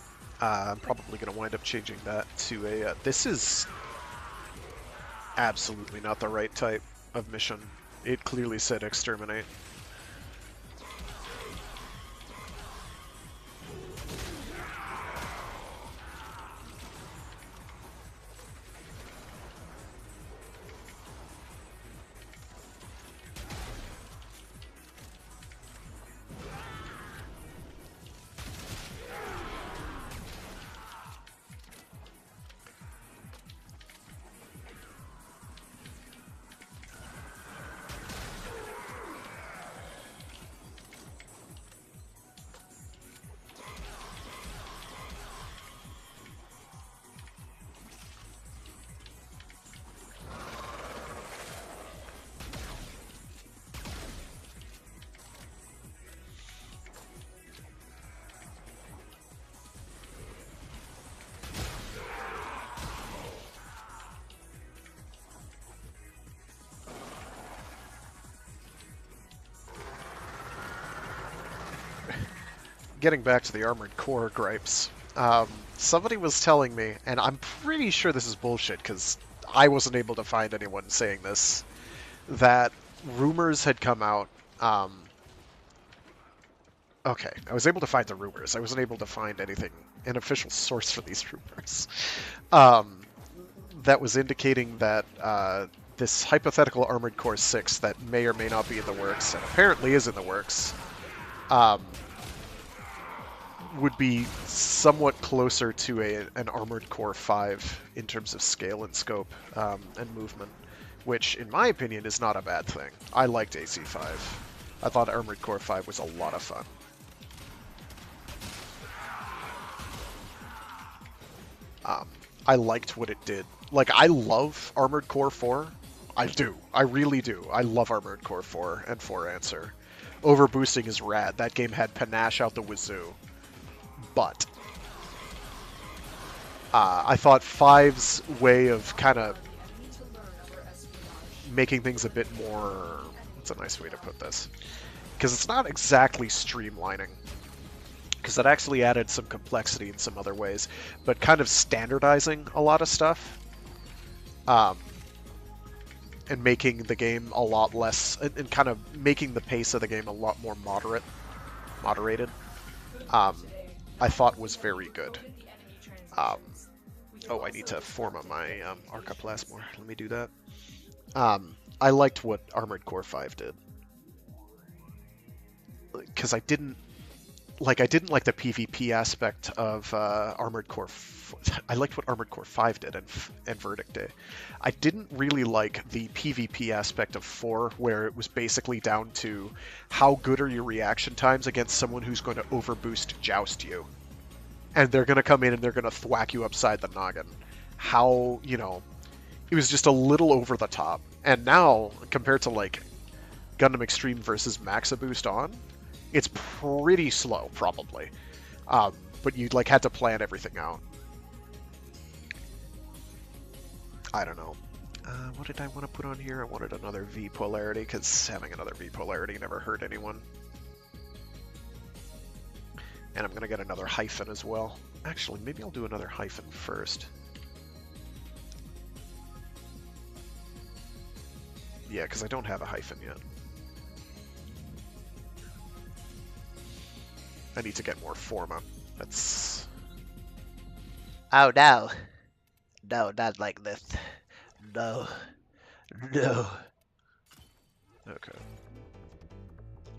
I'm probably going to wind up changing that to a... this is absolutely not the right type of mission. It clearly said exterminate. Getting back to the Armored Core gripes, somebody was telling me, and I'm pretty sure this is bullshit because I wasn't able to find anyone saying this, that rumors had come out. Okay, I was able to find the rumors. I wasn't able to find anything, an official source for these rumors, that was indicating that this hypothetical Armored Core 6 that may or may not be in the works, and apparently is in the works, would be somewhat closer to an Armored Core 5 in terms of scale and scope and movement, which, in my opinion, is not a bad thing. I liked AC5. I thought Armored Core 5 was a lot of fun. I liked what it did. Like, I love Armored Core 4. I do. I really do. I love Armored Core 4 and 4 Answer. Overboosting is rad. That game had panache out the wazoo. But I thought 5's way of kind of making things a bit more... What's a nice way to put this? Because it's not exactly streamlining. Because it actually added some complexity in some other ways. But kind of standardizing a lot of stuff. And making the game a lot less... And kind of making the pace of the game a lot more moderated. I thought was very good. Oh, I need to form on my Arcaplasmor. Let me do that. I liked what Armored Core 5 did. Because I didn't like the PvP aspect of Armored Core. I liked what Armored Core 5 did and Verdict Day. I didn't really like the PvP aspect of 4, where it was basically down to how good are your reaction times against someone who's going to overboost joust you. And they're going to come in and they're going to thwack you upside the noggin. How, you know, it was just a little over the top. And now, compared to like Gundam Extreme versus Maxa Boost On, it's pretty slow, probably. But you like had to plan everything out. I don't know. What did I want to put on here? I wanted another V polarity, because having another V polarity never hurt anyone. And I'm going to get another hyphen as well. Actually, maybe I'll do another hyphen first. Yeah, because I don't have a hyphen yet. I need to get more Forma. That's... Oh no. No, not like this. No. No. Okay.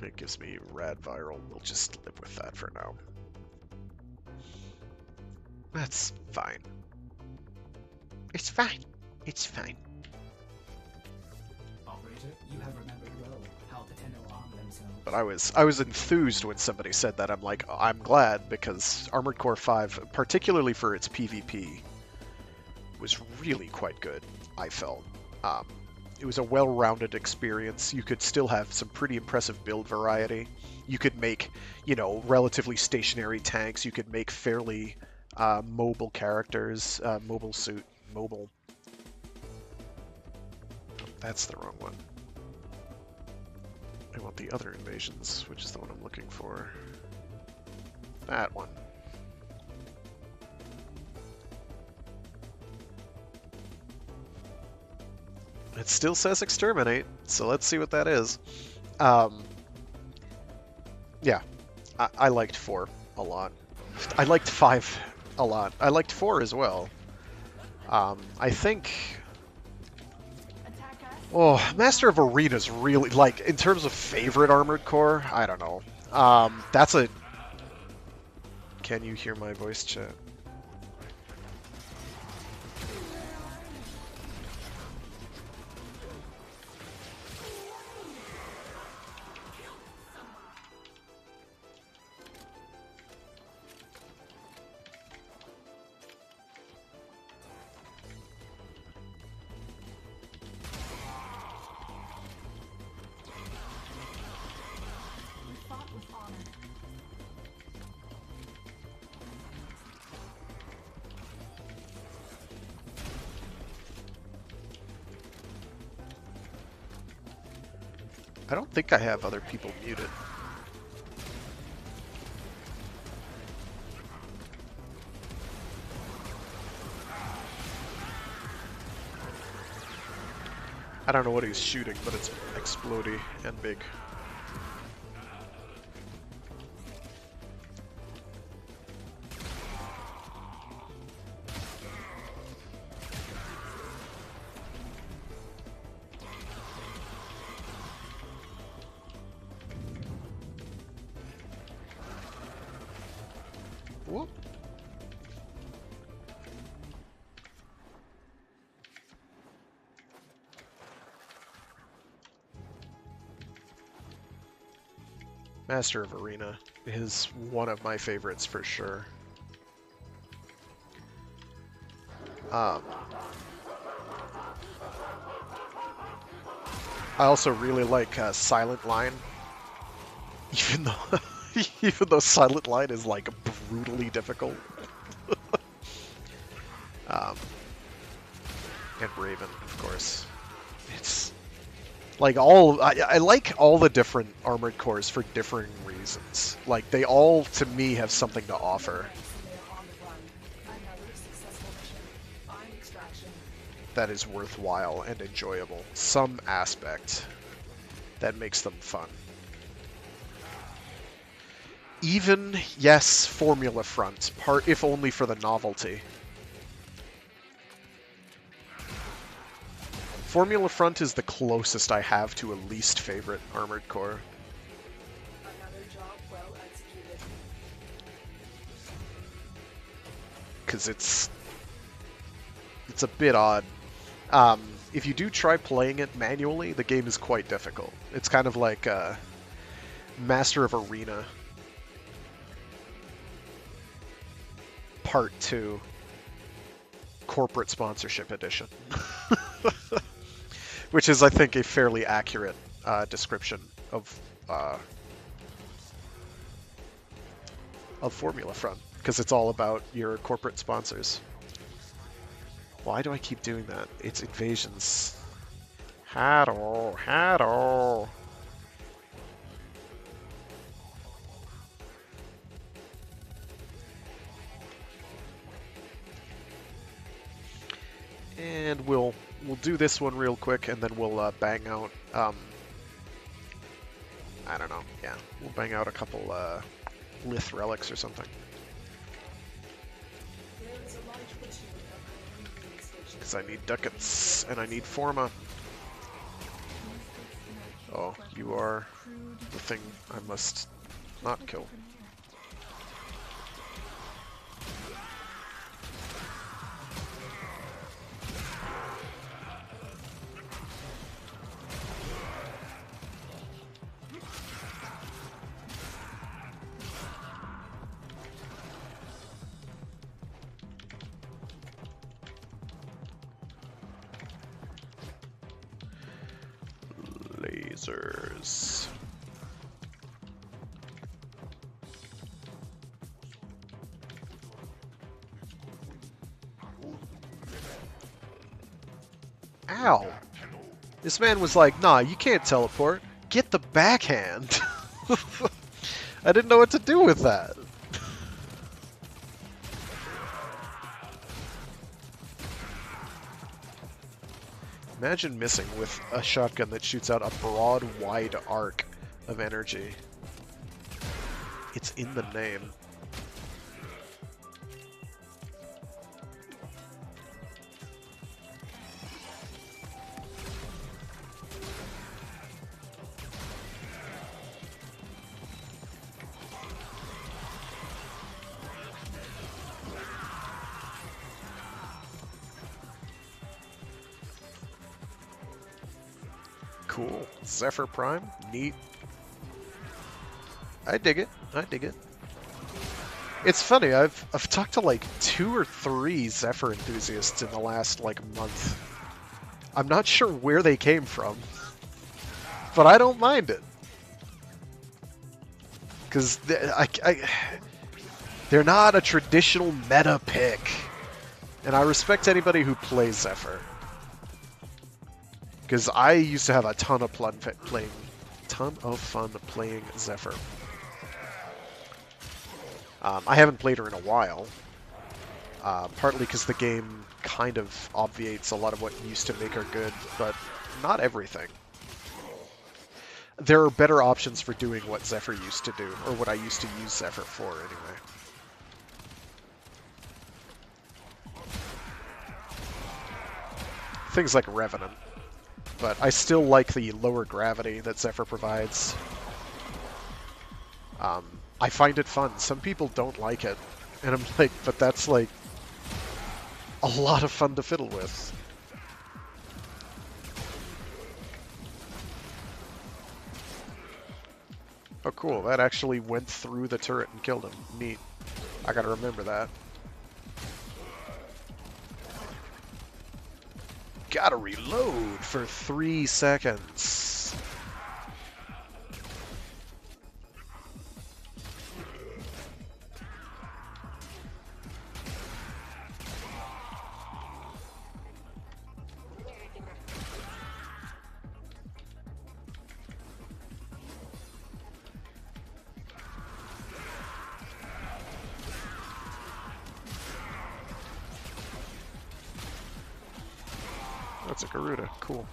It gives me rad viral. We'll just live with that for now. That's fine. It's fine. It's fine. Operator, you have remembered well how the Tenno arm themselves. But I was enthused when somebody said that. I'm like, I'm glad, because Armored Core 5, particularly for its PvP, was really quite good, I felt. It was a well-rounded experience. You could still have some pretty impressive build variety. You could make, you know, relatively stationary tanks. You could make fairly mobile characters, mobile. That's the wrong one. I want the other invasions, which is the one I'm looking for. That one. It still says exterminate, so let's see what that is. Yeah, I liked 4 a lot. I liked 5 a lot. I liked 4 as well. I think... Oh, Master of Arena's really, like, in terms of favorite Armored Core, I don't know. That's a... Can you hear my voice chat? I don't think I have other people muted. I don't know what he's shooting, but it's explodey and big. Whoop. Master of Arena is one of my favorites for sure. I also really like Silent Line, even though even though Silent Line is like brutally difficult. And Raven, of course. It's like I like all the different Armored Cores for differing reasons. Like they all, to me, have something to offer. That is worthwhile and enjoyable. Some aspect that makes them fun. Even, yes, Formula Front, part if only for the novelty. Formula Front is the closest I have to a least favorite Armored Core. Because it's a bit odd. If you do try playing it manually, the game is quite difficult. It's kind of like Master of Arena Part 2 Corporate Sponsorship Edition. Which is, I think, a fairly accurate description of Formula Front, because it's all about your corporate sponsors. Why do I keep doing that? It's invasions. Hado. And we'll do this one real quick, and then we'll bang out. I don't know. Yeah, we'll bang out a couple Lith relics or something. Because I need ducats and I need Forma. Oh, you are the thing I must not kill. Lasers. Ow! This man was like, nah, you can't teleport. get the backhand. I didn't know what to do with that. Imagine missing with a shotgun that shoots out a broad, wide arc of energy. It's in the name. Cool. Zephyr Prime. Neat. I dig it. I dig it. It's funny, I've talked to like 2 or 3 Zephyr enthusiasts in the last like month. I'm not sure where they came from, but I don't mind it. Because they're not a traditional meta pick. And I respect anybody who plays Zephyr. Because I used to have a ton of fun playing Zephyr. I haven't played her in a while, partly because the game kind of obviates a lot of what used to make her good, but not everything. There are better options for doing what Zephyr used to do, or what I used to use Zephyr for anyway. Things like Revenant. But I still like the lower gravity that Zephyr provides. I find it fun. Some people don't like it. And I'm like, but that's like a lot of fun to fiddle with. Oh cool, that actually went through the turret and killed him. Neat. I gotta remember that. Gotta reload for 3 seconds. That's a Garuda. Cool.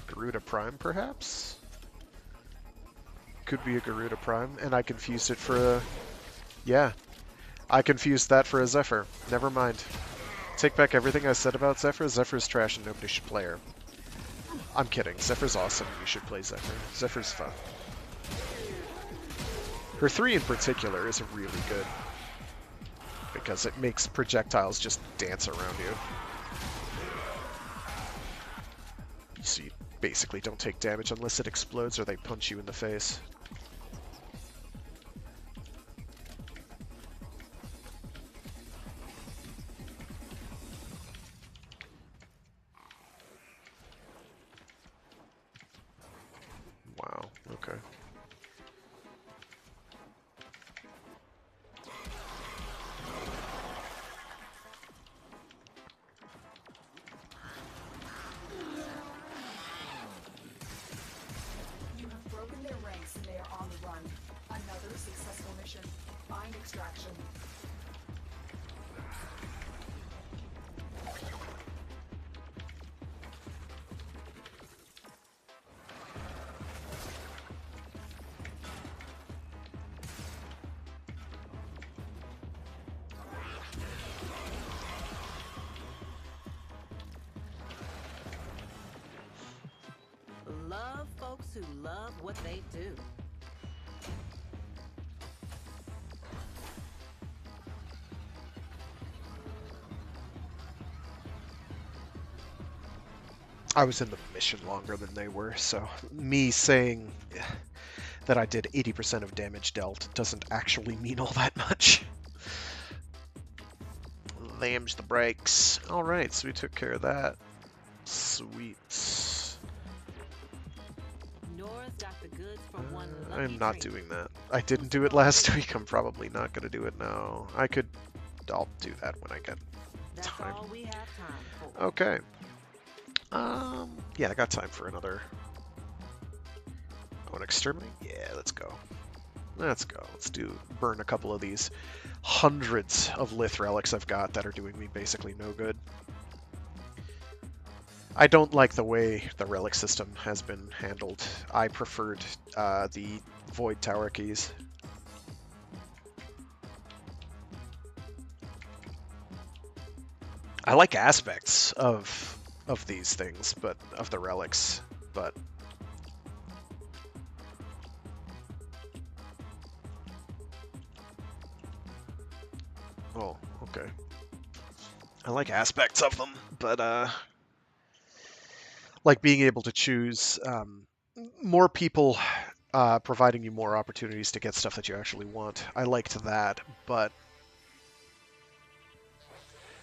Garuda Prime, perhaps? Could be a Garuda Prime, and I confused it for a... Yeah. I confused that for a Zephyr. Never mind. Take back everything I said about Zephyr. Zephyr's trash and nobody should play her. I'm kidding. Zephyr's awesome. You should play Zephyr. Zephyr's fun. Her 3 in particular is really good. Because it makes projectiles just dance around you. So you basically don't take damage unless it explodes or they punch you in the face. Wow, okay. Extraction. Love folks who love what they do. I was in the mission longer than they were, so me saying that I did 80% of damage dealt doesn't actually mean all that much. Them's the breaks. Alright, so we took care of that. Sweet. Nora's got the goods for one lucky I'm not drink. doing that. I didn't do it last week, I'm probably not going to do it now. I'll do that when I get That's time. all we have time for. Okay. Yeah, I got time for I want to exterminate? Yeah, let's go. Let's go. Let's burn a couple of these hundreds of lith relics I've got that are doing me basically no good. I don't like the way the relic system has been handled. I preferred the void tower keys. I like aspects of these things, but of the relics, but oh, okay. I like aspects of them, but like being able to choose more people providing you more opportunities to get stuff that you actually want. I liked that, but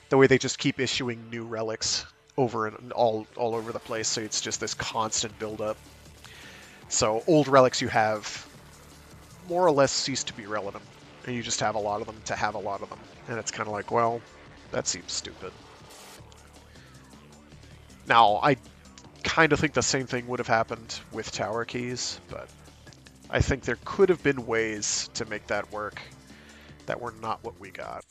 the way they just keep issuing new relics over and all over the place, so it's just this constant build-up. So old relics you have more or less cease to be relevant, and you just have a lot of them to have a lot of them. And it's kind of like, well, that seems stupid. Now, I kind of think the same thing would have happened with tower keys, but I think there could have been ways to make that work that were not what we got.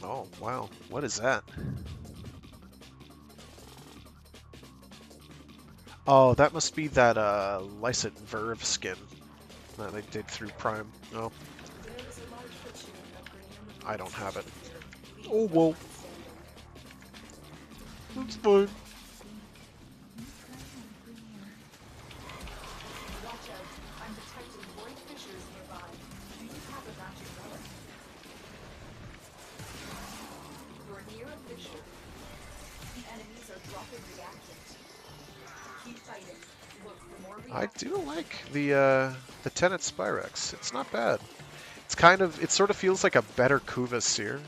Oh, wow. What is that? Oh, that must be that Lysit Verve skin that I did through Prime. Oh. I don't have it. Oh, well. That's fine. I do like the Tenet Spyrex. It's not bad. It sort of feels like a better Kuvasir.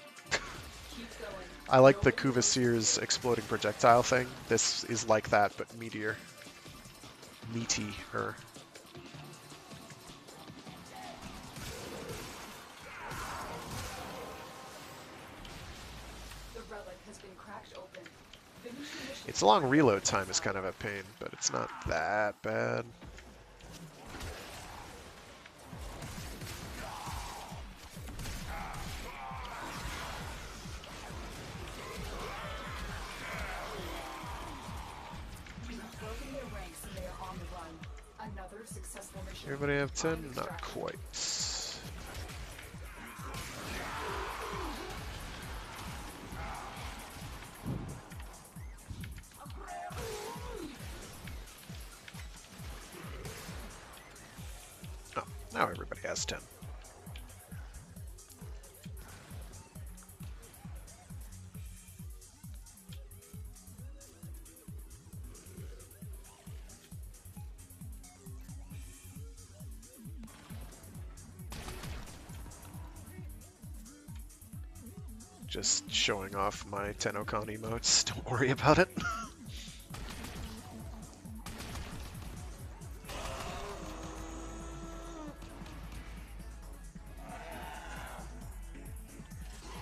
I like the Kuvasir's exploding projectile thing. This is like that, but meatier. Meatier. Its long reload time is kind of a pain, but it's not that bad. Everybody have 10? Not quite. Oh, now everybody has 10. Just showing off my Tennokan emotes, don't worry about it.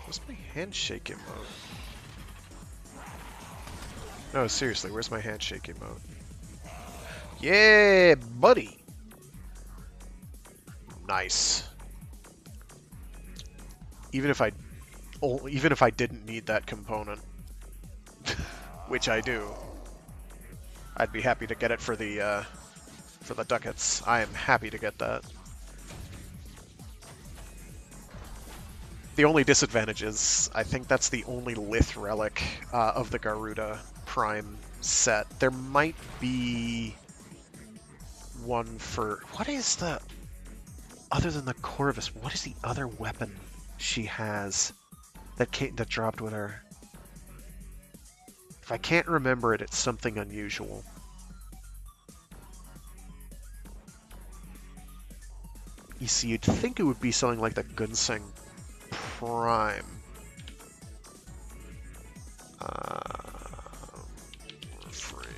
Where's my handshake emote? No, seriously, where's my handshake emote? Yeah, buddy! Nice. Even if I didn't need that component, which I do, I'd be happy to get it for the ducats. I am happy to get that. The only disadvantage is, I think that's the only Lith relic of the Garuda Prime set. There might be one for... What is the... Other than the Corvus, what is the other weapon she has that dropped with her? If I can't remember it, it's something unusual. You see, you'd think it would be something like the Gunseng Prime. Warframe.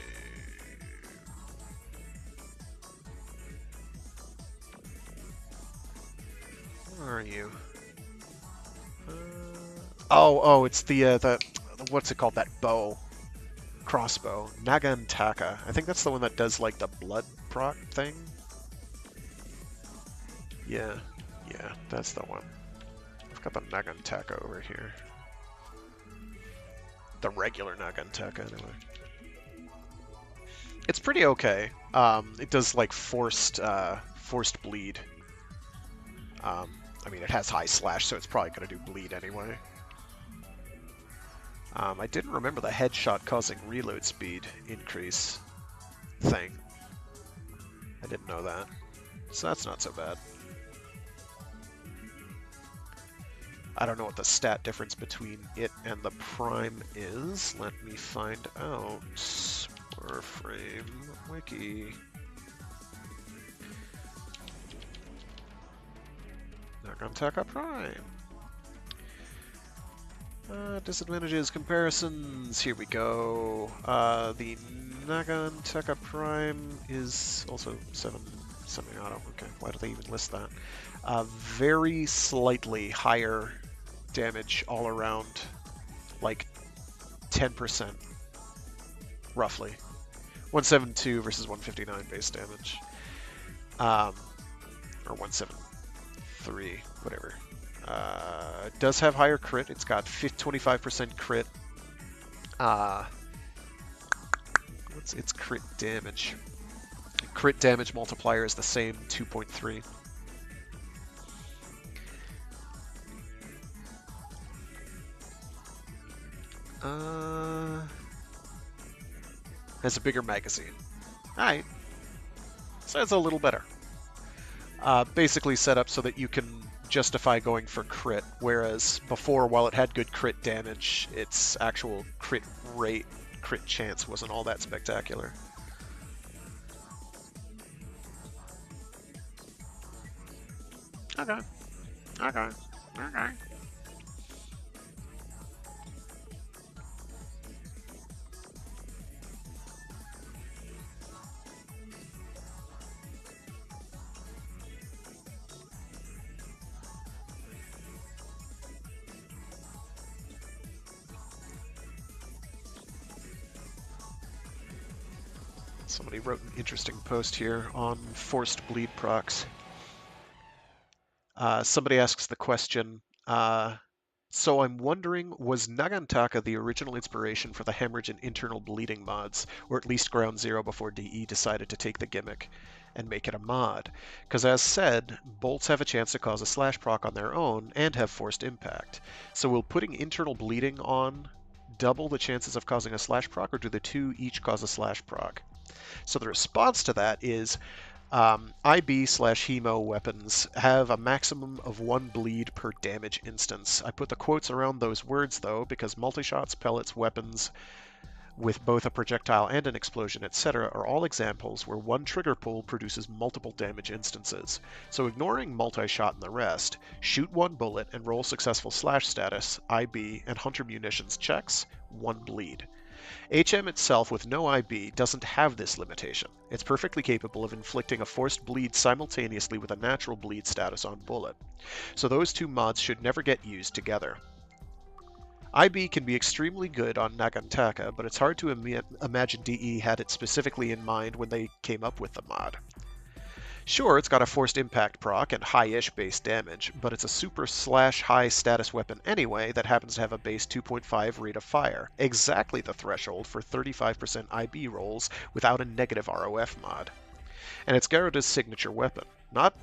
Oh, it's the what's it called? That bow, crossbow, Nagantaka. I think that's the one that does like the blood proc thing. Yeah, that's the one. I've got the Nagantaka over here. The regular Nagantaka, anyway. It's pretty okay. It does like forced bleed. I mean, it has high slash, so it's probably going to do bleed anyway. I didn't remember the headshot causing reload speed increase thing. I didn't know that. So that's not so bad. I don't know what the stat difference between it and the Prime is. Let me find out. Warframe Wiki. Nagantaka Prime. Disadvantages, comparisons. Here we go. The Nagantaka Prime is also 7 semi-auto. Okay, why do they even list that? Very slightly higher damage all around, like 10%, roughly. 172 versus 159 base damage. Or 173, whatever. It does have higher crit. It's got 25% crit. What's its crit damage? Crit damage multiplier is the same, 2.3. Has a bigger magazine. Alright. So it's a little better. Basically set up so that you can justify going for crit, whereas before, while it had good crit damage, its actual crit rate, crit chance wasn't all that spectacular. Okay. Somebody wrote an interesting post here on forced bleed procs. Somebody asks the question, so I'm wondering, was Nagantaka the original inspiration for the hemorrhage and internal bleeding mods, or at least ground zero before DE decided to take the gimmick and make it a mod? Because as said, bolts have a chance to cause a slash proc on their own and have forced impact. So will putting internal bleeding on double the chances of causing a slash proc, or do the two each cause a slash proc? So the response to that is IB/Hemo weapons have a maximum of 1 bleed per damage instance. I put the quotes around those words though because multi-shots, pellets, weapons with both a projectile and an explosion, etc. are all examples where one trigger pull produces multiple damage instances. So ignoring multi-shot and the rest, shoot 1 bullet and roll successful slash status, IB, and hunter munitions checks, 1 bleed. HM itself with no IB doesn't have this limitation. It's perfectly capable of inflicting a forced bleed simultaneously with a natural bleed status on bullet. So those two mods should never get used together. IB can be extremely good on Nagantaka, but it's hard to imagine DE had it specifically in mind when they came up with the mod. Sure, it's got a forced impact proc and high-ish base damage, but it's a super/high status weapon anyway that happens to have a base 2.5 rate of fire, exactly the threshold for 35% IB rolls without a negative ROF mod. And it's Garuda's signature weapon. Not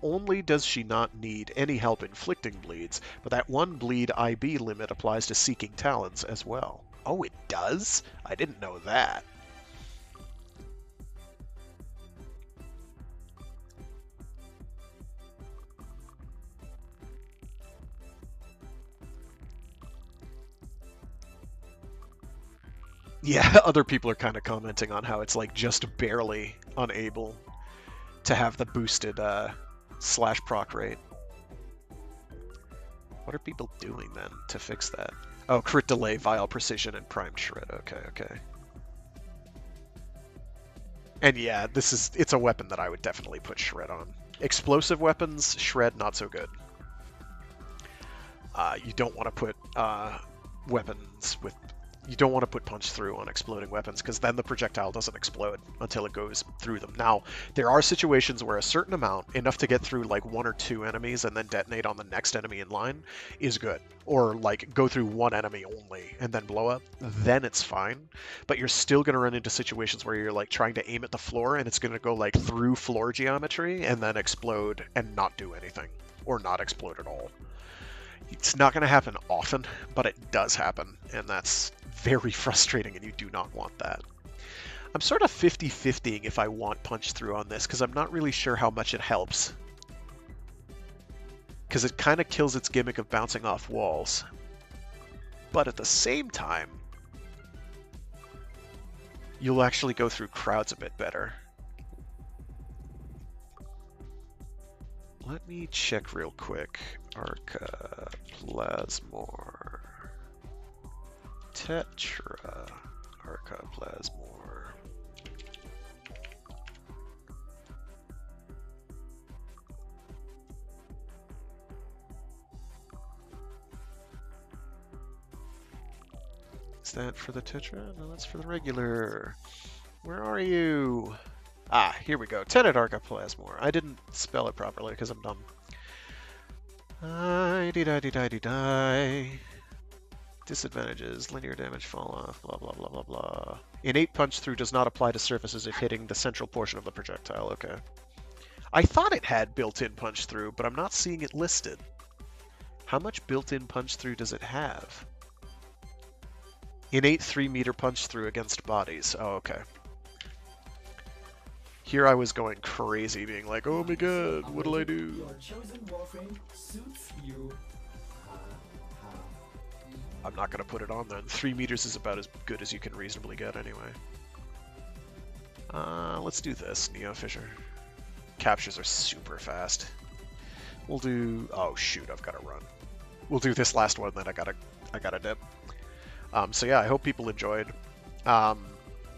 only does she not need any help inflicting bleeds, but that 1 bleed IB limit applies to Seeking Talons as well. Oh, it does? I didn't know that. Yeah, other people are kind of commenting on how it's like just barely unable to have the boosted slash proc rate. What are people doing then to fix that? Oh, crit delay, vial precision, and primed shred. Okay. And yeah, it's a weapon that I would definitely put shred on. Explosive weapons, shred not so good. You don't want to put weapons with... You don't want to put punch through on exploding weapons, because then the projectile doesn't explode until it goes through them. Now, there are situations where a certain amount, enough to get through like 1 or 2 enemies and then detonate on the next enemy in line, is good. Or like go through 1 enemy only and then blow up, then it's fine. But you're still going to run into situations where you're like trying to aim at the floor and it's going to go like through floor geometry and then explode and not do anything. Or not explode at all. It's not going to happen often, but it does happen, and that's very frustrating, and you do not want that. I'm sort of 50-50ing if I want punch through on this, because I'm not really sure how much it helps. Because it kind of kills its gimmick of bouncing off walls. But at the same time, you'll actually go through crowds a bit better. Let me check real quick. Arca, Plasmor, Tetra, Arca, Plasmor. Is that for the Tetra? No, that's for the regular. Where are you? Ah, here we go. Tenet Arca Plasmor. I didn't spell it properly because I'm dumb. Die. Disadvantages, linear damage, fall off, blah, blah, blah, blah, blah. Innate punch through does not apply to surfaces if hitting the central portion of the projectile. Okay. I thought it had built-in punch through, but I'm not seeing it listed. How much built-in punch through does it have? Innate 3-meter punch through against bodies. Oh, okay. Here I was going crazy, being like, oh my god, what'll I do? Your chosen Warframe suits you. I'm not going to put it on then. 3 meters is about as good as you can reasonably get anyway. Let's do this, Neo Fisher. Captures are super fast. We'll do... Oh shoot, I've got to run. We'll do this last one, then I gotta dip. So yeah, I hope people enjoyed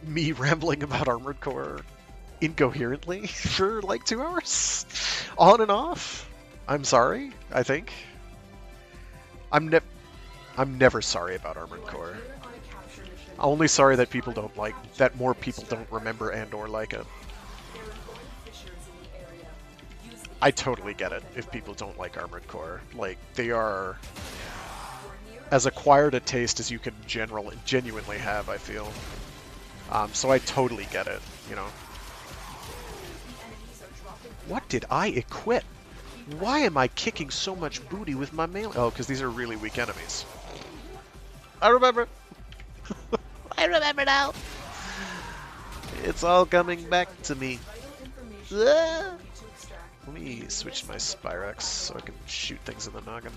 me rambling about Armored Core incoherently for like 2 hours, on and off. I'm sorry. I think I'm never sorry about Armored Core. Only sorry that people don't like that. More people don't remember and or like it. I totally get it if people don't like Armored Core. Like, they are as acquired a taste as you can genuinely have, I feel. So I totally get it, you know. What did I equip? Why am I kicking so much booty with my melee? Oh, because these are really weak enemies. I remember. I remember now. It's all coming back to me. Let me switch to my Spyrex so I can shoot things in the noggin.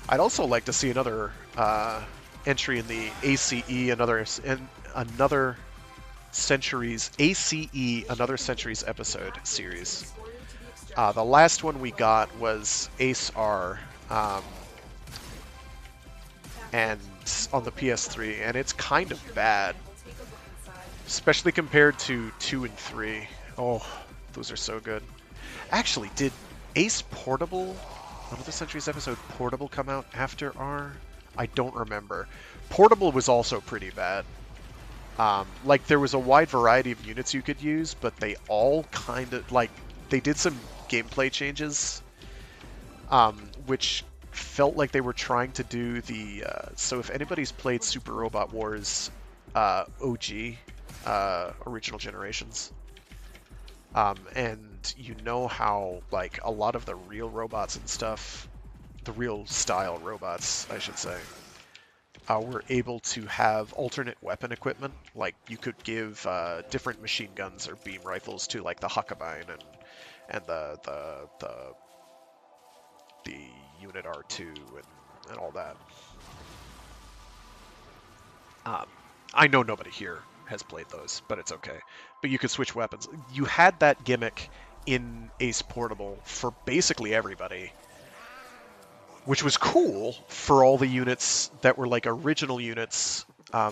I'd also like to see another entry in the ACE, another Centuries episode series. The last one we got was Ace R, and on the PS3, and it's kind of bad, especially compared to 2 and 3. Oh, those are so good. Actually, did Ace Portable, another Centuries episode, Portable come out after R? I don't remember. Portable was also pretty bad. Like, there was a wide variety of units you could use, but they all kind of, like, they did some gameplay changes, which felt like they were trying to do the, so if anybody's played Super Robot Wars OG, Original Generations, and you know how, like, a lot of the real robots and stuff, the real style robots, I should say, were able to have alternate weapon equipment. Like, you could give different machine guns or beam rifles to, like, the Huckabine and the Unit R2 and all that. I know nobody here has played those, but it's okay. But you could switch weapons. You had that gimmick in Ace Portable for basically everybody, which was cool for all the units that were like original units.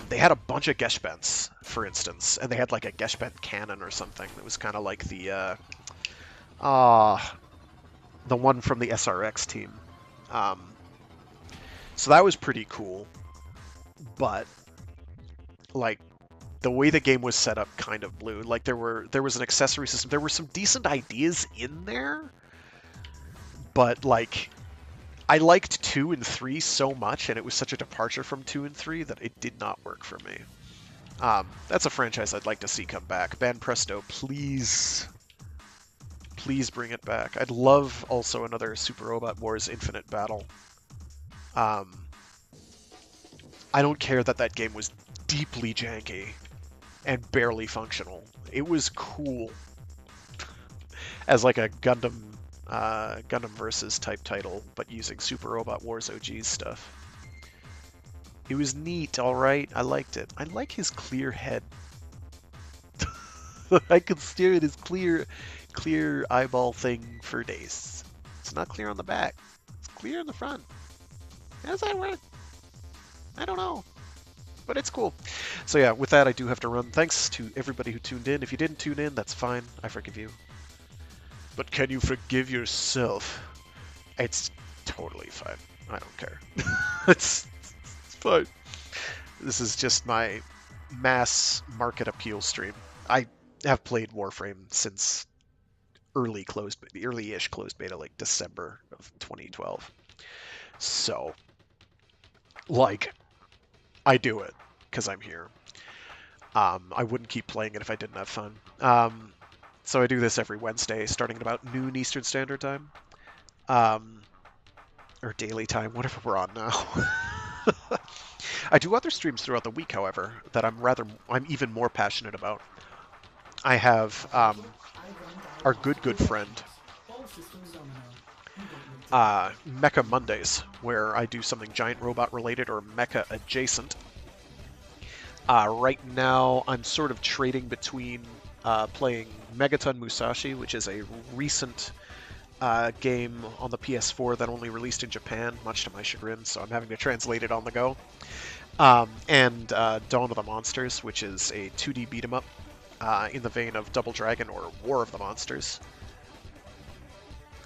They had a bunch of Geshbents, for instance, and they had like a Geshbent cannon or something that was kind of like the The one from the SRX team. So that was pretty cool. But, like, the way the game was set up kind of blew. Like, there was an accessory system. There were some decent ideas in there. But, like, I liked 2 and 3 so much, and it was such a departure from 2 and 3 that it did not work for me. That's a franchise I'd like to see come back. Ban Presto, please. Please bring it back. I'd love also another Super Robot Wars Infinite Battle. I don't care that that game was deeply janky and barely functional. It was cool as like a Gundam Versus type title, but using Super Robot Wars OG's stuff. It was neat, alright. I liked it. I like his clear head. I could stare at his clear eyeball thing for days. It's not clear on the back. It's clear in the front. How does that work? I don't know. But it's cool. So yeah, with that I do have to run. Thanks to everybody who tuned in. If you didn't tune in, that's fine. I forgive you. But can you forgive yourself? It's totally fine. I don't care. It's fine. This is just my mass market appeal stream. I have played Warframe since early-ish closed beta, like December of 2012. So, like, I do it because I'm here. I wouldn't keep playing it if I didn't have fun. So I do this every Wednesday, starting at about noon Eastern Standard Time. Or daily time, whatever we're on now. I do other streams throughout the week, however, that I'm even more passionate about. I have our good friend, Mecha Mondays, where I do something giant robot related or mecha adjacent. Right now, I'm sort of trading between playing Megaton Musashi, which is a recent game on the PS4 that only released in Japan, much to my chagrin, so I'm having to translate it on the go. And Dawn of the Monsters, which is a 2D beat-em-up in the vein of Double Dragon or War of the Monsters.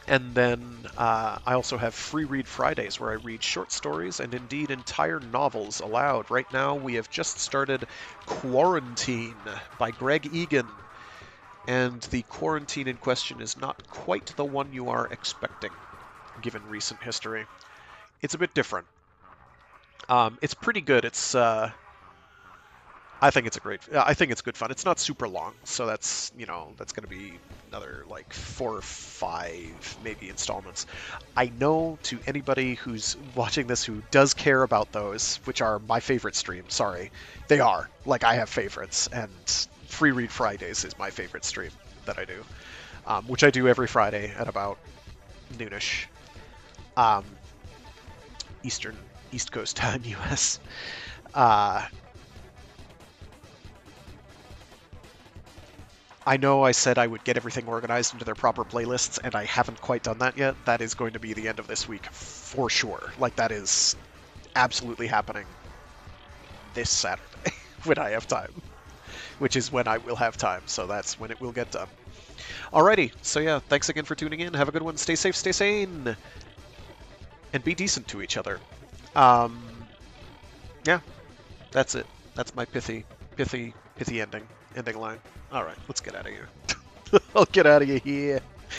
And then I also have Free Read Fridays, where I read short stories and indeed entire novels aloud. Right now, we have just started Quarantine by Greg Egan. And the quarantine in question is not quite the one you are expecting, given recent history. It's a bit different. It's pretty good. It's I think it's good fun. It's not super long, so that's going to be another like 4 or 5 maybe installments. I know to anybody who's watching this who does care about those, which are my favorite stream. Sorry, they are. Like, I have favorites, and Free Read Fridays is my favorite stream that I do, which I do every Friday at about noonish, East Coast time, US. I know I said I would get everything organized into their proper playlists, and I haven't quite done that yet. That is going to be the end of this week, for sure. Like, that is absolutely happening this Saturday, when I have time. Which is when I will have time, so that's when it will get done. Alrighty, so yeah, thanks again for tuning in. Have a good one. Stay safe, stay sane, and be decent to each other. Yeah, that's it. That's my pithy ending line. Alright, let's get out of here. I'll get out of here.